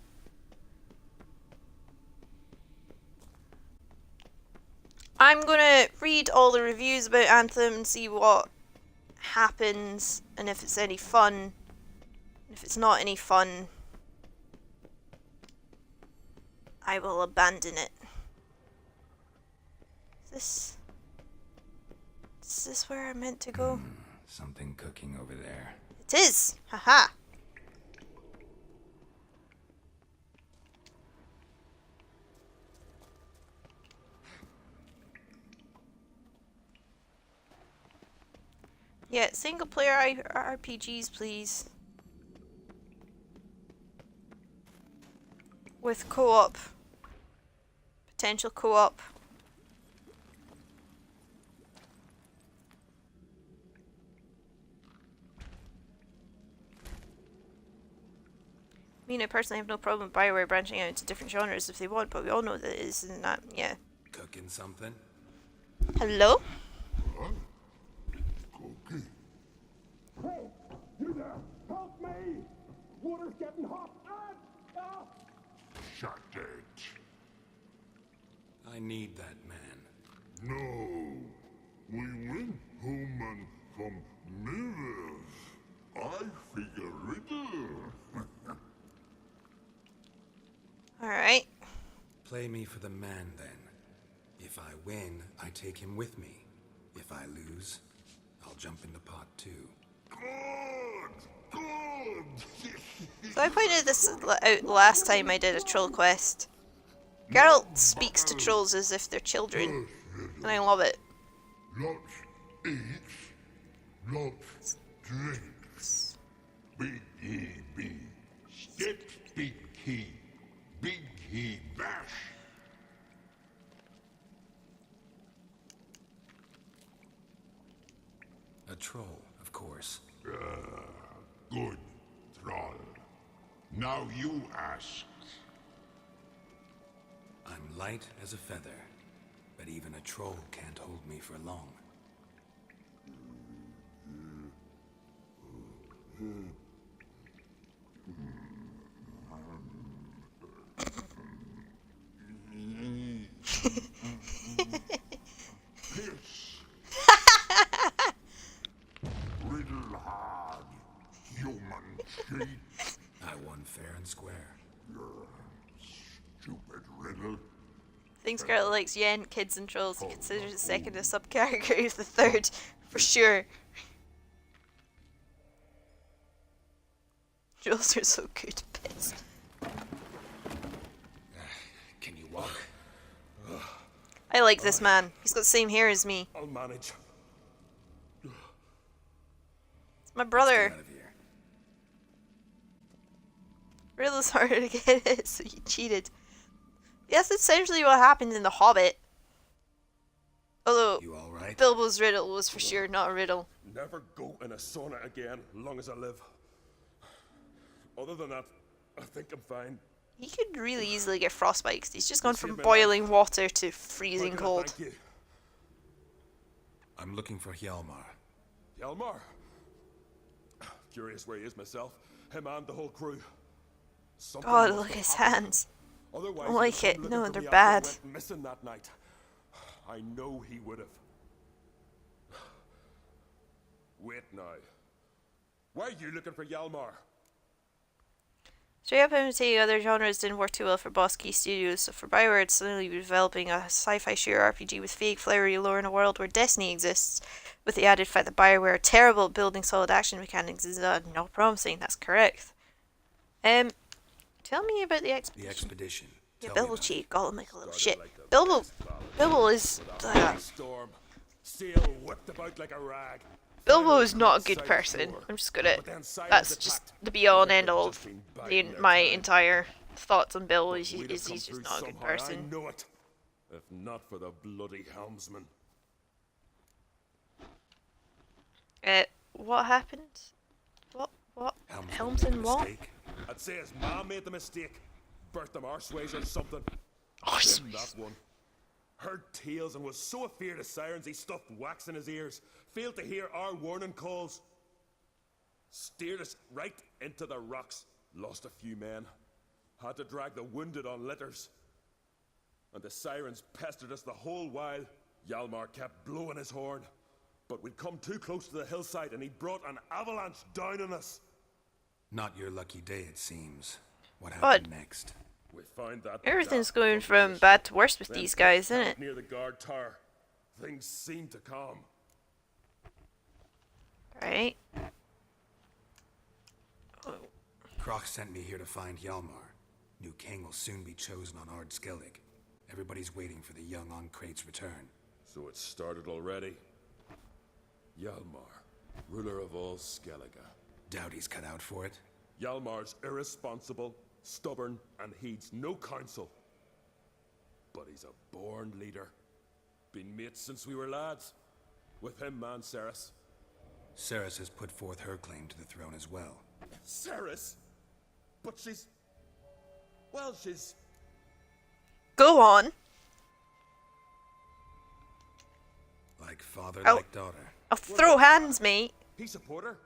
I'm gonna read all the reviews about Anthem and see what happens and if it's any fun. And if it's not any fun, I will abandon it. Is this where I'm meant to go? Something cooking over there. It is! Haha! Yeah, single player RPGs, please. With co-op. Potential co-op. I mean, I personally have no problem with BioWare branching out into different genres if they want, but we all know that it isn't that, yeah. Cooking something? Hello? Hey, you there! Help me! Water's getting hot! Shut it. I need that man. No. We went home and from mirrors. I figure riddle. Alright. Play me for the man, then. If I win, I take him with me. If I lose, I'll jump into pot 2. Good! So I pointed this out last time I did a troll quest. Geralt speaks to trolls as if they're children, and I love it. Lots eats, lots drinks. Big E B. Get big key. Big E bash. A troll, of course. Good, troll. Now you ask. I'm light as a feather, but even a troll can't hold me for long. Piss. Riddle hard, human cheat. I won fair and square. Stupid riddle. Thinks Geralt likes yen, kids, and trolls. He considers the second a subcategory of the third, for sure. Trolls are so good, piss. Can you walk? I like this man. He's got the same hair as me. I'll manage. It's my brother. Get out of here. Riddle's harder to get it, so you cheated. That's essentially what happened in The Hobbit. Although, You all right? Bilbo's riddle was for sure not a riddle. Never go in a sauna again, long as I live. Other than that, I think I'm fine. He could really easily get frostbite 'cause he's just gone from Saved my boiling water to How freezing can I cold. thank you? I'm looking for Hjalmar. Hjalmar. Curious where he is myself. Him and the whole crew. Something God, must look at have his happened. hands. Otherwise, I he'd like have come it. looking No, for they're me after I bad. went missing that night. I know he would have. Wait now. Why are you looking for Hjalmar? Straight up imitating other genres didn't work too well for Boss Key Studios, so for Bioware it's suddenly developing a sci-fi shooter RPG with fake, flowery lore in a world where Destiny exists, with the added fact that Bioware are terrible at building solid action mechanics is not promising. That's correct. Tell me about the expedition. The expedition. Yeah, Tell me Bilbo about it. cheated. Got him like a little Started shit. like the Bilbo best ballad. Bilbo is Storm. Sail whipped about like a rag. Bilbo is not a good Side person. shore. I'm just gonna. But then Cyrus That's just attacked. the be all and Like end they'd all just of been biding their my time. entire thoughts on Bilbo. But Is we'd have he's come just through not a good somehow, person. I know it. If not for the bloody helmsman. What happened? What? Helmsman what? Mistake? I'd say his mom made the mistake. Birthed them arseways or something. Arseways. Him, that one. Heard tales and was so afeard of sirens he stuffed wax in his ears. Failed to hear our warning calls. Steered us right into the rocks. Lost a few men. Had to drag the wounded on litters. And the sirens pestered us the whole while. Hjalmar kept blowing his horn. But we'd come too close to the hillside and he brought an avalanche down on us. Not your lucky day, it seems. What But- happened next? We found that Everything's daft going bugger from ship. bad to worse with Then these guys, isn't camped it? Near the guard tower, things seemed to calm. Right. Croc sent me here to find Hjalmar. New king will soon be chosen on Ard Skellige. Everybody's waiting for the young Ancrate's return. So it started already. Hjalmar, ruler of all Skellige. Doubt he's cut out for it. Hjalmar's irresponsible, stubborn, and heeds no counsel. But he's a born leader. Been mates since we were lads. With him, man, Ceres. Ceres has put forth her claim to the throne as well. Ceres? But she's... Well, she's... Go on. Like father, Oh. like daughter. I'll throw hands, mate. He support her?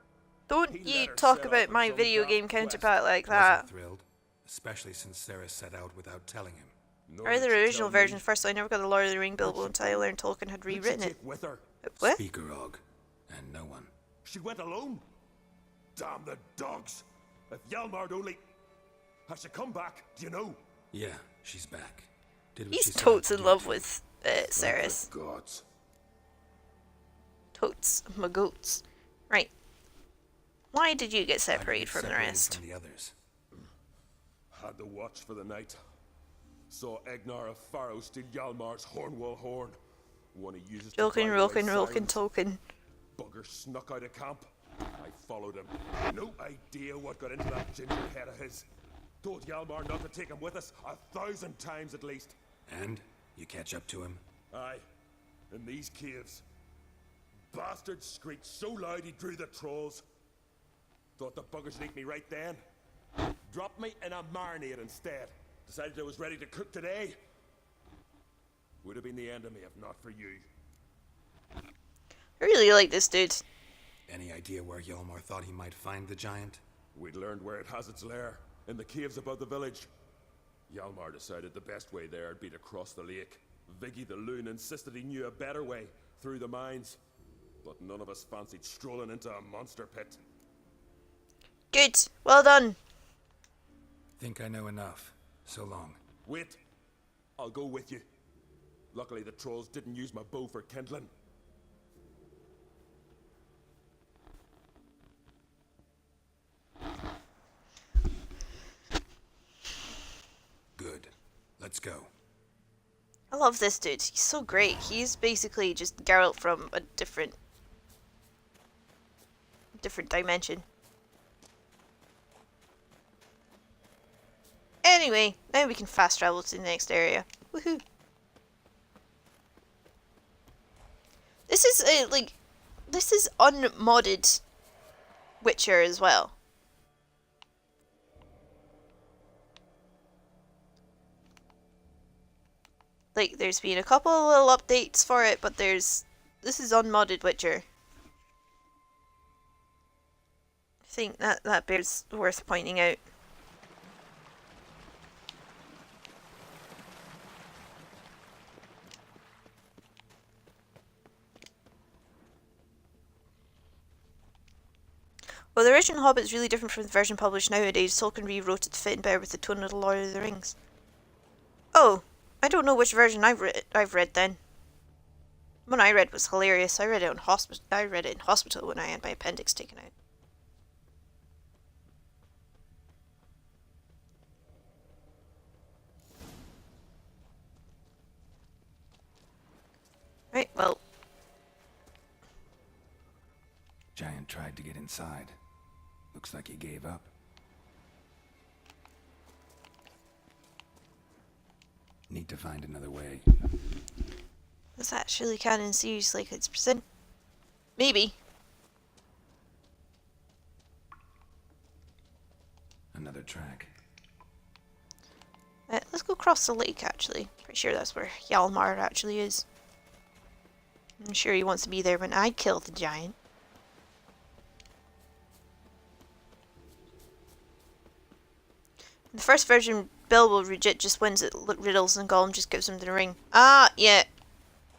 Don't He let you her talk set about off on my some video daft game quest. counterpart like Wasn't that. thrilled, especially since Ceres set out without telling him. Nor I read did the she original tell me. version first, so I never got the Lord of the Ring Bilbo until I learned Tolkien had Who'd she rewritten it. take with her? What? Speaker Og, and no one. She went alone? Damn the dogs! If Hjalmar'd only... Has she come back? Do you know? Yeah, she's back. Did what He's she set out totes to in do. love with Ceres. Thank the gods. Totes, my goats. Right. Why did you get Why did separated you from the separate rest? From the others. Had to watch for the night. Saw Egnar of Pharaoh steal Hjalmar's Hornwall horn. One he uses Joking, to drive away rolking, rolking, sirens. token. Bugger snuck out of camp. I followed him. No idea what got into that ginger head of his. Told Hjalmar not to take him with us 1,000 times at least. And? You catch up to him? Aye, in these caves. Bastard screeched so loud he drew the trolls. Thought the buggers would eat me right then. Dropped me in a marinade instead. Decided I was ready to cook today. Would have been the end of me if not for you. I really like this dude. Any idea where Hjalmar thought he might find the giant? We'd learned where it has its lair, in the caves above the village. Hjalmar decided the best way there would be to cross the lake, Viggy the Loon insisted he knew a better way, through the mines. But none of us fancied strolling into a monster pit. Good. Well done. Think I know enough. So long. Wait. I'll go with you. Luckily the trolls didn't use my bow for kindling. Good. Let's go. I love this dude. He's so great. He's basically just Geralt from a different dimension. Anyway, now we can fast travel to the next area. Woohoo! This is this is unmodded Witcher as well. Like, there's been a couple of little updates for it, but this is unmodded Witcher. I think that bears worth pointing out. Well, the original Hobbit is really different from the version published nowadays. Tolkien rewrote it to fit in better with the tone of the Lord of the Rings. Oh, I don't know which version I've read then. The one I read was hilarious. I read it in hospital when I had my appendix taken out. Right, well. Giant tried to get inside. Looks like he gave up. Need to find another way. Is actually canon series like it's present? Maybe. Another track. Let's go across the lake, actually. Pretty sure that's where Hjalmar actually is. I'm sure he wants to be there when I kill the giant. In the first version, Bilbo legit just wins at riddles and Gollum just gives him the ring. Ah, yeah.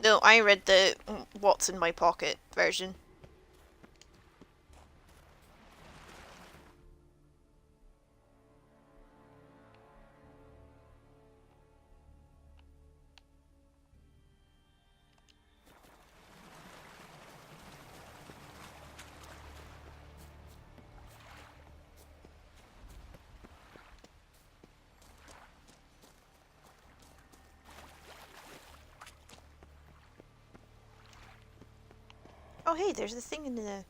No, I read the what's in my pocket version. Oh hey, there's a thing in the...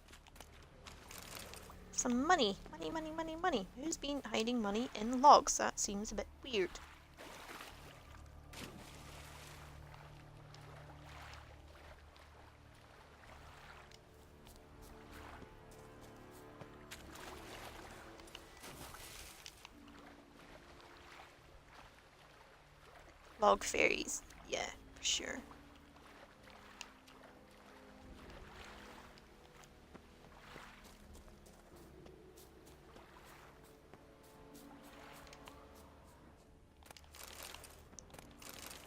Some money. Money, money, money, money. Who's been hiding money in logs? That seems a bit weird. Log fairies. Yeah, for sure.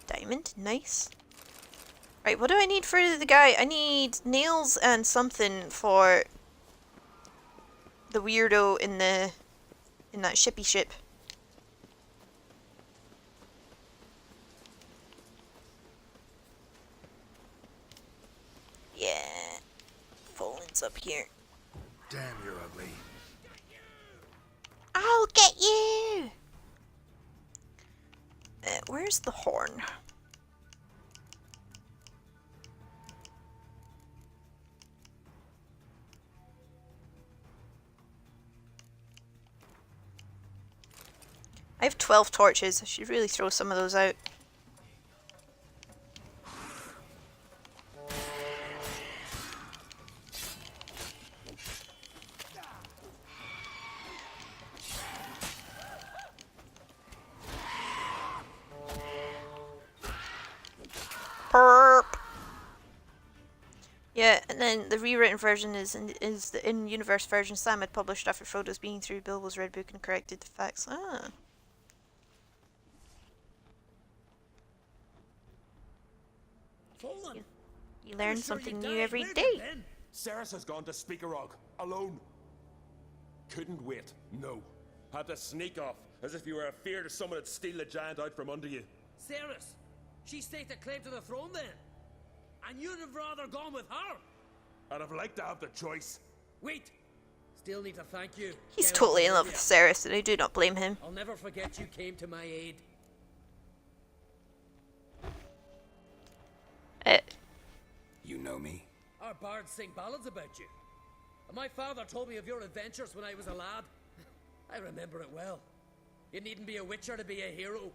Diamond, nice. Right, what do I need for the guy? I need nails and something for the weirdo in that shippy ship. Yeah. Fallen's up here. Damn, you're ugly. I'll get you! Where's the horn? I have 12 torches. I should really throw some of those out. Perp. Yeah, and then the rewritten version is the in-universe version Sam had published after Frodo's being through Bilbo's Red Book and corrected the facts. Ah. Colin! You learn sure something you new died. every Where'd day. you been? Ceres has gone to Speakerog, alone. Couldn't wait, no. Had to sneak off, as if you were afeard someone would steal the giant out from under you. Ceres! She staked a claim to the throne then! And you'd have rather gone with her! I'd have liked to have the choice. Wait! Still need to thank you. He's Geralt totally in of love with Rivia. Ceres, and I do not blame him. I'll never forget you came to my aid. You know me? Our bards sing ballads about you. And my father told me of your adventures when I was a lad. I remember it well. You needn't be a witcher to be a hero.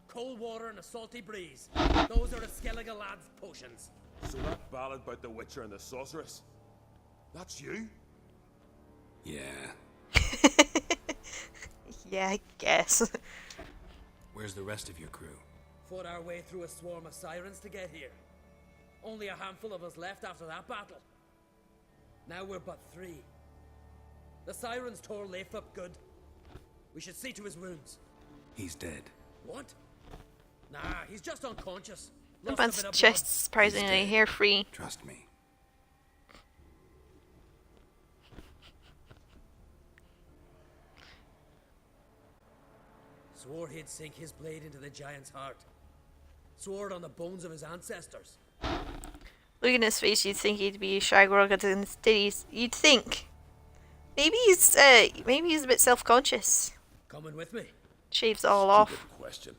Cold water and a salty breeze. Those are the Skellige lads' potions. So that ballad about the Witcher and the Sorceress, that's you? Yeah. Yeah, I guess. Where's the rest of your crew? Fought our way through a swarm of sirens to get here. Only a handful of us left after that battle. Now we're but 3. The sirens tore Leif up good. We should see to his wounds. He's dead. What? Nah, he's just unconscious. The Lost a man's bit of chest blood. surprisingly hair free. Trust me. Swore he'd sink his blade into the giant's heart. Swore on the bones of his ancestors. Look at his face, you'd think he'd be Shagrugged in his titties. You'd think. Maybe he's a bit self-conscious. Coming with me. Shaves all off. Stupid question.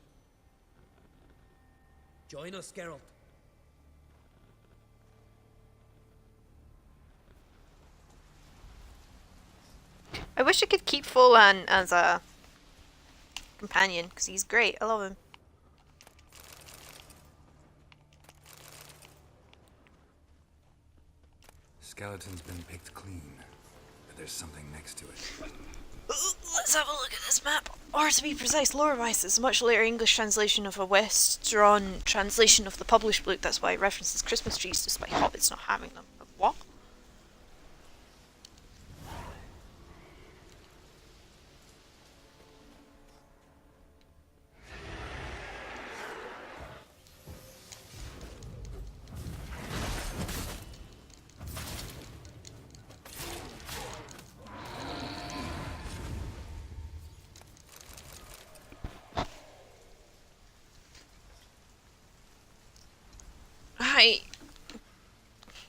Join us, Geralt. I wish I could keep Folan as a companion, because he's great. I love him. Skeleton's been picked clean, but there's something next to it. Let's have a look at this map. Or to be precise, Lorewise is a much later English translation of a West-drawn translation of the published book. That's why it references Christmas trees despite hobbits not having them. What?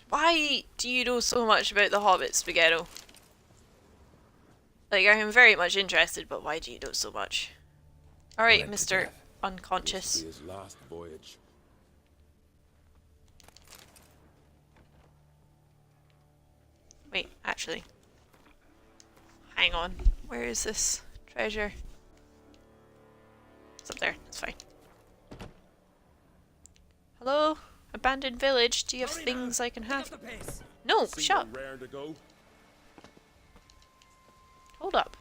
Why do you know so much about the Hobbit, Spaghetto? Like, I am very much interested, but why do you know so much? Alright, Led to Mr. death. Unconscious. This will be his last voyage. Wait, actually. Hang on. Where is this treasure? It's up there. It's fine. Hello? Abandoned village. Do you have Hurry things now. I can Pick up have? the pace. No, See shut up. we're raring to go. Hold up.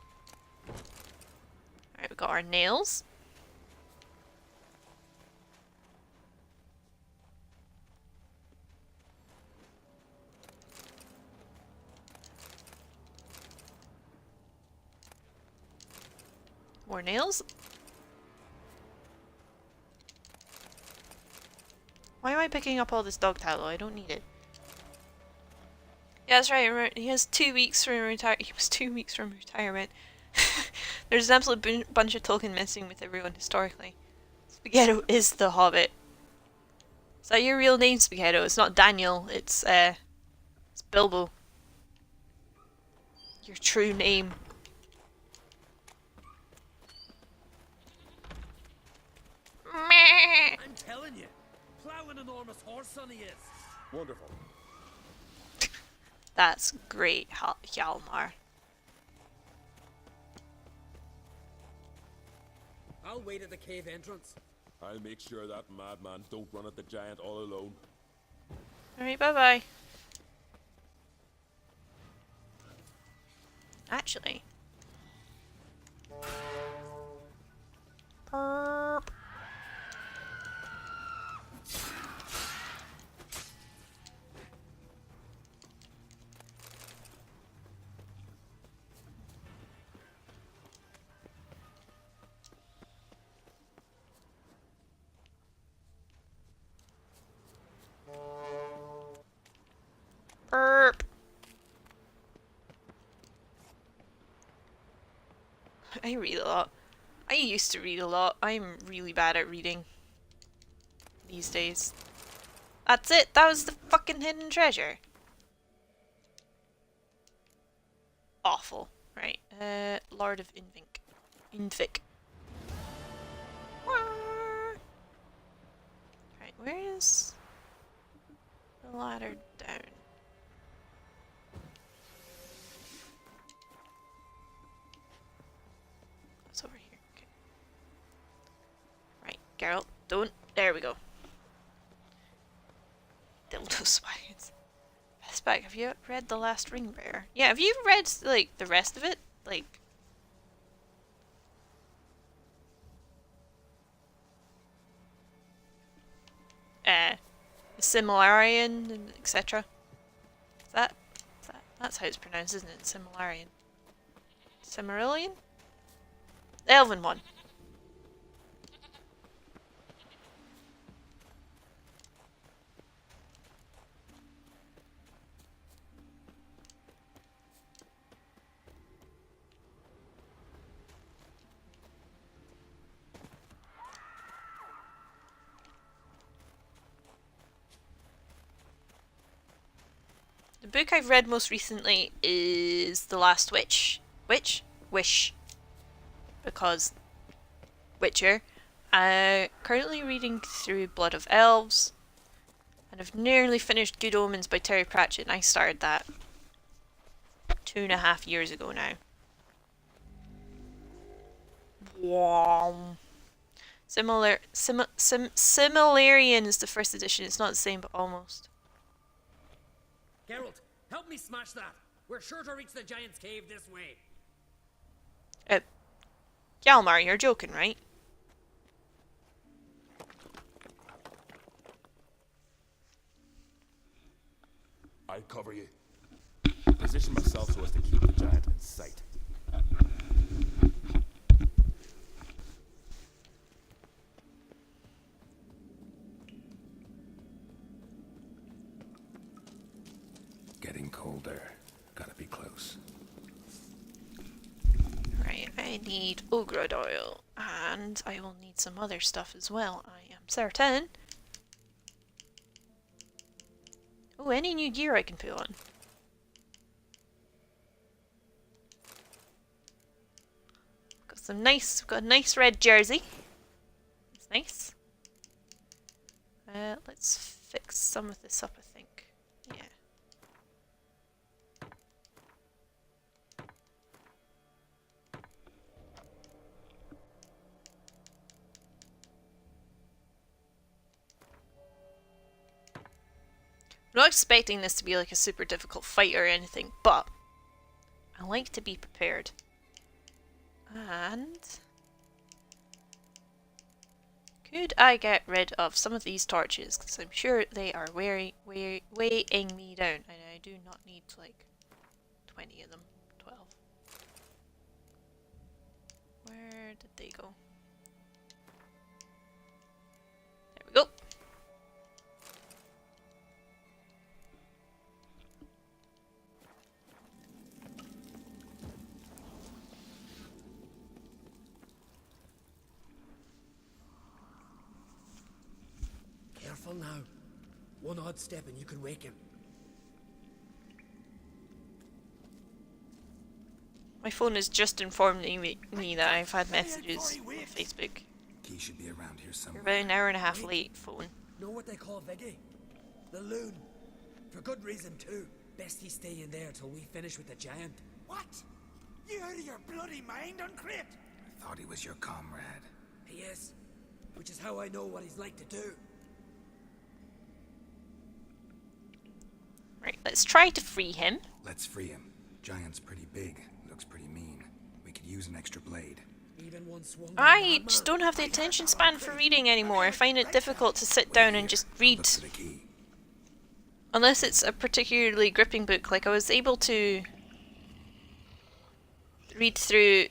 Alright, we got our nails. More nails. Why am I picking up all this dog tallow? I don't need it. Yeah, that's right. He has 2 weeks from retire. He was 2 weeks from retirement. There's an absolute bunch of Tolkien messing with everyone historically. Spaghetto is the Hobbit. Is that your real name, Spaghetto? It's not Daniel. It's Bilbo. Your true name. Meh. I'm telling you, plow an enormous horse son he is. Wonderful. That's great, Hjalmar. I'll wait at the cave entrance. I'll make sure that madman don't run at the giant all alone. Alright, bye-bye. Actually. Burp. I read a lot. I used to read a lot. I'm really bad at reading these days. That's it. That was the fucking hidden treasure. Awful. Right. Lord of Invink. Invik. Right. Where is the ladder down? It's over here. Okay. Right. Geralt. Don't. There we go. Dildo spines. Spike, have you read The Last Ring Bearer? Yeah, have you read, like, the rest of it? Like... Similarian, and etc. That's how it's pronounced, isn't it? Similarian. Cimmerillion? The Elven one. The book I've read most recently is The Last Witch. Wish. Because Witcher. Currently reading through Blood of Elves. And I've nearly finished Good Omens by Terry Pratchett, and I started that 2.5 years ago now. Wow. Similarian is the first edition. It's not the same, but almost. Geralt, help me smash that. We're sure to reach the giant's cave this way. Hjalmar, you're joking, right? I cover you. Position myself so as to keep the giant in sight. Getting colder. Gotta be close. Right, I need Ogrod oil, and I will need some other stuff as well, I am certain. Oh, any new gear I can put on. Got a nice red jersey. It's nice. Let's fix some of this up, I think. Yeah. I'm not expecting this to be like a super difficult fight or anything, but I like to be prepared. And could I get rid of some of these torches? Because I'm sure they are weighing me down, and I do not need like 20 of them. 12. Where did they go? There we go. Careful now. One odd step and you can wake him. My phone has just informed me that I've had messages on Facebook. Key should be around here You're somewhere. about an hour and a half late, phone. Know what they call Viggy? The loon. For good reason too. Best he stay in there till we finish with the giant. What? You out of your bloody mind, Uncrate? I thought he was your comrade. He is. Which is how I know what he's like to do. Right, let's try to free him. Let's free him. Giant's pretty big. Looks pretty mean. We could use an extra blade. Even one swung I just don't have the attention span for reading anymore. I find it difficult to sit down and just read. Unless it's a particularly gripping book, like I was able to read through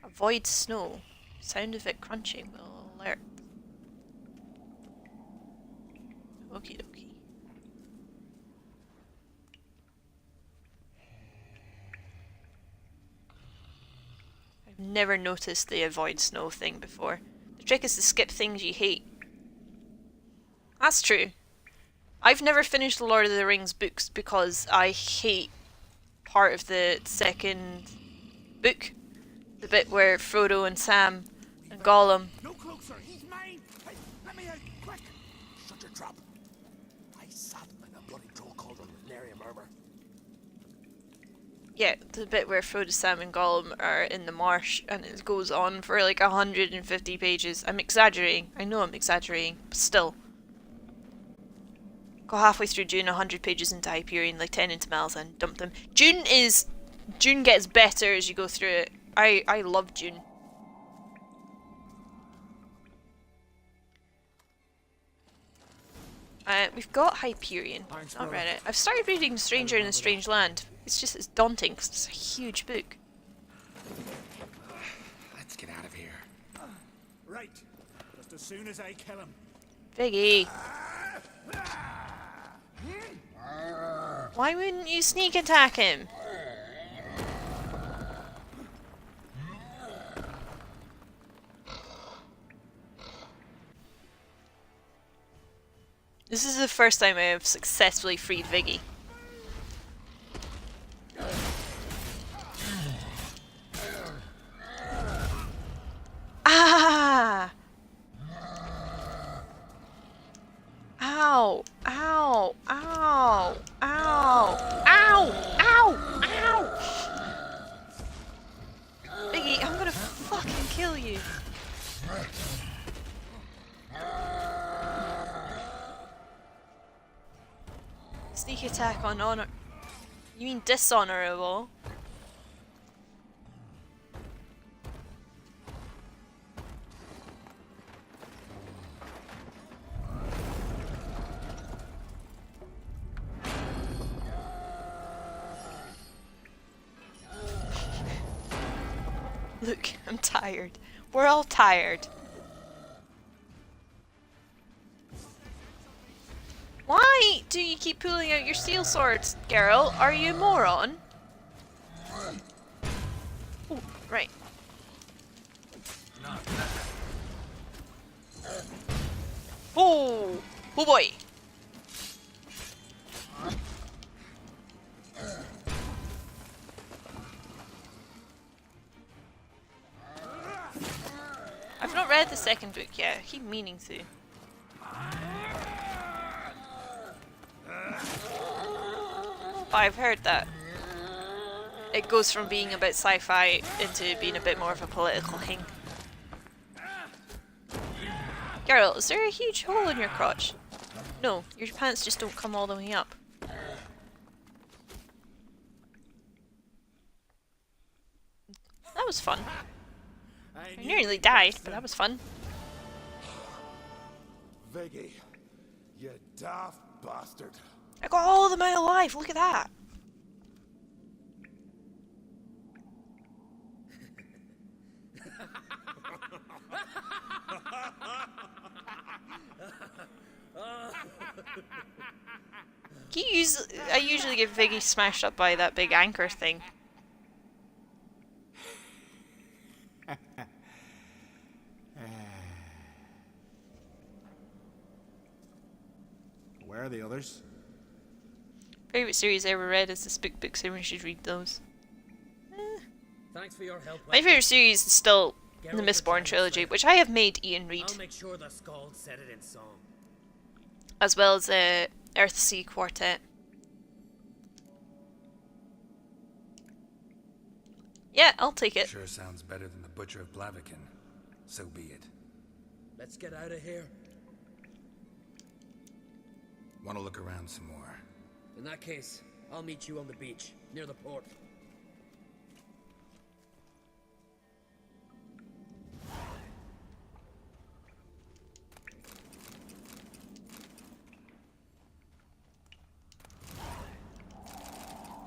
Avoid snow. Sound of it crunching will alert. Okie dokie. I've never noticed the avoid snow thing before. The trick is to skip things you hate. That's true. I've never finished the Lord of the Rings books because I hate part of the second book. The bit where Frodo and Sam and Gollum... No closer, he's mine! Hey, let me out, quick! Shut your trap. I sat in a bloody troll cauldron with nary a murmur. Yeah, the bit where Frodo, Sam and Gollum are in the marsh and it goes on for like 150 pages. I'm exaggerating. I know I'm exaggerating, but still. Got halfway through Dune, 100 pages into Hyperion, like 10 into Miles and dumped them. Dune gets better as you go through it. I love Dune. We've got Hyperion. Not read it. I've started reading Stranger in a Strange Land. It's daunting because it's a huge book. Let's get out of here. Right. Just as soon as I kill him. Viggy. Why wouldn't you sneak attack him? This is the first time I have successfully freed Viggy. Ah! Ow! Ow! Ow! Ow! Ow! Ow! Ow! Viggy, I'm gonna fucking kill you. Sneak attack on honor. You mean dishonorable? Look, I'm tired. We're all tired. Why do you keep pulling out your steel swords, Geralt? Are you a moron? Oh, right. Oh! Oh boy! I've not read the second book yet. I keep meaning to. But I've heard that it goes from being a bit sci-fi into being a bit more of a political thing. Geralt, is there a huge hole in your crotch? No, your pants just don't come all the way up. That was fun. I nearly died, but that was fun. Viggy, you daft bastard. I got all of them out alive, look at that! I usually get Viggy smashed up by that big anchor thing. Where are the others? Favorite series I ever read is the Spook books. Everyone should read those. Thanks for your help. My favorite series is still the Mistborn trilogy, which I have made Ian read. I'll make sure the Skald said it in song. As well as the Earthsea Quartet. Yeah, I'll take it. Sure sounds better than the Butcher of Blaviken. So be it. Let's get out of here. Want to look around some more? In that case, I'll meet you on the beach, near the port.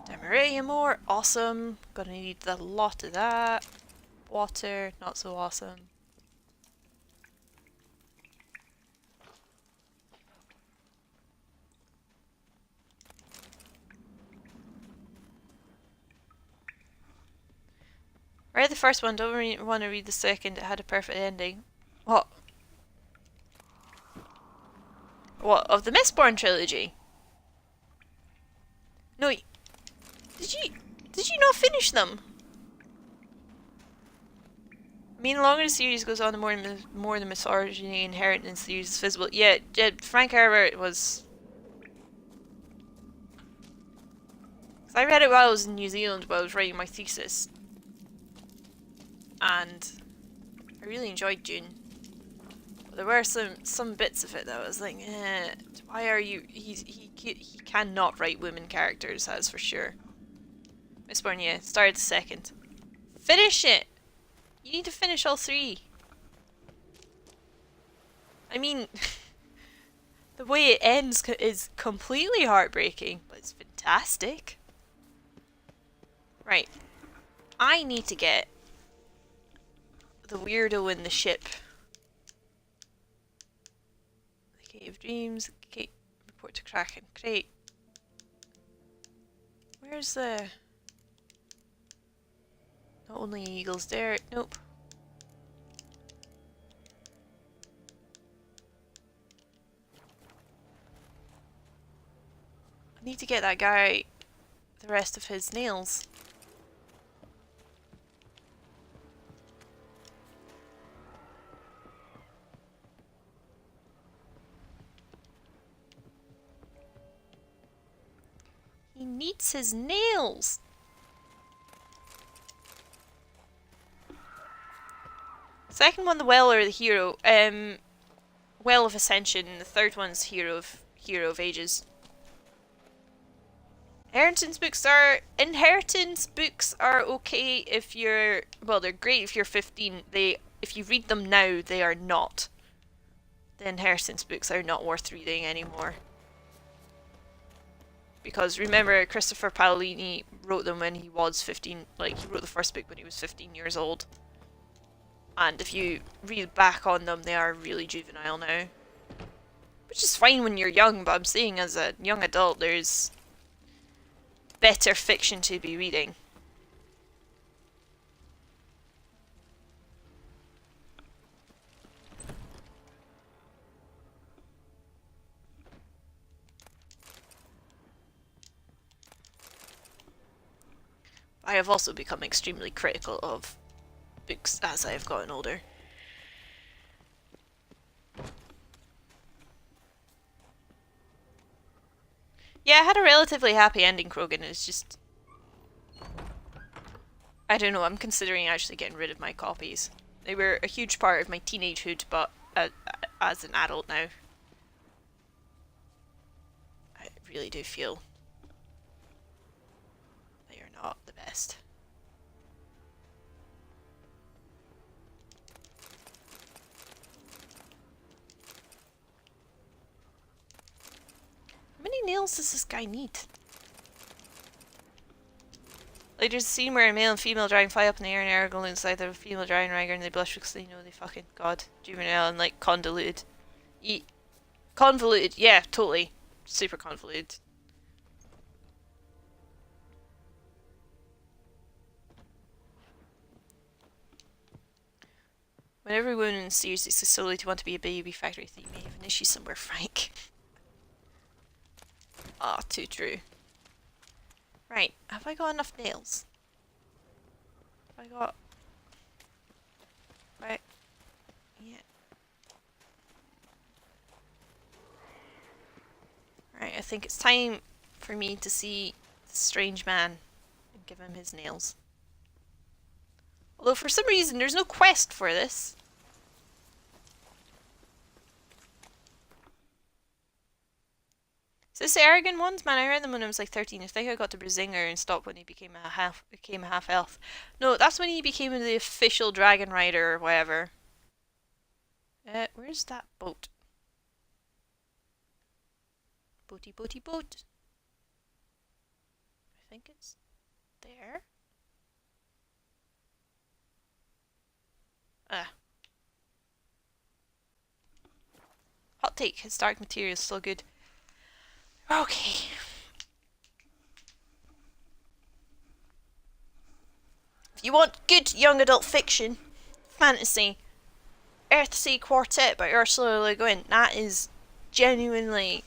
Demerarium ore, awesome. Gonna need a lot of that. Water, not so awesome. I read the first one, don't really want to read the second. It had a perfect ending. What? What, of the Mistborn trilogy? No, did you not finish them? I mean, the longer the series goes on, the more the misogyny inherent in the series is visible. Yeah, Frank Herbert was... I read it while I was in New Zealand while I was writing my thesis. And I really enjoyed Dune. But there were some bits of it that I was like, why are you... He cannot write women characters, that's for sure. Mistborn, yeah, started the second. Finish it! You need to finish all three. I mean, the way it ends is completely heartbreaking, but it's fantastic. Right. I need to get the weirdo in the ship. The Cave of Dreams, report to Kraken. Great. Where's the... Not only eagles there. Nope. I need to get that guy the rest of his nails. He needs his nails. Second one, the Well or the Hero. Well of Ascension. The third one's Hero of Ages. Inheritance books are okay if you're, well, they're great if you're 15. If you read them now, they are not. The inheritance books are not worth reading anymore. Because remember, Christopher Paolini wrote them when he was 15. Like, he wrote the first book when he was 15 years old. And if you read back on them, they are really juvenile now. Which is fine when you're young, but I'm saying as a young adult, there's better fiction to be reading. I have also become extremely critical of books as I have gotten older. Yeah, I had a relatively happy ending, Krogan. It's just... I don't know, I'm considering actually getting rid of my copies. They were a huge part of my teenagehood, but as an adult now, I really do feel they are not the best. How many nails does this guy need? Like, there's a scene where a male and female dragon fly up in the air and Aragorn inside the female dragon Riger and they blush because they know they fucking god. Juvenile and like convoluted. Convoluted, yeah, totally. Super convoluted. When every woman in the series is solely to want to be a baby factory, I think you may have an issue somewhere, Frank. Ah, too true. Right, have I got enough nails? Have I got... Right. Yeah. Right, I think it's time for me to see the strange man and give him his nails. Although for some reason there's no quest for this. Is this the Aragon ones? Man, I read them when I was like 13. I think I got to Brazinger and stopped when he became a half elf. No, that's when he became the official dragon rider or whatever. Where's that boat? Boaty, boaty, boat. I think it's there. Hot take, his dark material is still good. Okay. You want good young adult fiction, fantasy, Earthsea Quartet by Ursula Le Guin. That is genuinely...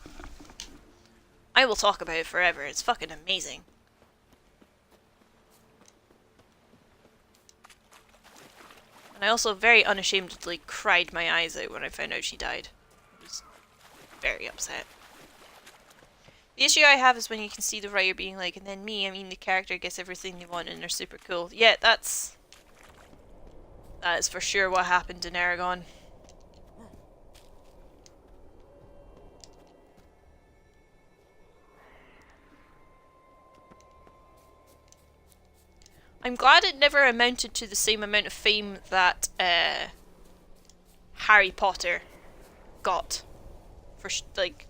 I will talk about it forever. It's fucking amazing. And I also very unashamedly cried my eyes out when I found out she died. I was very upset. The issue I have is when you can see the writer being like, and then me, I mean the character gets everything they want and they're super cool. Yeah, that is for sure what happened in Aragon. I'm glad it never amounted to the same amount of fame that Harry Potter got. For like,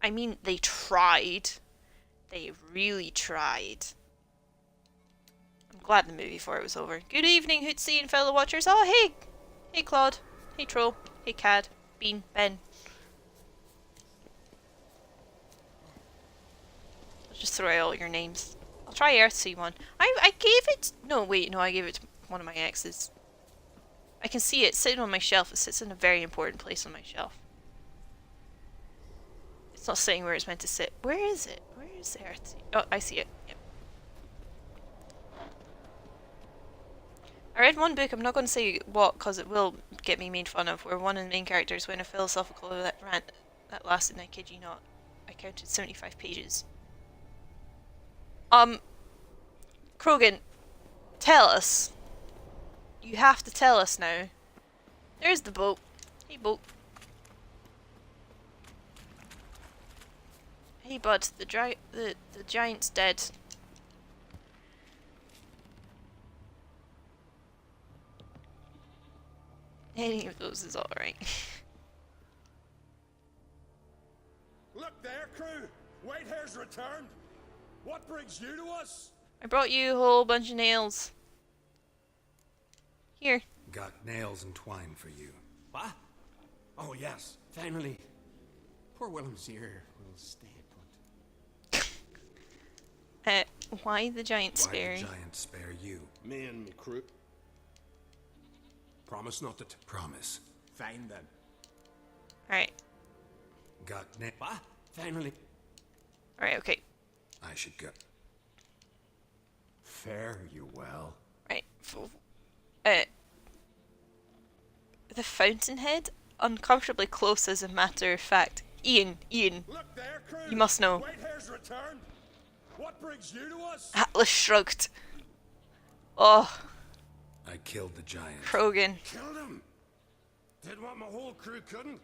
I mean, they tried. They really tried. I'm glad the movie for it was over. Good evening, Hooty and fellow watchers. Oh, hey! Hey, Claude. Hey, Troll. Hey, Cad. Bean. Ben. I'll just throw out all your names. I'll try Earthsea one. I gave it... No, wait. No, I gave it to one of my exes. I can see it sitting on my shelf. It sits in a very important place on my shelf. It's not sitting where it's meant to sit. Where is it? Where is Earthsea? Oh, I see it. Yep. I read one book, I'm not going to say what because it will get me made fun of, where one of the main characters went a philosophical rant that lasted, and I kid you not, I counted 75 pages. Krogan, tell us. You have to tell us now. There's the boat. Hey, boat. Hey, bud, the giant's dead. Any of those is alright. Look there, crew! Whitehair's returned! What brings you to us? I brought you a whole bunch of nails. Here. Got nails and twine for you. What? Oh, yes, finally. Poor Willem's ear will stay put. Why the giant spare? Why the giant spare you? Me and me crew. Promise not to promise. Fine then. Alright. Got what? Finally. Alright, okay. I should go. Fare you well. Right. The fountainhead? Uncomfortably close as a matter of fact. Ian. Look there, crew. You must know. Whitehair's returned. What brings you to us? Atlas shrugged. Oh. I killed the giant. Krogan. Killed him? Did what my whole crew couldn't?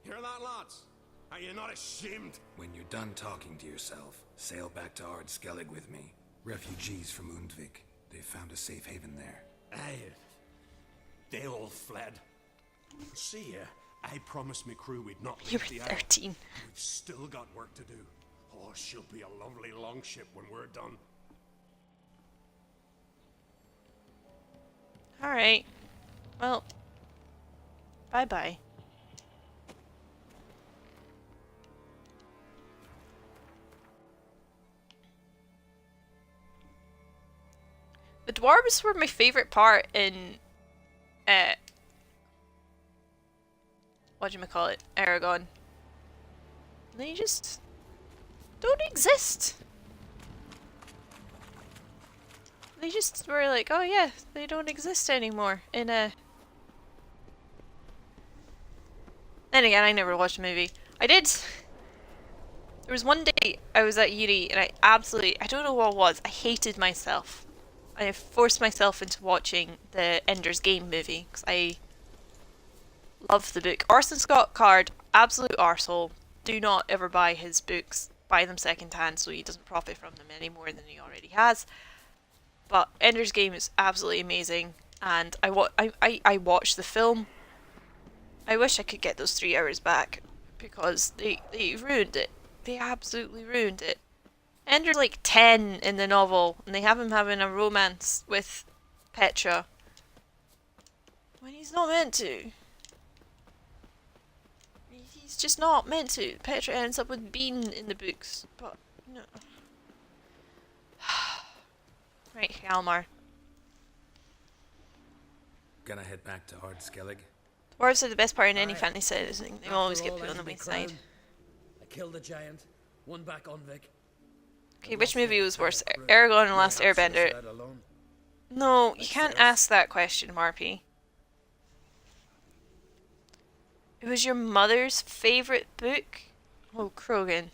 Hear that, lads? Are you not ashamed? When you're done talking to yourself, sail back to Ard Skellige with me. Refugees from Undvik. They found a safe haven there. Aye. They all fled. See, I promised me crew we'd not You leave were the isle. 13. We've still got work to do. Oh, she'll be a lovely longship when we're done. Alright. Well. Bye-bye. The dwarves were my favourite part in whatchamacallit, Aragon. They just don't exist. They just were like, oh yeah, they don't exist anymore in a... Then again, I never watched the movie. I did... There was one day I was at uni and I don't know what it was, I hated myself. I forced myself into watching the Ender's Game movie, because I love the book. Orson Scott Card, absolute arsehole. Do not ever buy his books. Buy them second hand so he doesn't profit from them any more than he already has. But Ender's Game is absolutely amazing, and I watched the film. I wish I could get those 3 hours back, because they ruined it. They absolutely ruined it. Ender's like 10 in the novel, and they have him having a romance with Petra. When he's not meant to. He's just not meant to. Petra ends up with Bean in the books, but no. Right, Hjalmar. Gonna head back to Ard Skellige? Dwarves are the best part in any Aye. fantasy setting. They After always get all, put I on the had me weak side. crown. I killed the giant, won back Unvik. Okay, which movie was worse? Aragorn and Last Airbender? No, you can't ask that question, Marpy. It was your mother's favourite book? Oh, Krogan.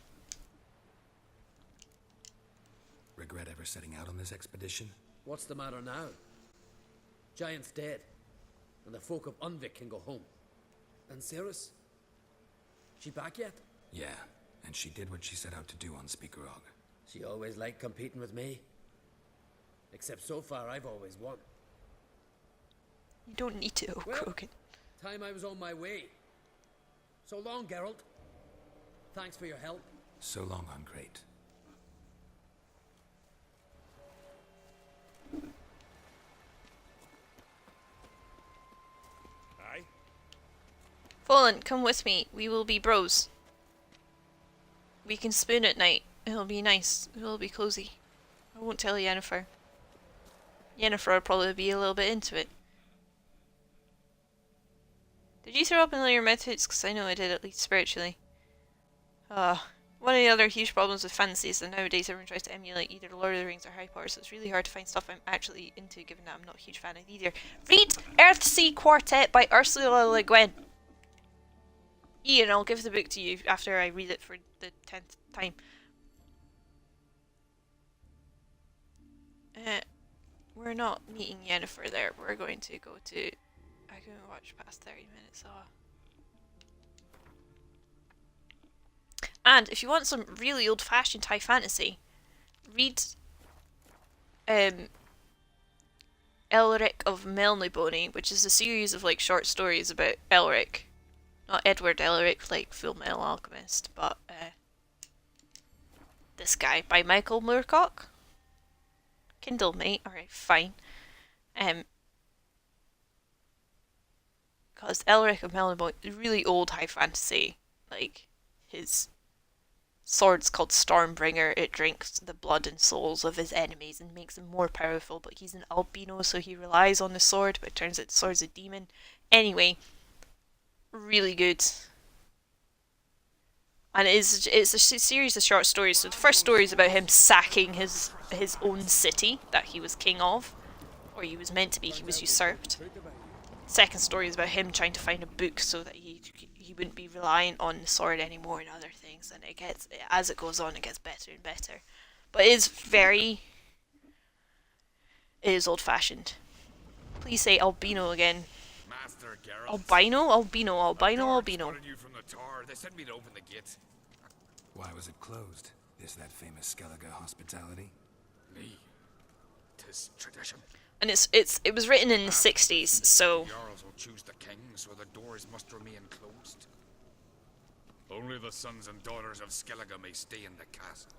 Regret ever setting out on this expedition? What's the matter now? Giant's dead, and the folk of Unvik can go home. And Cirrus? She back yet? Yeah, and she did what she set out to do on Speakerog. She always liked competing with me. Except so far, I've always won. You don't need to, Well, Krogan. time I was on my way. So long, Geralt. Thanks for your help. So long on Great. Aye? Fallen, come with me. We will be bros. We can spoon at night. It'll be nice. It'll be cozy. I won't tell Yennefer. Yennefer will probably be a little bit into it. Did you throw up in your methods? Because I know I did, at least spiritually. One of the other huge problems with fantasy is that nowadays everyone tries to emulate either Lord of the Rings or Harry Potter, so it's really hard to find stuff I'm actually into, given that I'm not a huge fan of either. Read Earthsea Quartet by Ursula Le Guin. Ian, I'll give the book to you after I read it for the 10th time. We're not meeting Yennefer there. We're going to go to... I can watch past 30 minutes. Oh. And if you want some really old-fashioned high fantasy, read Elric of Melniboné, which is a series of like short stories about Elric. Not Edward Elric, like Full Metal Alchemist, but this guy by Michael Moorcock. Kindle, mate. Alright, fine. Because Elric of Melniboné is really old high fantasy. Like, his sword's called Stormbringer. It drinks the blood and souls of his enemies and makes them more powerful, but he's an albino, so he relies on the sword, but it turns out the sword's a demon. Anyway, really good. And it's a series of short stories. So the first story is about him sacking his own city that he was king of, or he was meant to be. He was usurped. Second story is about him trying to find a book so that he wouldn't be reliant on the sword anymore and other things. And it gets, as it goes on, it gets better and better. But it is old-fashioned. Please say albino again. Master Geralt. Albino? Albino. Spotted you from the tower. They sent me to open the gate. Why was it closed? Is that famous Skellige hospitality? Me. 'Tis tradition. And it was written in the 60s, so... Jarls will choose the king, so the doors must remain closed. Only the sons and daughters of Skellige may stay in the castle.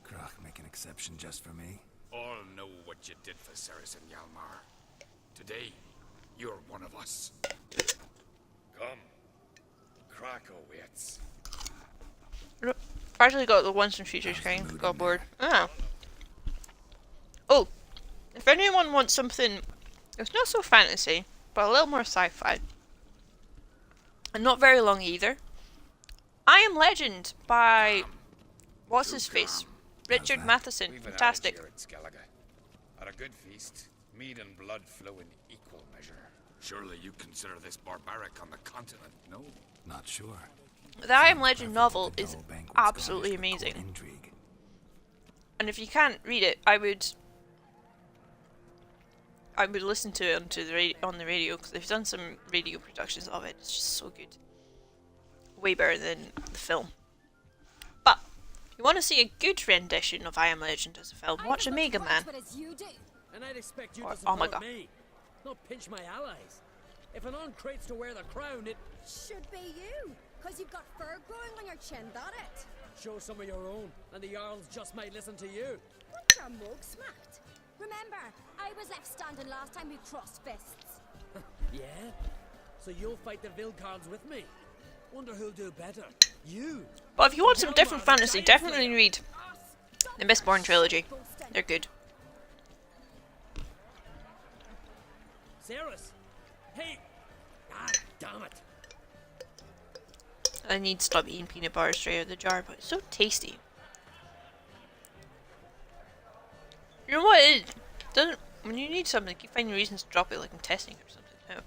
Krach make an exception just for me? All know what you did for Ceres and Hjalmar. Today, you're one of us. Come. Krakow waits. Partially got the once in future screen. Got bored. Ah. Oh, if anyone wants something, it's not so fantasy, but a little more sci-fi, and not very long either. I Am Legend by what's his face, Richard Matheson. We've an Fantastic. adage here at Skellige. At a good feast, mead and blood flow in equal measure. Surely you consider this barbaric on the continent, no? Not sure. The I Am Legend novel is absolutely amazing. And if you can't read it, I would listen to it on the radio, because they've done some radio productions of it. It's just so good. Way better than the film. But if you want to see a good rendition of I Am Legend as a film, watch Omega Man. And I'd expect you Or to support Omega. me, not pinch my allies. If an on-crate's to wear the crown, it should be you, because you've got fur growing on your chin, that it? show some of your own, and the Jarls just might listen to you. What's your mug smacked? Remember, I was left standing last time we crossed fists. Yeah? So you'll fight the Vilcards with me? Wonder who'll do better. You. But if you want some different fantasy, definitely read the Mistborn trilogy. They're good. Ceres. Hey. Ah, damn it. I need to stop eating peanut butter straight out of the jar, but it's so tasty. You know what? It doesn't. When you need something, you keep finding reasons to drop it, like in testing or something. Oh.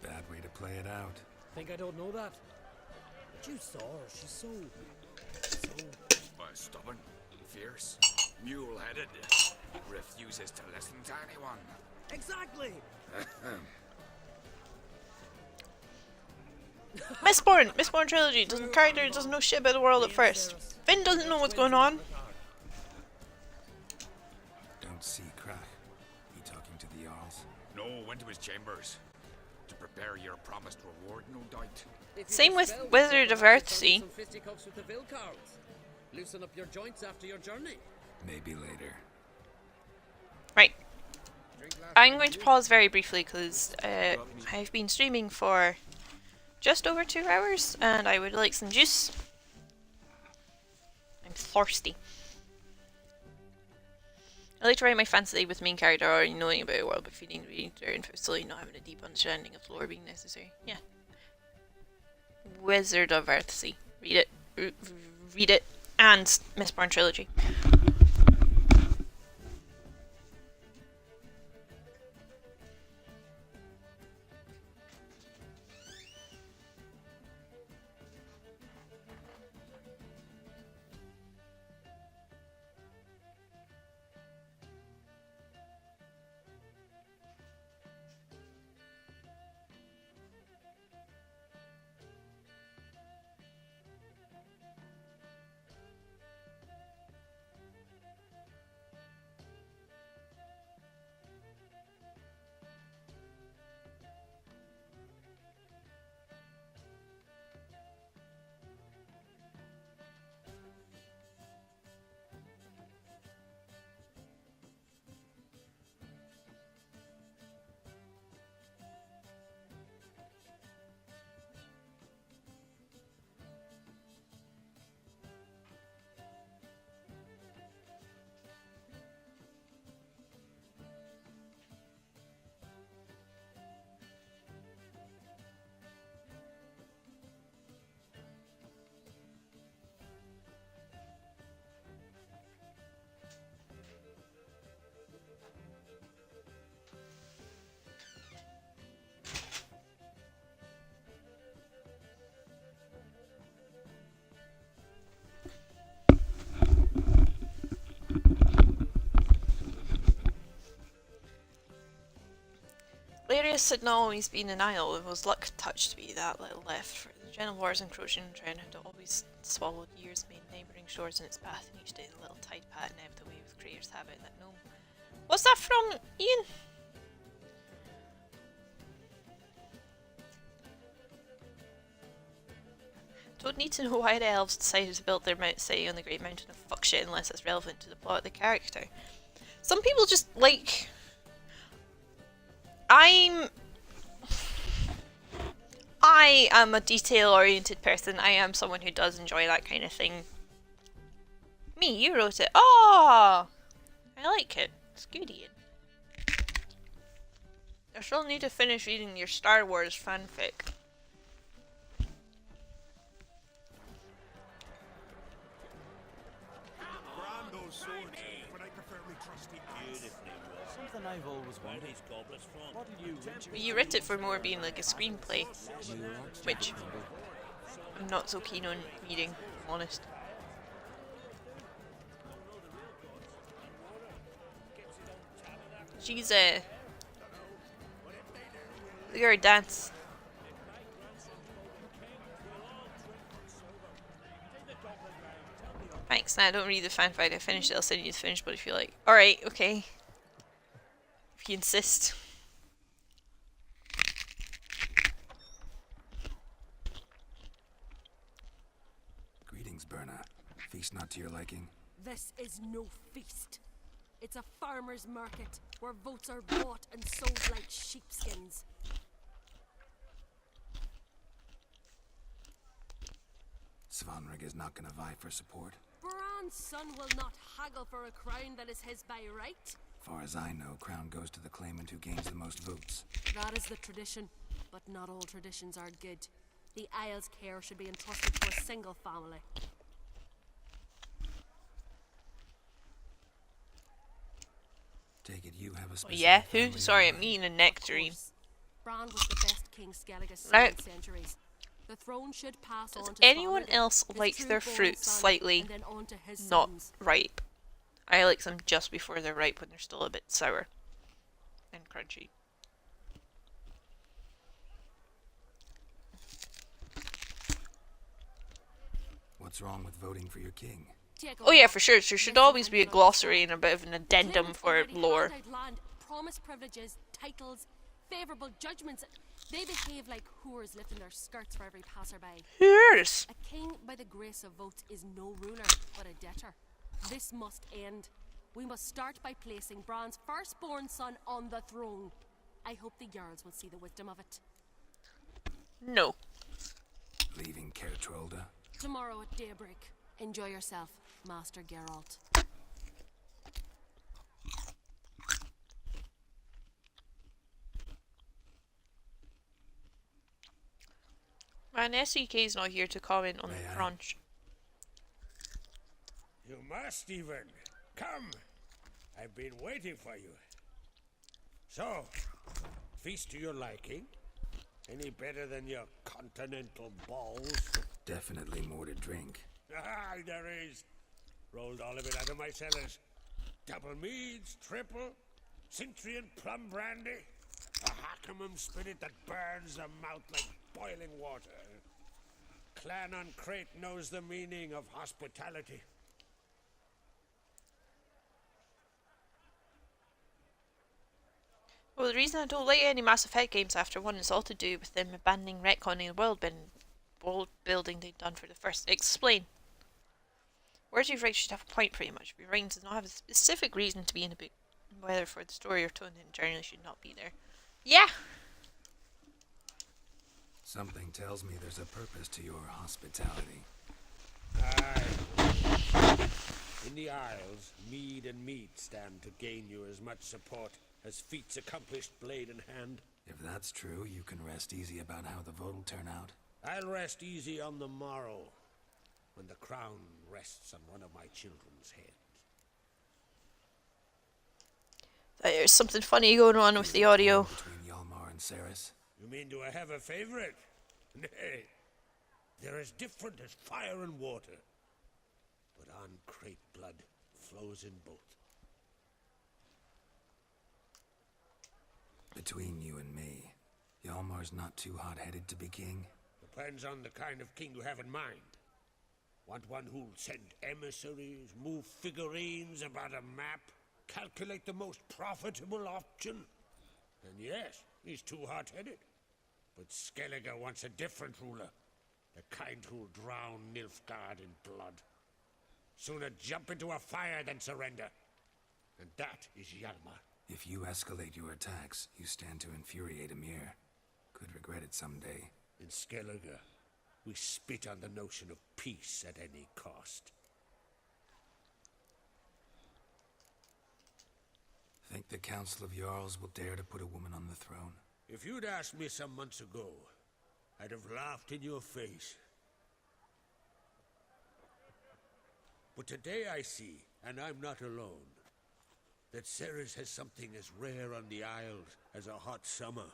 Bad way to play it out. Think I don't know that? But you saw her. She's so. Stubborn, fierce, mule-headed, refuses to listen to anyone. Exactly. Mistborn trilogy. Character doesn't know shit about the world at first. Finn doesn't know what's going on. Don't see Crack. He talking to the Jarls? No, went to his chambers to prepare your promised reward, no doubt. Same with Wizard of Earthsea. Some fisticuffs with the Vilcards. Loosen up your joints after your journey. Maybe later. Right. I'm going to pause very briefly because I've been streaming for just over 2 hours and I would like some juice. I'm thirsty. I like to write my fantasy with main character already knowing about a world but feeding the reader info slowly, not having a deep understanding of the lore being necessary. Yeah. Wizard of Earthsea. Read it. Read it. And Mistborn trilogy. Larius had not always been an isle, it was luck touched to be that little left, for the gentle waters encroaching and drown had always swallowed years, made neighbouring shores in its path, and each day the little tide pat ebbed away with creators habit that gnome. What's that from, Ian? Don't need to know why the elves decided to build their city on the Great Mountain of fuck shit unless it's relevant to the plot of the character. Some people just like... I am a detail-oriented person. I am someone who does enjoy that kind of thing. Me, you wrote it. Oh! I like it. It's good, Ian. I still need to finish reading your Star Wars fanfic. Something I've always wondered. What do you You writ it for more being like a screenplay, which I'm not so keen on reading, if I'm honest. She's look at her dance. Thanks, nah, don't read the fanfic, I finished it, I'll send you the finish, but if you like. Alright, okay. If you insist. Greetings, Berna. Feast not to your liking? This is no feast. It's a farmer's market where votes are bought and sold like sheepskins. Svanrig is not gonna vie for support. Bran's son will not haggle for a crown that is his by right. Far as I know, crown goes to the claimant who gains the most votes. That is the tradition, but not all traditions are good. The Isle's care should be entrusted to a single family. Take it you have a specific Yeah, who? family Sorry, in I mind? mean a nectarine. Bran was the best king Skellige seen Now, in centuries. The throne should pass on does to anyone Svanrig, else his like their true-born fruit son, slightly and then on to his not sons. ripe? I like them just before they're ripe when they're still a bit sour and crunchy. What's wrong with voting for your king? Oh yeah, for sure. There should always be a glossary and a bit of an addendum for lore. Land, promise privileges, titles, favourable judgments. They behave like whores lifting their skirts for every passerby. Whores? A king by the grace of votes is no ruler, but a debtor. This must end. We must start by placing Bran's firstborn son on the throne. I hope the Jarls will see the wisdom of it. No. Leaving Kertrolda? Tomorrow at daybreak. Enjoy yourself, Master Geralt. Man, SEK's not here to comment on the crunch. You must even. Come. I've been waiting for you. So, feast to your liking? Any better than your continental balls? Definitely more to drink. Ah, there is. Rolled all of it out of my cellars. Double meads, triple, Cintrian plum brandy, a Hackamum spirit that burns the mouth like boiling water. Clan on Crate knows the meaning of hospitality. Well, the reason I don't like any Mass Effect games after one is all to do with them abandoning retconning the world building they'd done for the first. Explain. Words you've written should have a point pretty much. Your writing does not have a specific reason to be in a book, whether for the story or tone, and generally should not be there. Yeah! Something tells me there's a purpose to your hospitality. Aye. In the Isles, mead and meat stand to gain you as much support as feats accomplished blade in hand. If that's true, you can rest easy about how the vote will turn out. I'll rest easy on the morrow, when the crown rests on one of my children's heads. There's something funny going on with the audio. Between Hjalmar and Ceres. You mean, do I have a favorite? Nay, they're as different as fire and water. But on Crate blood flows in both. Between you and me, Hjalmar's not too hot-headed to be king. Depends on the kind of king you have in mind. Want one who'll send emissaries, move figurines about a map, calculate the most profitable option? And yes, he's too hot-headed. But Skellige wants a different ruler. The kind who'll drown Nilfgaard in blood. Sooner jump into a fire than surrender. And that is Hjalmar. If you escalate your attacks, you stand to infuriate Emir. Could regret it someday. In Skellige, we spit on the notion of peace at any cost. Think the Council of Jarls will dare to put a woman on the throne? If you'd asked me some months ago, I'd have laughed in your face. But today I see, and I'm not alone, that Ceres has something as rare on the Isles as a hot summer.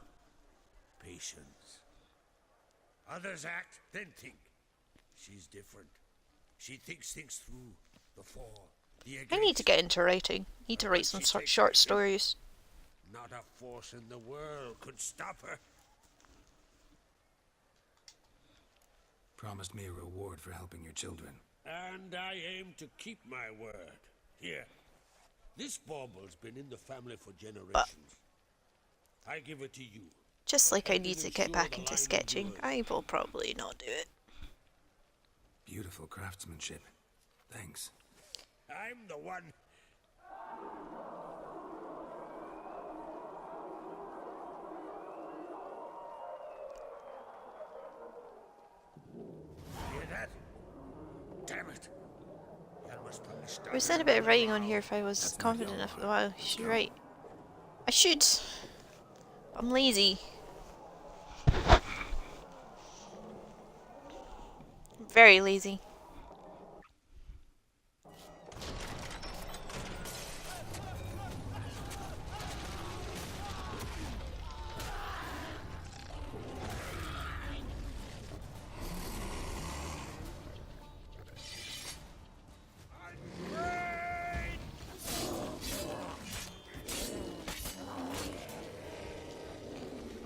Patience. Others act, then think. She's different. She thinks things through, the for, the against. I need to get into writing. Need to write some short stories. Not a force in the world could stop her. Promised me a reward for helping your children. And I aim to keep my word. Here. This bauble's been in the family for generations. I give it to you. Just like I need to get back into sketching, I will probably not do it. Beautiful craftsmanship. Thanks. I'm the one I was saying a bit of writing on here if I was confident enough. Well, you should write. I should. I'm lazy. I'm very lazy.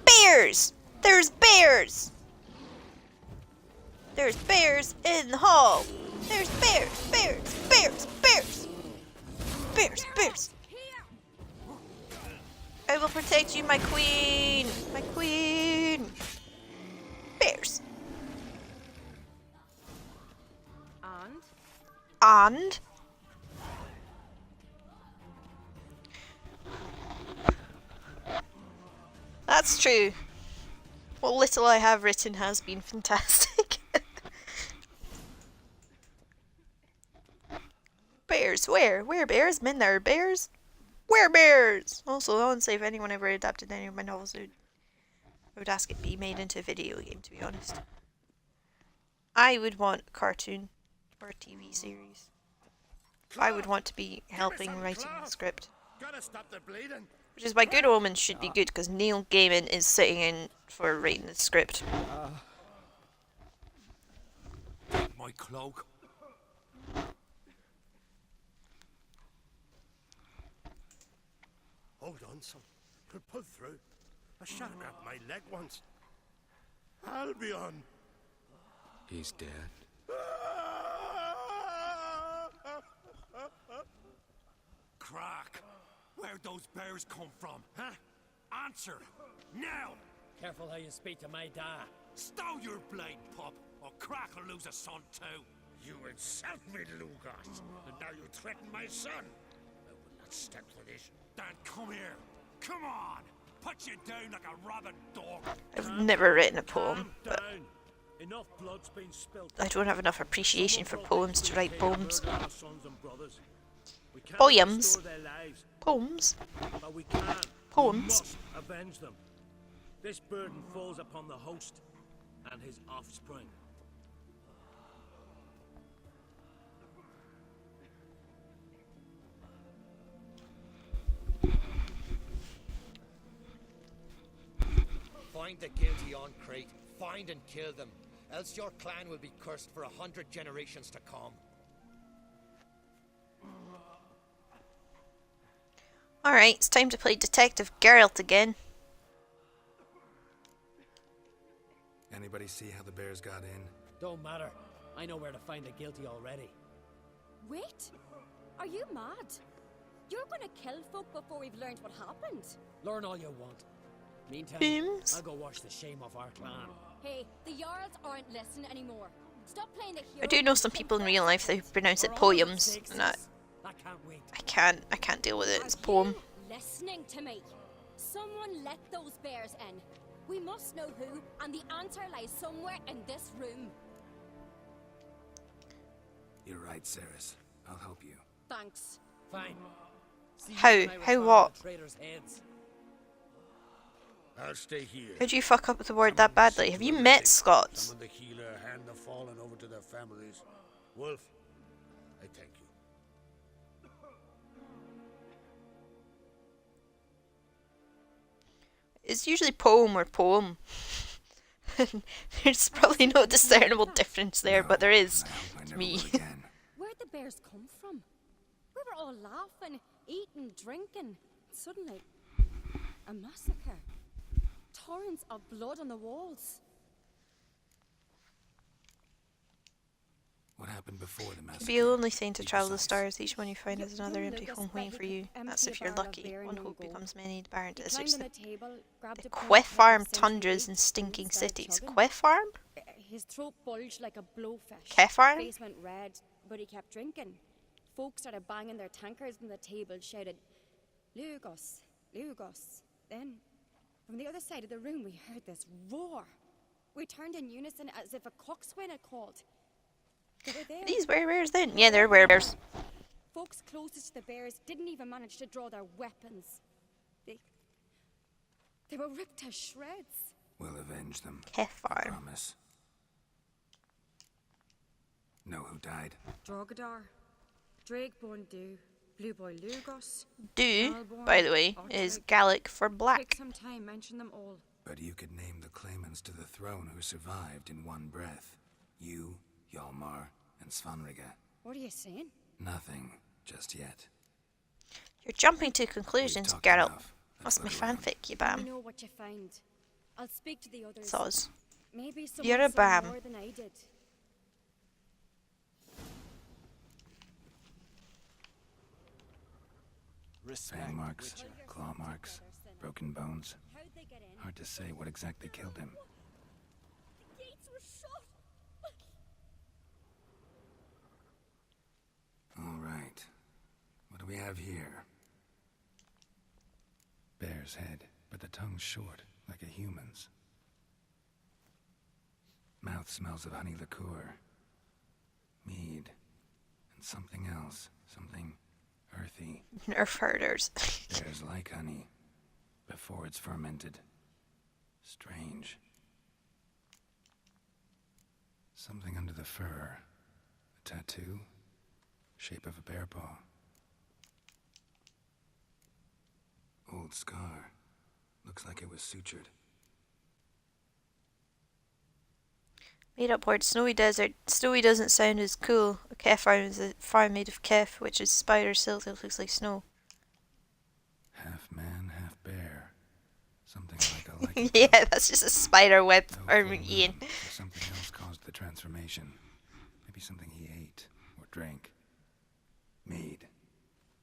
Bears! There's bears! There's bears in the hall! There's bears! Bears! Bears! Bears! Bears! Bears! I will protect you, my queen! My queen! Bears! And? That's true. What little I have written has been fantastic. Bears, where? Where bears? Men there are bears? Where bears? Also, I won't say if anyone ever adapted any of my novels, I would ask it be made into a video game, to be honest. I would want a cartoon or a TV series. I would want to be helping writing the script. Gotta stop the bleeding. Which is why Good Omens should be good, because Neil Gaiman is sitting in for writing the script. My cloak. Hold on, son. We'll pull through. I shot him at my leg once. Albion. He's dead. Crack. Where'd those bears come from, huh? Answer. Now. Careful how you speak to my dad. Stow your blade, pup, or Crack will lose a son too. You insult me, Lugas, and now you threaten my son. I will not stand for this. Dan, come here. Come on. Put you down like a rabid dog. I've never written a poem, but Enough blood's been spilled. I don't have enough appreciation for poems to write poems. We can't Poems? restore their lives, Poems? but we can. Poems? We must avenge them. This burden falls upon the host and his offspring. Find the guilty on Crete. Find and kill them. Else your clan will be cursed for 100 generations to come. Alright, it's time to play Detective Geralt again. Anybody see how the bears got in? Don't matter. I know where to find the guilty already. Wait! Are you mad? You're gonna kill folk before we've learned what happened. Learn all you want. Meantime, Booms. I'll go wash the shame off our clan. Hey, the Jarls aren't listening anymore. Stop playing the hero. I do know some people in real life that pronounce it poems, and I can't wait. I can't deal with it. It's a poem. Listening to me. Someone let those bears in. We must know who, and the answer lies somewhere in this room. You're right, Ceres. I'll help you. Thanks. Fine. See you How? when I How return what? the traitors' heads. I'll stay here. How'd you fuck up with the word that badly? Have you met Scots? Summon the healer, hand the fallen over to their families. Wolf, I thank you. It's usually poem or poem. There's probably no discernible difference there, but there is to me. Where'd the bears come from? We were all laughing, eating, drinking. Suddenly, a massacre. Torrents of blood on the walls. What happened before the massacre? It'd be a lonely thing to travel the stars. Each one you find is another empty home waiting for you. That's if you're lucky. One hope becomes many, the barren deserts. The Quay Farm tundras and stinking cities. Quay Farm? His throat bulged like a blowfish. Quay Farm? Face went red, but he kept drinking. Folks started banging their tankards on the table, shouted, "Lugos, Lugos." Then, from the other side of the room, we heard this roar. We turned in unison as if a coxswain had called. They were there. These werebears then? Yeah, they're werebears. folks closest to the bears didn't even manage to draw their weapons. They were ripped to shreds. We'll avenge them. Kefar. I promise. Know who died? Drogadar, Drakeborn Du, Blue Boy Lugos. Du, Malborn, by the way, Ortwig. is Gaelic for black. Take some time, mention them all. But you could name the claimants to the throne who survived in one breath. You, Hjalmar, and Svanrige. What are you saying? Nothing, just yet. You're jumping to conclusions, Geralt. That's my fanfic, you Let bam. me know what you find. I'll speak to the others. Soz. Maybe You're a someone saw bam. more than I did. Fang marks, claw marks, broken bones. Hard to say what exactly killed him. The gates were shut. All right. What do we have here? Bear's head, but the tongue's short, like a human's. Mouth smells of honey liqueur. Mead. And something else. Something earthy. Nerf herders. Bears like honey. Before it's fermented. Strange. Something under the fur. A tattoo. Shape of a bear paw. Old scar. Looks like it was sutured. Made up word, snowy desert. Snowy doesn't sound as cool. A kef farm is a farm made of kef, which is spider silk that looks like snow. Half man, half bear. Something like a like. Yeah, that's just a spider web farm, Ian. Something else caused the transformation. Maybe something he ate or drank. Mead.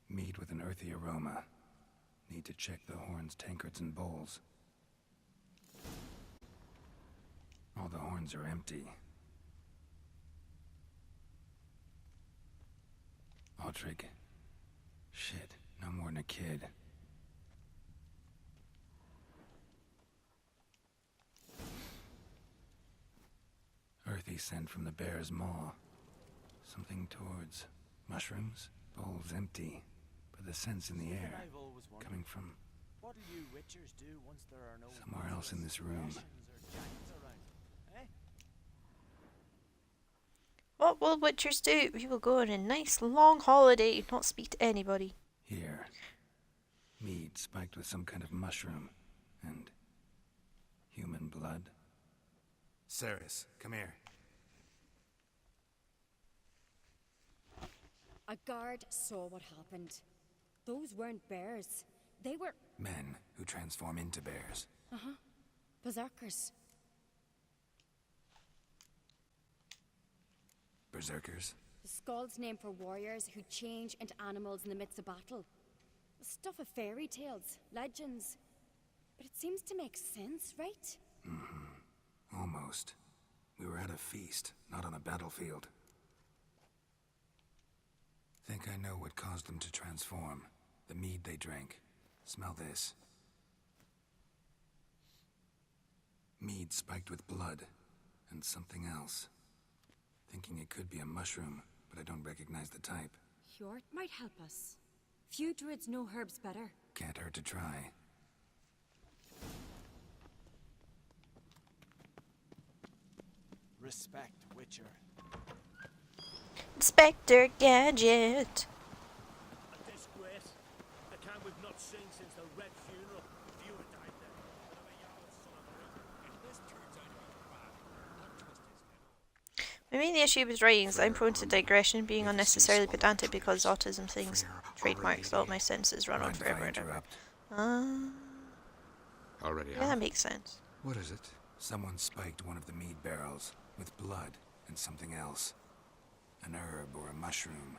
Mead with an earthy aroma. Need to check the horns, tankards, and bowls. All the horns are empty. Ortwig. Shit, no more than a kid. Earthy scent from the bear's maw. Something towards mushrooms. Bowls empty, but the scent's in the air. Coming from What do you witchers do once there are no somewhere else in this room. What will witchers do? We will go on a nice long holiday, not speak to anybody. Here. Mead spiked with some kind of mushroom. And human blood. Ceres, come here. A guard saw what happened. Those weren't bears. They were... Men who transform into bears. Uh-huh. Berserkers. Berserkers? The Skald's name for warriors who change into animals in the midst of battle. The stuff of fairy tales, legends. But it seems to make sense, right? Mm-hmm. Almost. We were at a feast, not on a battlefield. Think I know what caused them to transform. The mead they drank. Smell this. Mead spiked with blood. And something else. Thinking it could be a mushroom, but I don't recognize the type. Hjort might help us. Few druids know herbs better. Can't hurt to try. Respect, Witcher. Inspector Gadget. A disgrace. The camp we've not seen since the Red Funeral. Few had died there. Bit of a Jarl's son of a- If this turns out to be bad, I'll twist his head off. My main issue with writing is I'm prone to digression, being unnecessarily pedantic because autism things trademarks, all my sentences run on forever and ever. Already Yeah, that makes sense. What is it? Someone spiked one of the mead barrels with blood and something else. An herb or a mushroom.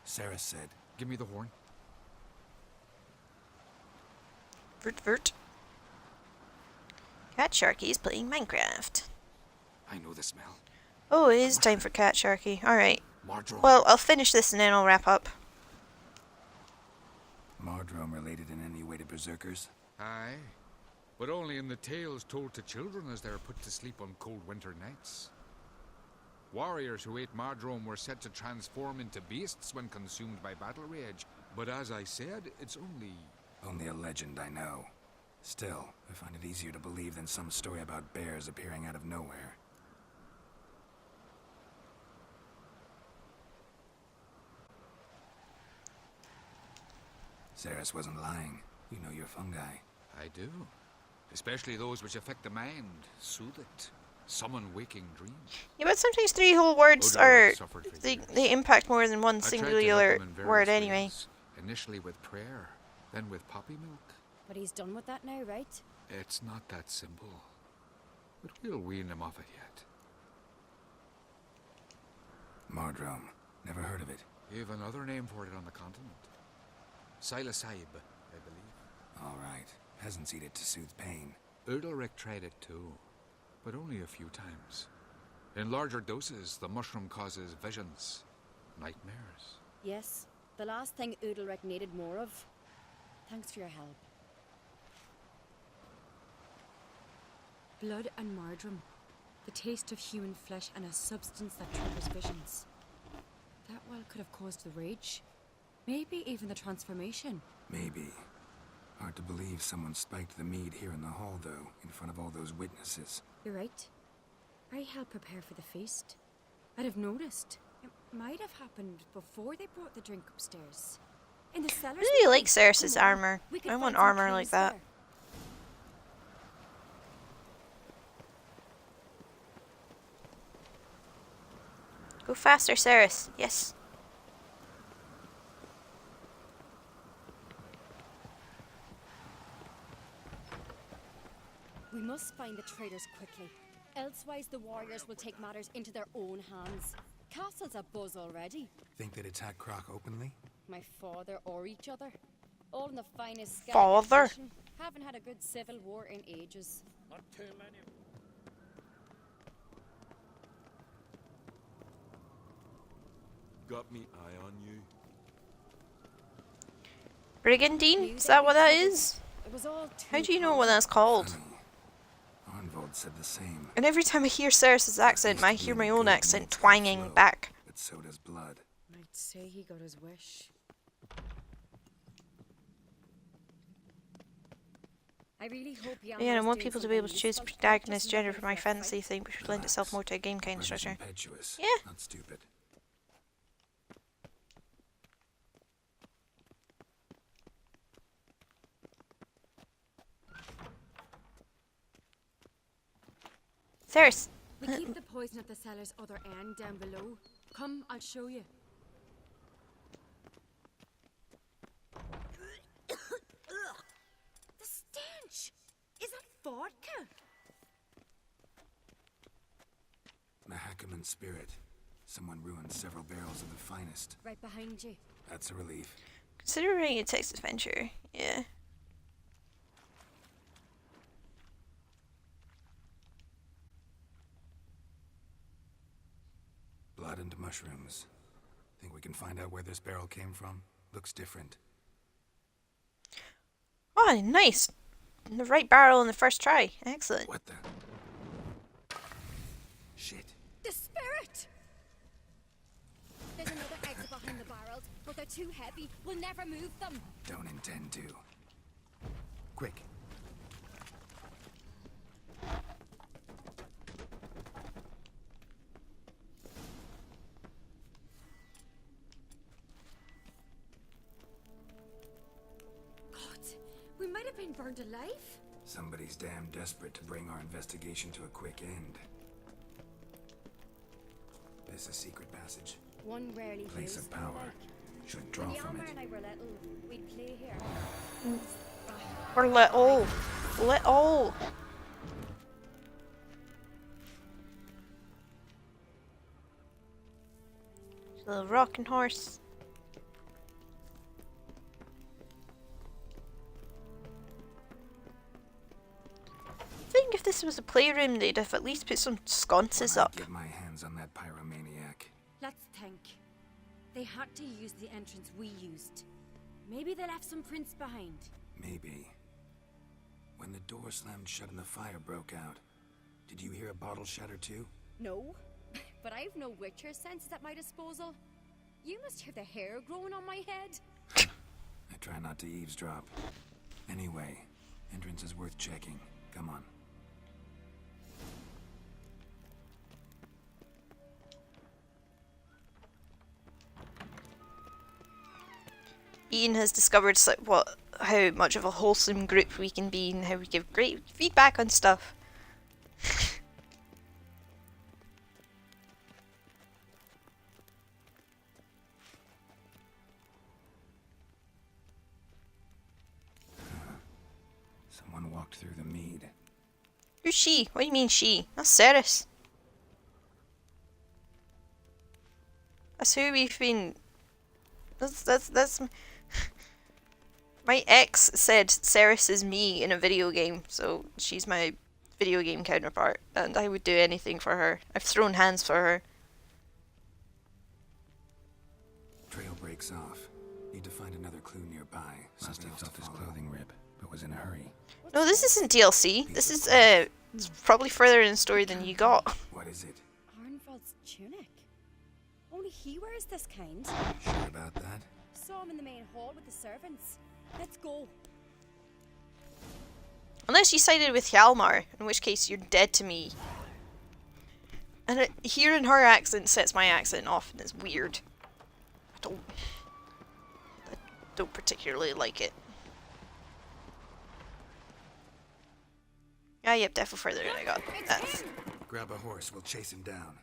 Sarah said, Give me the horn. Vert vert. Cat Sharky's playing Minecraft. I know the smell. Oh, it is time for Cat Sharky. Alright. Mardrome. Well, I'll finish this and then I'll wrap up. Mardrome related in any way to berserkers? Aye. But only in the tales told to children as they are put to sleep on cold winter nights. Warriors who ate Mardrome were said to transform into beasts when consumed by battle rage. But as I said, it's only a legend, I know. Still, I find it easier to believe than some story about bears appearing out of nowhere. Ceres wasn't lying. You know your fungi. I do. Especially those which affect the mind, soothe it, summon waking dreams. Yeah, but sometimes 3 whole words are... They impact more than one I tried to help singular him in various word anyway. ways. Initially with prayer, then with poppy milk. But he's done with that now, right? It's not that simple. But we'll wean him off it yet. Mardrome. Never heard of it. You've another name for it on the continent. Psilocybe, I believe. All right. Peasants eat it to soothe pain. Udalric tried it too, but only a few times. In larger doses, the mushroom causes visions, nightmares. Yes, the last thing Udalric needed more of. Thanks for your help. Blood and Mardrome. The taste of human flesh and a substance that triggers visions. That well could have caused the rage. Maybe even the transformation. Maybe. Hard to believe someone spiked the mead here in the hall, though, in front of all those witnesses. You're right. I helped prepare for the feast. I'd have noticed. It might have happened before they brought the drink upstairs. In the cellars. I really like Ceres's armor. I want armor like that. Go faster, Ceres. Yes. We must find the traitors quickly. Elsewise, the warriors will take matters into their own hands. Castle's abuzz already. Think they'd attack Croc openly? My father or each other. All in the finest Skellige Father? tradition. Haven't had a good civil war in ages. Not too many. Got me eye on you. Brigandine? Is that what that is? It was all How do you know what that's called? Arnvold said the same. And every time I hear Ceres's accent, I hear my own accent twanging back. But so does blood. I'd say he got his wish. I really hope Yeah, I want people to be able to choose protagonist gender for my fantasy thing, which would lend itself more to a game kind of structure. Impetuous, Yeah. not stupid. Ceres! We keep the poison at the cellar's other end down below. Come, I'll show you. The stench! Is that vodka? Mahakaman spirit. Someone ruined several barrels of the finest. Right behind you. That's a relief. Considering a text adventure, yeah. Blood and mushrooms. Think we can find out where this barrel came from? Looks different. Oh, nice! The right barrel in the first try. Excellent. What the? Shit. The spirit! There's another exit behind the barrels, but they're too heavy. We'll never move them. Don't intend to. Quick. We might have been burned alive. Somebody's damn desperate to bring our investigation to a quick end. This is a secret passage. One rarely Place used. of power. Should draw When from Yalmar it. and I were little, we'd play here. Or little. Little. Little rocking horse. I think if this was a playroom, they'd have at least put some sconces up. Get my hands on that pyromaniac. Let's think. They had to use the entrance we used. Maybe they left some prints behind. Maybe. When the door slammed shut and the fire broke out, did you hear a bottle shatter too? No, But I've no witcher senses at my disposal. You must hear the hair growing on my head. I try not to eavesdrop. Anyway, entrance is worth checking. Come on. Ian has discovered how much of a wholesome group we can be and how we give great feedback on stuff. Someone walked through the mead. Who's she? What do you mean she? That's Ceres. That's who we've been... That's... My ex said Ceres is me in a video game, so she's my video game counterpart, and I would do anything for her. I've thrown hands for her. Trail breaks off. Need to find another clue nearby. Must have off his clothing rib, but was in a hurry. No, this isn't DLC. This is it's probably further in the story than you got. What is it? Arnvald's tunic. Only he wears this kind. Sure about that? Saw him in the main hall with the servants. Let's go. Unless you sided with Hjalmar, in which case you're dead to me. And hearing her accent sets my accent off, and it's weird. I don't particularly like it. Ah, yep, definitely further than I got. That's... Grab a horse, we'll chase him down.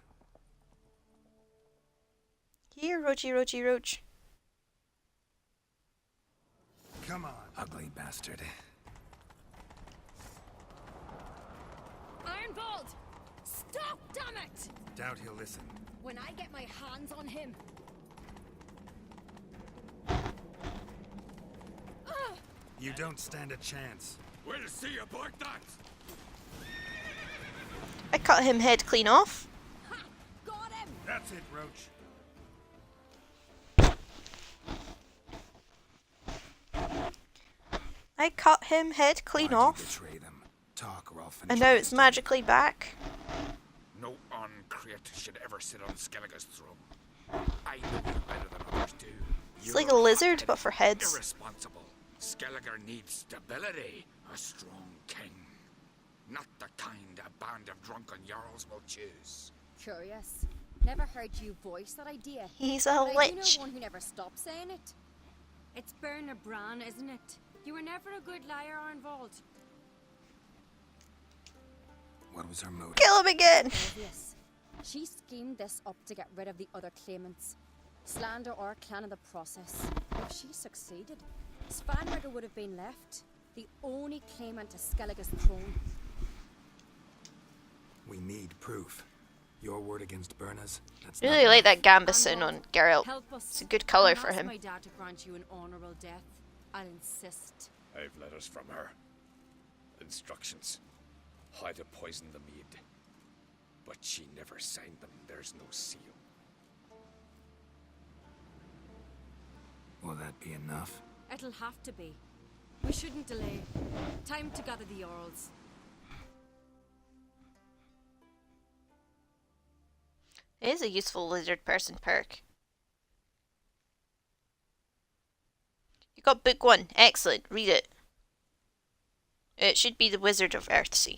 Here, Roachy, Roachy, Roach. Come on, ugly bastard. Ironbolt! Stop, damn it! Doubt he'll listen. When I get my hands on him. You don't stand a chance. We'll see about that. I cut him head clean off. Ha! Got him! That's it, Roach. I cut him head clean off. Betray them. Talk or I'll finish And now it's magically back. No uncreate should ever sit on Skellige's throne. I know you better than others do. It's like a lizard, but for heads. Irresponsible. Skellige needs stability. A strong king. Not the kind a band of drunken jarls will choose. Curious. Never heard you voice that idea. He's a but I do lich. know one who never stops saying it. It's Berna Bran, isn't it? You were never a good liar, Arnvald. What was her motive? Kill him again! Obvious. She schemed this up to get rid of the other claimants. Slander our clan in the process. If she succeeded, Svanrigger would have been left, the only claimant to Skellige's throne. We need proof. Your word against Berna's? That's Really like that gambeson on Geralt. It's a good colour for him. My dad to grant you an honourable death. I'll insist. I've letters from her. Instructions. How to poison the mead. But she never signed them. There's no seal. Will that be enough? It'll have to be. We shouldn't delay. Time to gather the Jarls. It is a useful lizard person perk. You got book 1. Excellent. Read it. It should be the Wizard of Earthsea.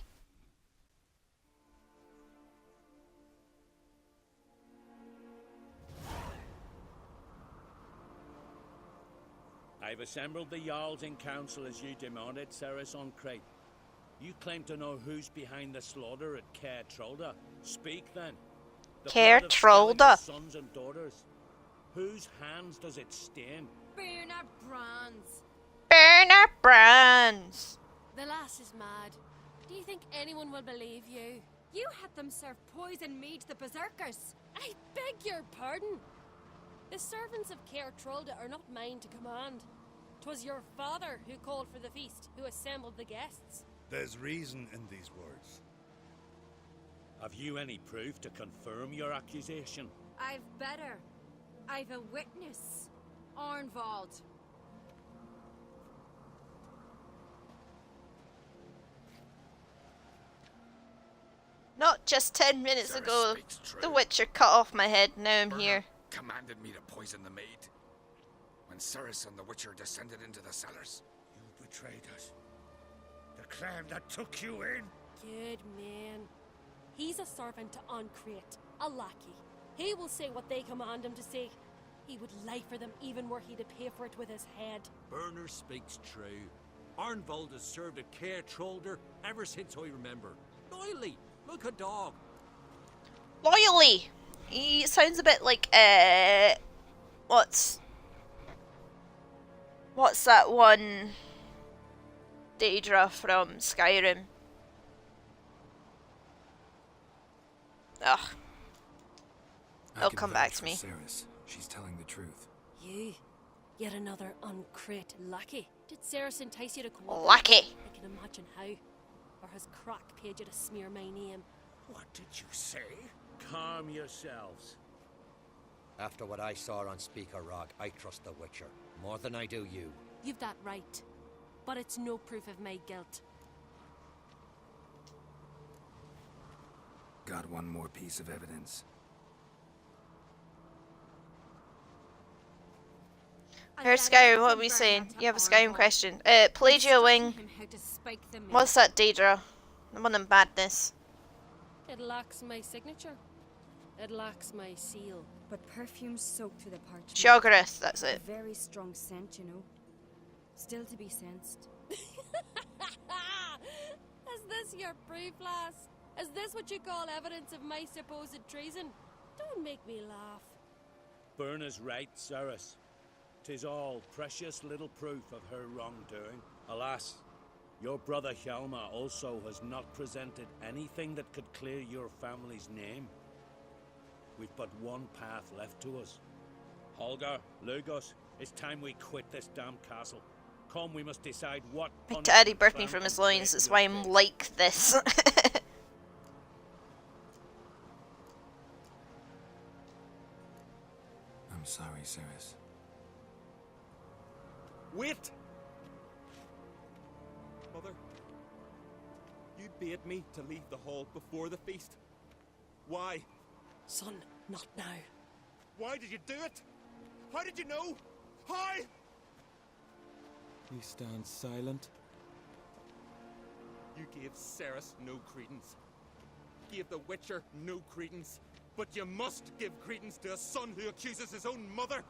I've assembled the Jarls in council as you demanded, Ceres on Crate. You claim to know who's behind the slaughter at Caer Trolda. Speak then. The Caer blood of Trolda. Skellige's sons and daughters. Whose hands does it stain? Berna Bran's. Berna Brands. The lass is mad. Do you think anyone will believe you? You had them serve poison mead to the berserkers. I beg your pardon. The servants of Caer Trolda are not mine to command. 'Twas your father who called for the feast, who assembled the guests. There's reason in these words. Have you any proof to confirm your accusation? I've better. I've a witness. Arnvald. Not just 10 minutes Sarah ago, speaks true. the Witcher cut off my head. Now I'm here. Commanded me to poison the maid. When Saracen the Witcher descended into the cellars. You betrayed us. The clan that took you in. Good man. He's a servant to Ancrate, a lackey. He will say what they command him to say. He would lie for them even were he to pay for it with his head. Burner speaks true. Arnvold has served a care trollder ever since I remember. Loyally, like a dog. Loyally! He sounds a bit like, what's that one Daedra from Skyrim? Ugh. It'll come back to me. Ceres. She's telling the truth. You? Yet another Ancrate lackey? Did Ceres entice you to cooperate? Lackey! I can imagine how. Or has Crack paid you to smear my name? What did you say? Calm yourselves. After what I saw on Speaker Rock, I trust the Witcher more than I do you. You've that right. But it's no proof of my guilt. Got one more piece of evidence. Here's Skyrim, what are we saying? You have a Skyrim question. Pelagia Wing. What's that Daedra? The one in badness. It lacks my signature. It lacks my seal. But perfume soaked through the parchment. Sheogorath, that's it. A very strong scent, you know. Still to be sensed. Is this your proof, lass? Is this what you call evidence of my supposed treason? Don't make me laugh. Burner's right, Ceres. 'Tis all precious little proof of her wrongdoing. Alas, your brother Hjalmar also has not presented anything that could clear your family's name. We've but one path left to us. Holger, Lugos, it's time we quit this damn castle. Come, we must decide what... My daddy birthed me from his loins, that's why I'm like this. I'm sorry, Ceres. Wait! Mother, you bade me to leave the hall before the feast. Why? Son, not now. Why did you do it? How did you know? How? You stand silent. You gave Ceres no credence. Gave the Witcher no credence. But you must give credence to a son who accuses his own mother.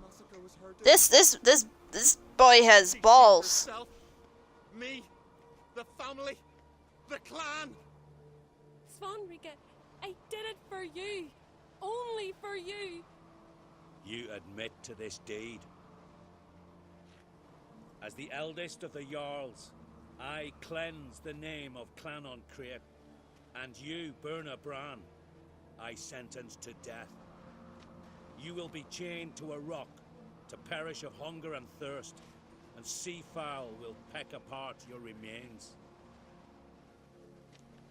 Massacre was heard. This boy has balls. Yourself, me, the family, the clan. Svanrika, I did it for you. Only for you. You admit to this deed. As the eldest of the Jarls, I cleanse the name of Clan Ancrate, and you, Burna Bran, I sentence to death. You will be chained to a rock to perish of hunger and thirst, and sea fowl will peck apart your remains.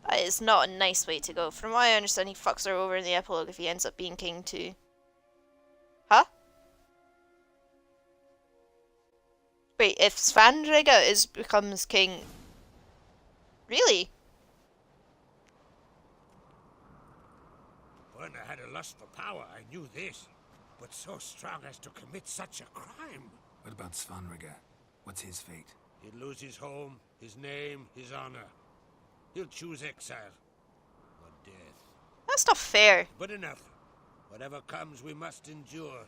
That is not a nice way to go. From what I understand, he fucks her over in the epilogue if he ends up being king too. Huh? Wait, if Svanrega becomes king... Really? Burner had a lust for power, I knew this. But so strong as to commit such a crime. What about Svanrega? What's his fate? He'd lose his home, his name, his honor. He'll choose exile. Or death. That's not fair. But enough. Whatever comes, we must endure.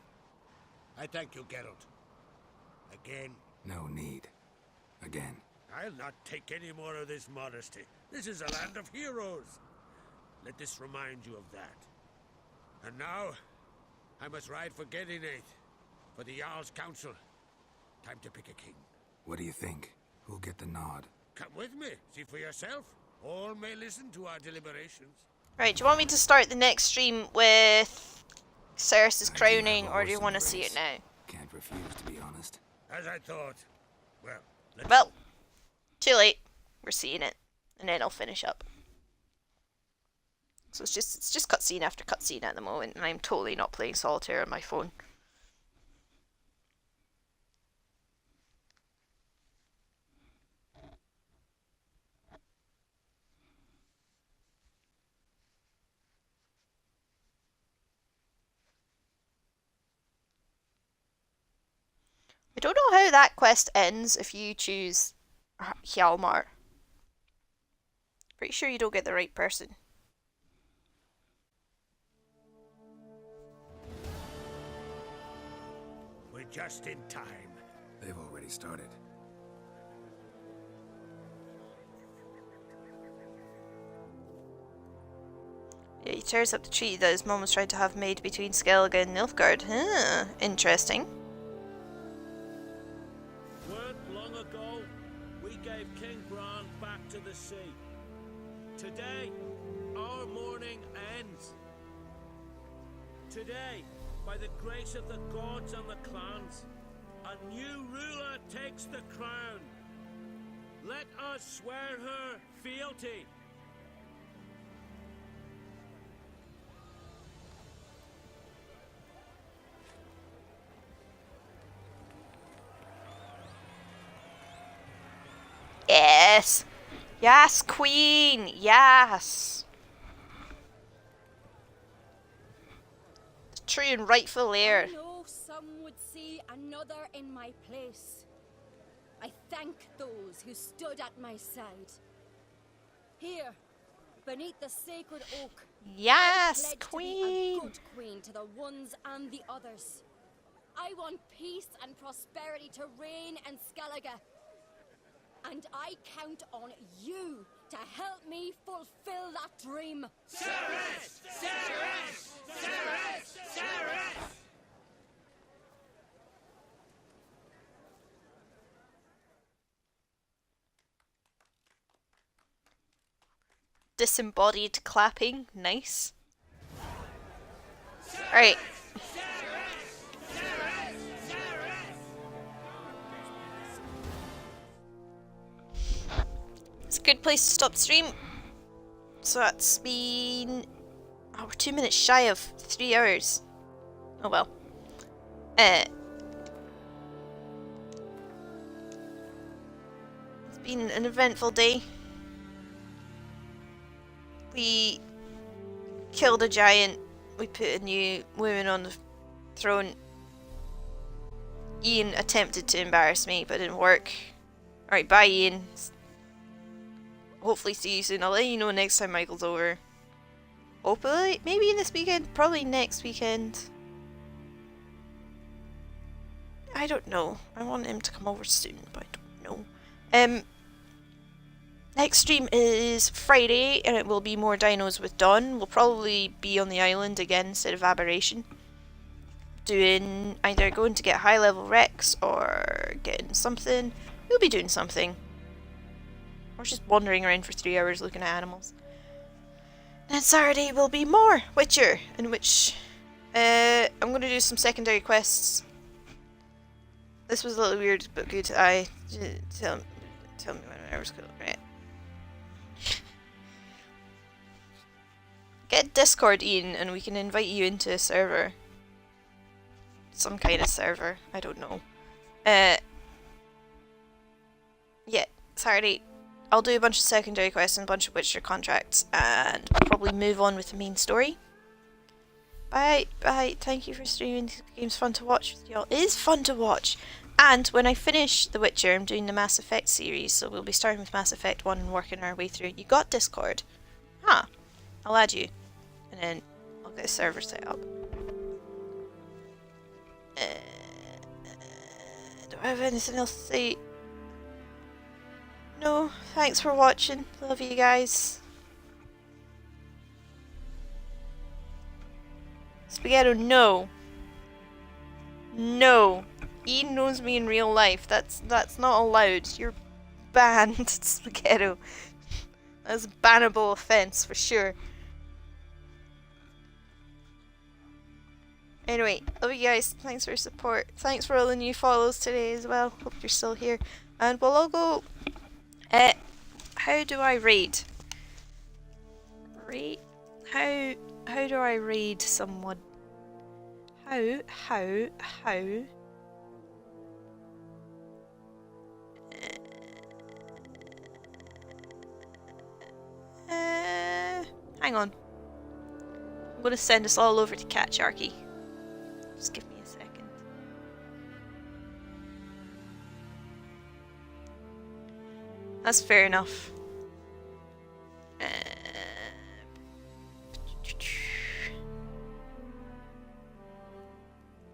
I thank you, Geralt. Again. No need. Again. I'll not take any more of this modesty. This is a land of heroes. Let this remind you of that. And now, I must ride for Gedinate, for the Jarl's Council. Time to pick a king. What do you think? Who'll get the nod? Come with me, see for yourself. All may listen to our deliberations. Right, do you want me to start the next stream with Ceres' crowning, or do you want to see it now? Can't refuse, to be honest. As I thought. Well, Well, too late. We're seeing it, and then I'll finish up. So it's just cutscene after cutscene at the moment, and I'm totally not playing solitaire on my phone. I don't know how that quest ends if you choose Hjalmar. Pretty sure you don't get the right person. We're just in time. They've already started. Yeah, he tears up the treaty that his mum was trying to have made between Skellige and Nilfgaard. Huh, interesting. Weren't long ago, we gave King Bran back to the sea. Today, our mourning ends. Today, by the grace of the gods and the clans, a new ruler takes the crown. Let us swear her fealty. Yes! Yes, Queen! Yes! The true and rightful heir. I know some would see another in my place. I thank those who stood at my side. Here, beneath the sacred oak, yes, I pledge Queen! to be a good queen to the ones and the others. I want peace and prosperity to reign in Skellige. And I count on you to help me fulfill that dream. Cerys! Cerys! Cerys! Cerys! Disembodied clapping. Nice. Alright. It's a good place to stop the stream. So that's been... Oh, we're 2 minutes shy of 3 hours. Oh well. It's been an eventful day. We killed a giant. We put a new woman on the throne. Ian attempted to embarrass me, but it didn't work. Alright, bye Ian. Hopefully see you soon. I'll let you know next time Michael's over. Hopefully, maybe this weekend, probably next weekend. I don't know. I want him to come over soon, but I don't know. Next stream is Friday, and it will be more dinos with Dawn. We'll probably be on the island again instead of Aberration. Doing either going to get high level Rex or getting something. We'll be doing something. Or just wandering around for 3 hours looking at animals. Then Saturday will be more Witcher, in which I'm going to do some secondary quests. This was a little weird, but good. Tell me when I was cool, right? Get Discord, Ian, and we can invite you into a server. Some kind of server. I don't know. Yeah, Saturday. I'll do a bunch of secondary quests and a bunch of Witcher contracts, and I'll probably move on with the main story. Bye, bye. Thank you for streaming. This game's fun to watch with y'all. It is fun to watch. And when I finish The Witcher, I'm doing the Mass Effect series, so we'll be starting with Mass Effect 1 and working our way through. You got Discord? Huh. I'll add you. And then I'll get a server set up. Do I have anything else to say? No, thanks for watching. Love you guys. Spaghetto, no. No. Ian knows me in real life. That's not allowed. You're banned, Spaghetto. That's a bannable offense for sure. Anyway, love you guys. Thanks for your support. Thanks for all the new follows today as well. Hope you're still here. And we'll all go... how do I raid? How do I raid someone? How? Hang on. I'm gonna send us all over to Catcharchy. Just give me a second. That's fair enough.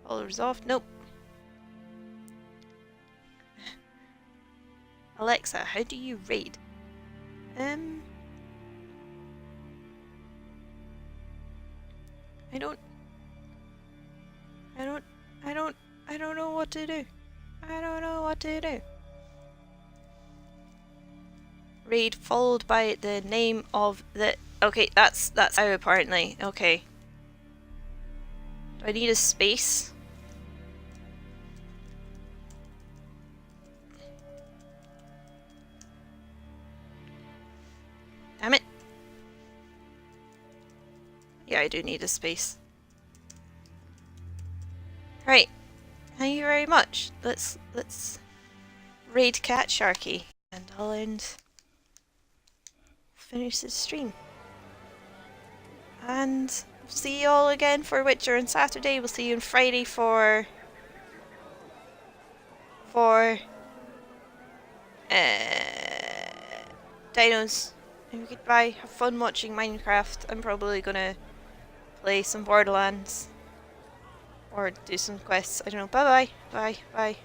Followers off. Nope. Alexa, how do you raid? I don't know what to do. I don't know what to do. Raid followed by the name of the... Okay, that's how apparently. Okay. Do I need a space? Damn it. Yeah, I do need a space. Right. Thank you very much. Let's raid Cat Sharky and I'll finish this stream. And we'll see you all again for Witcher on Saturday. We'll see you on Friday for Dinos. And goodbye. Have fun watching Minecraft. I'm probably gonna play some Borderlands or do some quests. I don't know. Bye bye. Bye bye.